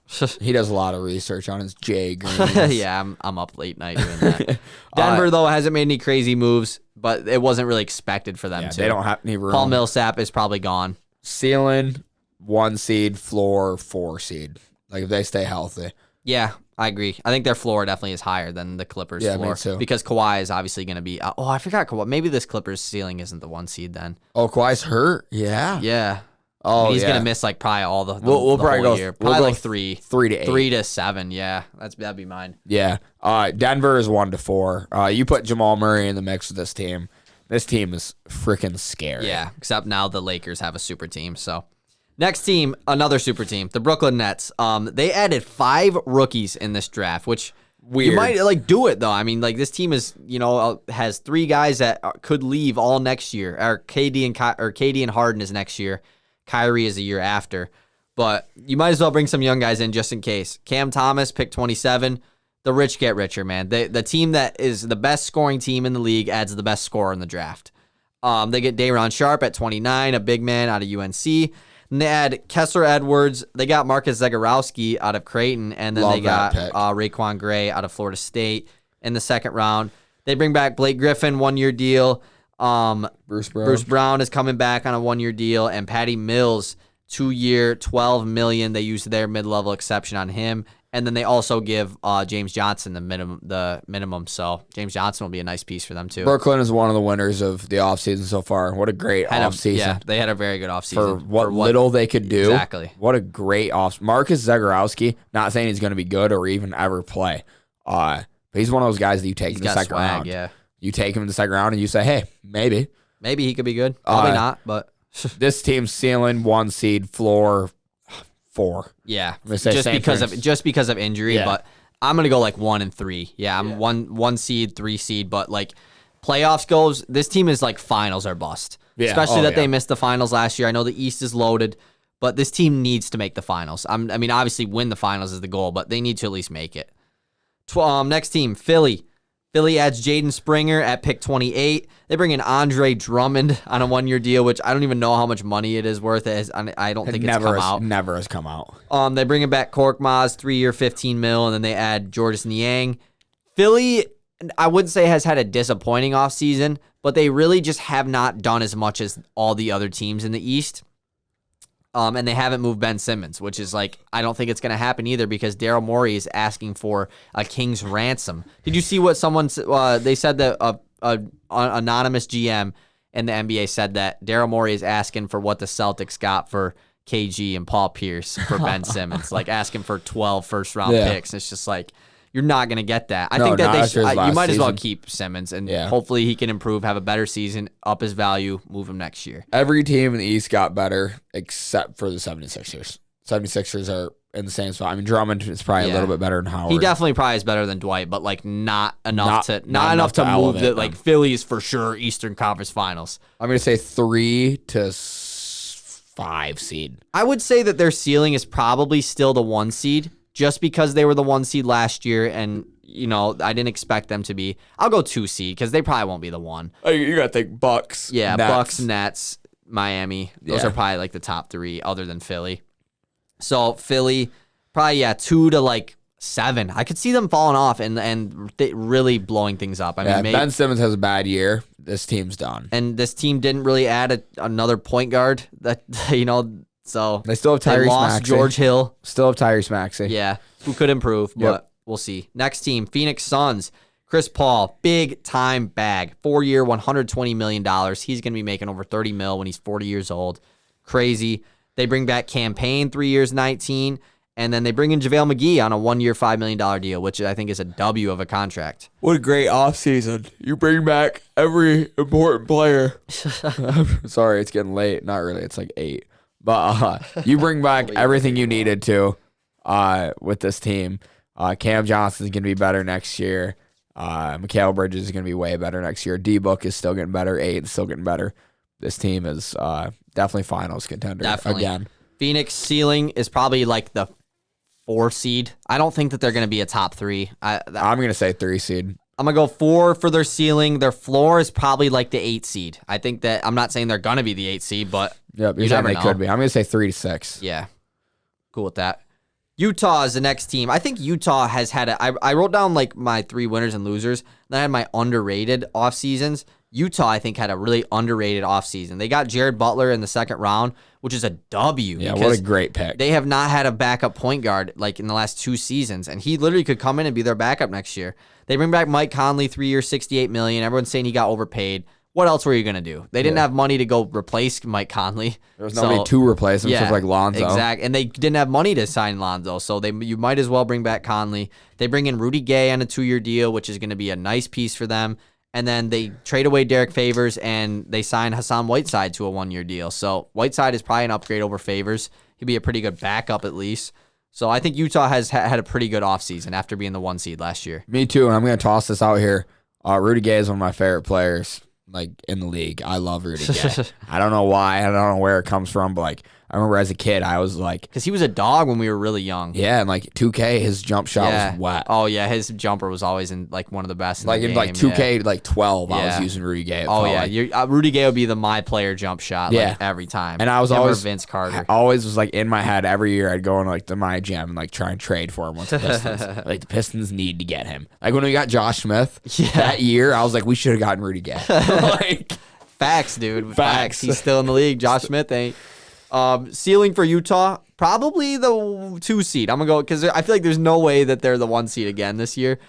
he does a lot of research on his Jay Greens. Yeah, I'm up late night doing that. Denver though hasn't made any crazy moves, but it wasn't really expected for them to. They don't have any room. Paul Millsap is probably gone. Ceiling 1 seed, floor 4 seed. Like if they stay healthy. Yeah, I agree. I think their floor definitely is higher than the Clippers' floor. Me too. Because Kawhi is obviously going to be. I forgot Kawhi. Maybe this Clippers ceiling isn't the 1 seed then. Oh, Kawhi's hurt. Yeah. Yeah. Oh, he's going to miss like probably all the we'll probably whole year. Probably like 3 to 8. 3 to 7. Yeah, that'd be mine. Yeah. Denver is 1 to 4. You put Jamal Murray in the mix with this team. This team is freaking scary. Yeah. Except now the Lakers have a super team. So. Next team, another super team, the Brooklyn Nets. They added 5 rookies in this draft, which weird. You might like do it though. I mean, like this team is, has 3 guys that could leave all next year. Or KD and Harden is next year. Kyrie is a year after. But you might as well bring some young guys in just in case. Cam Thomas, pick 27. The rich get richer, man. The team that is the best scoring team in the league adds the best scorer in the draft. They get Day'Ron Sharpe at 29, a big man out of UNC. And they add Kessler Edwards. They got Marcus Zegarowski out of Creighton. And then they got Raekwon Gray out of Florida State in the second round. They bring back Blake Griffin, 1-year deal. Bruce Brown is coming back on a 1-year deal. And Patty Mills, 2-year, $12 million. They used their mid-level exception on him. And then they also give James Johnson the minimum. So James Johnson will be a nice piece for them too. Brooklyn is one of the winners of the offseason so far. What a great offseason. Yeah, they had a very good offseason. For what little they could do. Exactly. What a great offseason. Marcus Zegarowski, not saying he's going to be good or even ever play. But he's one of those guys that you take in the second round. Yeah. You take him in the second round and you say, hey, maybe. Maybe he could be good. Probably not, but. This team's ceiling 1 seed, floor 4. Yeah, just because of injury, but I'm gonna go like 1 and 3. Yeah, I'm 1 seed, 3 seed, but like playoffs goes, this team is like finals or bust. Yeah. Especially they missed the finals last year. I know the East is loaded, but this team needs to make the finals. I mean, obviously win the finals is the goal, but they need to at least make it. Next team, Philly. Philly adds Jaden Springer at pick 28. They bring in Andre Drummond on a 1-year deal, which I don't even know how much money it is worth. I don't think it's come out. Never has come out. They bring in back Korkmaz, 3-year, $15 million, and then they add Georges Niang. Philly, I wouldn't say has had a disappointing offseason, but they really just have not done as much as all the other teams in the East. And they haven't moved Ben Simmons, which is like, I don't think it's going to happen either because Daryl Morey is asking for a king's ransom. Did you see what someone, they said that an anonymous GM in the NBA said that Daryl Morey is asking for what the Celtics got for KG and Paul Pierce for Ben Simmons, like asking for 12 first-round picks. It's just like, you're not going to get that. I think that you might as well keep Simmons, and hopefully he can improve, have a better season, up his value, move him next year. Every team in the East got better except for the 76ers. 76ers are in the same spot. I mean, Drummond is probably a little bit better than Howard. He definitely probably is better than Dwight, but like not enough to move that. Like Philly's for sure Eastern Conference Finals. I'm going to say 3 to 5 seed. I would say that their ceiling is probably still the 1 seed. Just because they were the 1 seed last year, and I didn't expect them to be. I'll go 2 seed because they probably won't be the 1. Oh, you got to think Bucks. Yeah, Nets. Bucks, Nets, Miami. Those are probably like the top 3, other than Philly. So Philly, probably 2 to like 7. I could see them falling off and really blowing things up. I mean, Ben Simmons has a bad year. This team's done, and this team didn't really add another point guard. That So they still have Tyrese Maxey. George Hill. Still have Tyrese Maxey. Yeah, who could improve, but we'll see. Next team, Phoenix Suns. Chris Paul, big time bag. 4-year, $120 million. He's going to be making over $30 million when he's 40 years old. Crazy. They bring back Campaign, 3 years, 19. And then they bring in JaVale McGee on a 1-year, $5 million deal, which I think is a W of a contract. What a great offseason. You bring back every important player. Sorry, it's getting late. Not really. It's like 8. But you bring back everything you needed to with this team. Cam Johnson's going to be better next year. Mikal Bridges is going to be way better next year. D-Book is still getting better. Aiden's still getting better. This team is definitely finals contender again. Phoenix ceiling is probably like the 4 seed. I don't think that they're going to be a top 3. I'm going to say 3 seed. I'm going to go 4 for their ceiling. Their floor is probably like the 8 seed. I think that I'm not saying they're going to be the 8 seed, but yep, you never know. They could be. I'm going to say 3 to 6. Yeah. Cool with that. Utah is the next team. I think Utah has had I wrote down like my 3 winners and losers. Then I had my underrated off seasons. Utah, I think, had a really underrated offseason. They got Jared Butler in the second round, which is a W. Yeah, what a great pick. They have not had a backup point guard like in the last 2 seasons, and he literally could come in and be their backup next year. They bring back Mike Conley, 3 years, $68 million. Everyone's saying he got overpaid. What else were you going to do? They didn't have money to go replace Mike Conley. There was nobody to replace him, stuff like Lonzo. Exactly, and they didn't have money to sign Lonzo, so you might as well bring back Conley. They bring in Rudy Gay on a 2-year deal, which is going to be a nice piece for them. And then they trade away Derek Favors, and they sign Hassan Whiteside to a 1-year deal. So Whiteside is probably an upgrade over Favors. He'd be a pretty good backup at least. So I think Utah has had a pretty good offseason after being the 1 seed last year. Me too, and I'm going to toss this out here. Rudy Gay is one of my favorite players in the league. I love Rudy Gay. I don't know why. I don't know where it comes from, but I remember as a kid, I was like... Because he was a dog when we were really young. Yeah, and 2K, his jump shot was wet. Oh, yeah, his jumper was always in one of the best in the game. 2K 12, I was using Rudy Gay. Rudy Gay would be the my player jump shot every time. And I was always... Vince Carter. I always was in my head every year, I'd go in to my gym and try and trade for him once the Pistons. The Pistons need to get him. When we got Josh Smith that year, I was like, we should have gotten Rudy Gay. Facts, dude. Facts. He's still in the league. Josh Smith ain't. Ceiling for Utah, probably the 2 seed. I'm going to go because I feel like there's no way that they're the 1 seed again this year.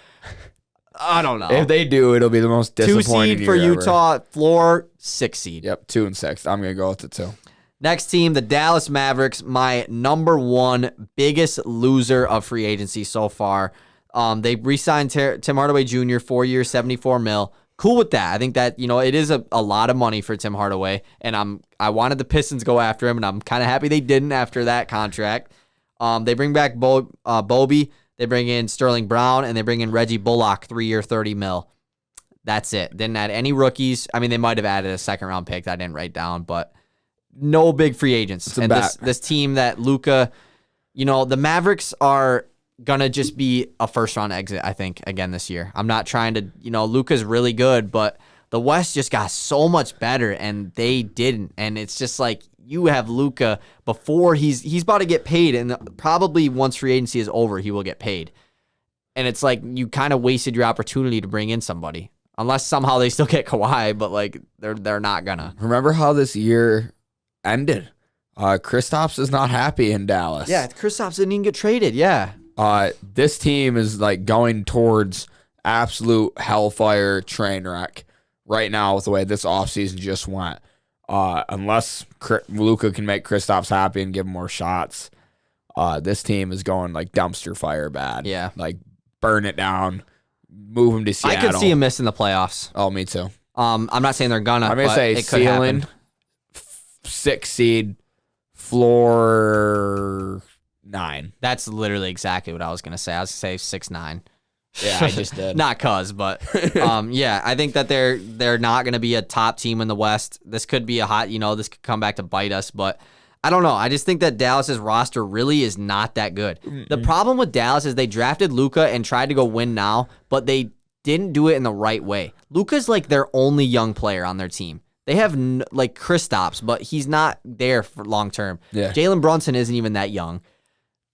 I don't know. If they do, it'll be the most disappointing 2 seed for year Utah, ever. floor 6 seed. Yep, 2 and 6. I'm going to go with the 2. Next team, the Dallas Mavericks, my number 1 biggest loser of free agency so far. They re-signed Tim Hardaway Jr., 4 years, $74 million. Cool with that. I think that, it is a lot of money for Tim Hardaway, and I wanted the Pistons go after him, and I'm kind of happy they didn't after that contract. They bring back Bobby, they bring in Sterling Brown, and they bring in Reggie Bullock, 3 year, $30 million. That's it. Didn't add any rookies. I mean, they might have added a second-round pick that I didn't write down, but no big free agents. And this team that Luka, the Mavericks are gonna just be a first-round exit, I think, again this year. I'm not trying to, Luka's really good, but the West just got so much better, and they didn't. And it's just you have Luka before he's about to get paid, and probably once free agency is over, he will get paid. And it's you kind of wasted your opportunity to bring in somebody, unless somehow they still get Kawhi, but they're not gonna. Remember how this year ended? Kristaps is not happy in Dallas. Yeah, Kristaps didn't even get traded. Yeah. This team is going towards absolute hellfire train wreck right now with the way this offseason just went. Unless Luka can make Kristaps happy and give him more shots, this team is going dumpster fire bad. Yeah. Burn it down, move him to Seattle. I could see him missing the playoffs. Oh, me too. I'm not saying they're gonna. I'm going to say ceiling, 6 seed, floor 9. That's literally exactly what I was gonna say. I was gonna say 6-9. Yeah, I just did. Not but yeah, I think that they're not gonna be a top team in the West. This could be a hot, this could come back to bite us, but I don't know. I just think that Dallas's roster really is not that good. Mm-mm. The problem with Dallas is they drafted Luka and tried to go win now, but they didn't do it in the right way. Luka's their only young player on their team. They have Kristaps, but he's not there for long term. Yeah. Jalen Brunson isn't even that young.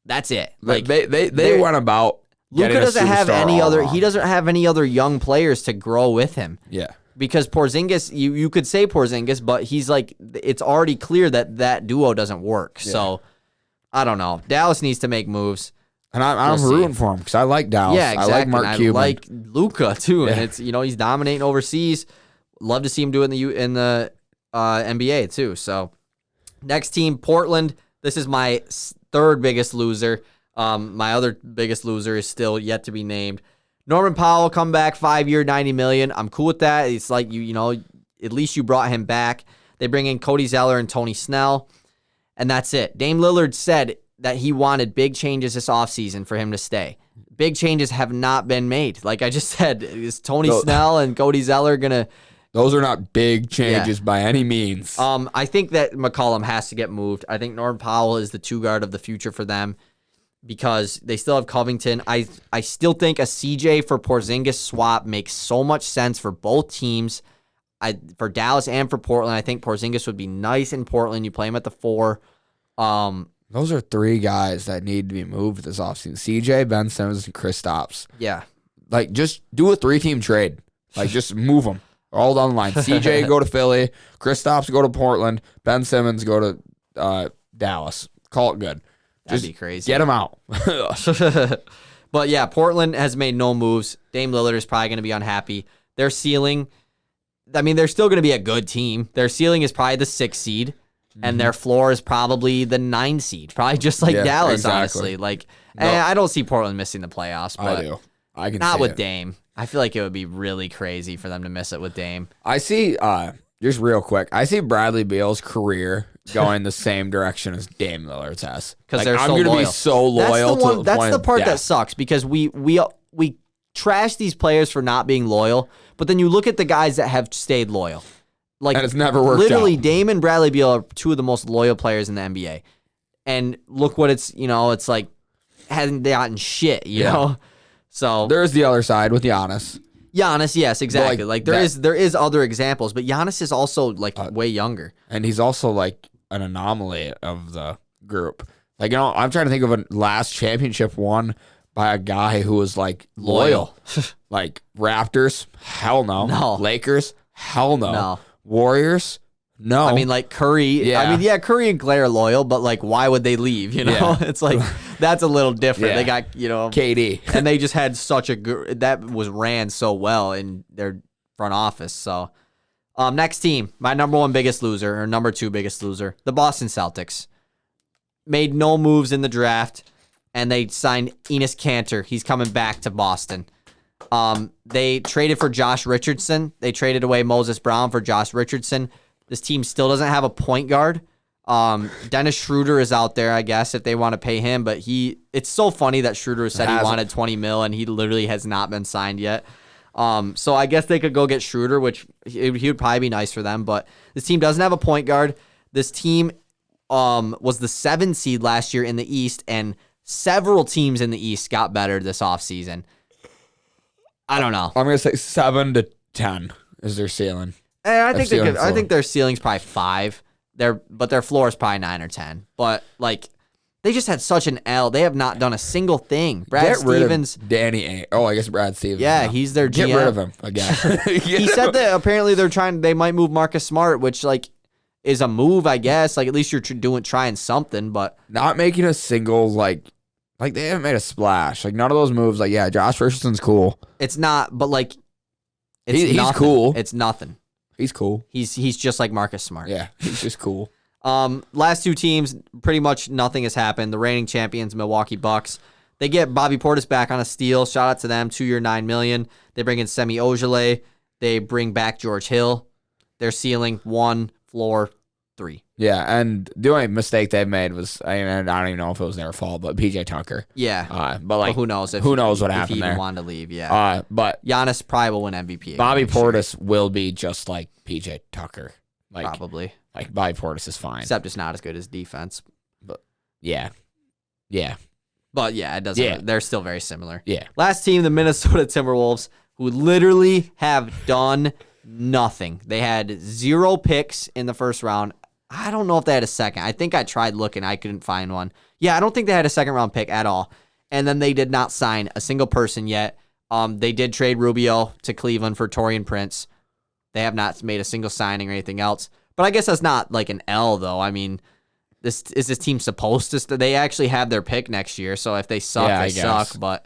That's it. They went about. Luka doesn't have any other. He doesn't have any other young players to grow with him. Yeah. Because Porzingis, you could say Porzingis, but he's it's already clear that duo doesn't work. Yeah. So I don't know. Dallas needs to make moves. And I'm rooting for him because I like Dallas. Yeah, exactly. I like Mark Cuban. I like Luka too, and it's he's dominating overseas. Love to see him do it in the NBA too. So next team, Portland. This is my 3rd biggest loser. My other biggest loser is still yet to be named. Norman Powell come back 5 year, $90 million. I'm cool with that. It's at least you brought him back. They bring in Cody Zeller and Tony Snell, and that's it. Dame Lillard said that he wanted big changes this offseason for him to stay. Big changes have not been made. Like I just said, is Tony Snell and Cody Zeller gonna? Those are not big changes by any means. I think that McCollum has to get moved. I think Norman Powell is the 2 guard of the future for them. because they still have Covington. I still think a CJ for Porzingis swap makes so much sense for both teams. For Dallas and for Portland, I think Porzingis would be nice in Portland. You play him at the 4. Those are 3 guys that need to be moved this offseason. CJ, Ben Simmons, and Kristaps. Yeah. Like, just do a 3-team trade. Like, just move them. All down the line. CJ go to Philly. Kristaps go to Portland. Ben Simmons go to Dallas. Call it good. That'd be crazy. Get him out. But yeah, Portland has made no moves. Dame Lillard is probably going to be unhappy. Their ceiling, I mean, they're still going to be a good team. Their ceiling is probably the 6th seed, and their floor is probably the 9 seed. Probably just like Dallas, exactly. Honestly. Like, I don't see Portland missing the playoffs, but I do. I can not see with it. Dame. I feel like it would be really crazy for them to miss it with Dame. I see, just real quick, I see Bradley Beal's career going the same direction as Dame Lillard's has. Because they're so I'm loyal. going to be so loyal. That's the part that sucks, because we trash these players for not being loyal, but then you look at the guys that have stayed loyal. Like, and it's never worked literally, out. Dame and Bradley Beal are 2 of the most loyal players in the NBA. And look what it's like, hasn't gotten shit, you know? So there's the other side with Giannis. Giannis, yes, exactly. Like there is other examples, but Giannis is also like way younger. And he's also like an anomaly of the group. Like, I'm trying to think of a last championship won by a guy who was like loyal. Like Raptors, hell no. No. Lakers, hell no. No. Warriors, no. I mean, like Curry. Yeah. I mean, Curry and Clay are loyal, but like, why would they leave? You know, Yeah. It's like that's a little different. Yeah. They got KD, and they just had such that was ran so well in their front office. So, next team, my number 1 biggest loser or number 2 biggest loser, the Boston Celtics, made no moves in the draft, and they signed Enes Kanter. He's coming back to Boston. They traded for Josh Richardson. They traded away Moses Brown for Josh Richardson. This team still doesn't have a point guard. Dennis Schroeder is out there, I guess, if they want to pay him. But it's so funny that Schroeder said he wanted $20 million, and he literally has not been signed yet. So I guess they could go get Schroeder, which he would probably be nice for them. But this team doesn't have a point guard. This team was the 7th seed last year in the East, and several teams in the East got better this offseason. I don't know. I'm going to say 7 to 10 is their ceiling. I think their ceiling's probably 5. But their floor is probably 9 or 10. But like, they just had such an L. They have not done a single thing. Brad Stevens, Danny Ainge. Oh, I guess Brad Stevens. Yeah, he's their GM. Get rid of him again. He said that apparently they might move Marcus Smart, which like is a move, I guess. Like, at least you're trying something, but not making a single like they haven't made a splash. Like, none of those moves. Like, yeah, Josh Richardson's cool. It's not, but like, he's cool. It's nothing. He's cool. He's just like Marcus Smart. Yeah, he's just cool. Last 2 teams, pretty much nothing has happened. The reigning champions, Milwaukee Bucks. They get Bobby Portis back on a steal. Shout out to them. 2-year, $9 million. They bring in Semi Ojeleye. They bring back George Hill. Their ceiling 1, floor 3. Yeah, and the only mistake they made was, I don't even know if it was their fault, but PJ Tucker. Yeah. But like, who knows? Who knows what if happened he there? even wanted to leave, yeah. But Giannis probably will win MVP. Bobby Portis will be just like PJ Tucker. Like, probably. Like, Bobby Portis is fine. Except it's not as good as defense. But yeah. Yeah. But yeah, it doesn't. Yeah. They're still very similar. Yeah. Last team, the Minnesota Timberwolves, who literally have done nothing. They had 0 picks in the first round. I don't know if they had a second. I think I tried looking. I couldn't find one. Yeah, I don't think they had a second-round pick at all. And then they did not sign a single person yet. They did trade Rubio to Cleveland for Taurean Prince. They have not made a single signing or anything else. But I guess that's not like an L, though. I mean, this team supposed to? They actually have their pick next year, so if they suck, they suck. But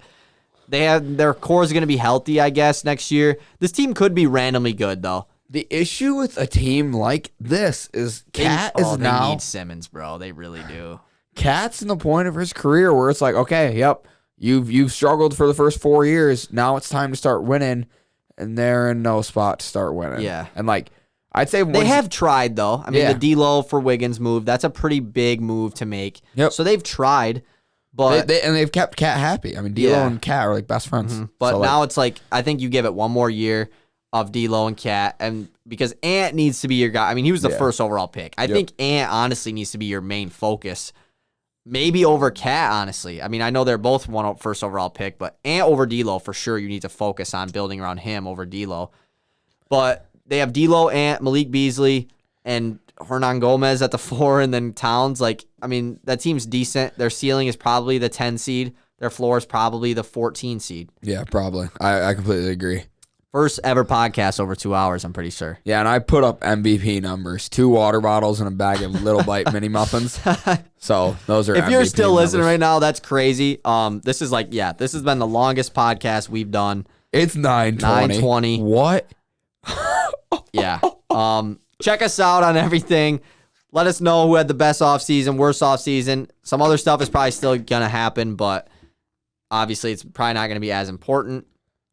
their core is going to be healthy, I guess, next year. This team could be randomly good, though. The issue with a team like this is they need Simmons, bro. They really do. Cat's in the point of his career where it's like, okay, yep, you've struggled for the first 4 years. Now it's time to start winning, and they're in no spot to start winning. Yeah, and like I'd say they have tried though. I mean, the D'Lo for Wiggins move, that's a pretty big move to make. Yep. So they've tried, but they've kept Cat happy. I mean, D'Lo and Cat are like best friends. Mm-hmm. But so now it's like I think you give it one more year of D'Lo and Cat, and because Ant needs to be your guy. I mean, he was the first overall pick. I think Ant honestly needs to be your main focus. Maybe over Cat, honestly. I mean, I know they're both first overall pick, but Ant over D'Lo for sure. You need to focus on building around him over D'Lo. But they have D'Lo, Ant, Malik Beasley, and Hernan Gomez at the 4, and then Towns. Like, I mean, that team's decent. Their ceiling is probably the 10 seed. Their floor is probably the 14 seed. Yeah, probably. I completely agree. First ever podcast over 2 hours, I'm pretty sure. Yeah, and I put up MVP numbers: 2 water bottles and a bag of Little Bite mini muffins. So those are. If MVP you're still listening numbers right now, that's crazy. This is this has been the longest podcast we've done. It's 9:20. 9:20. What? Yeah. Check us out on everything. Let us know who had the best offseason, worst offseason. Some other stuff is probably still gonna happen, but obviously it's probably not gonna be as important.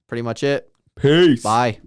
Pretty much it. Peace. Bye.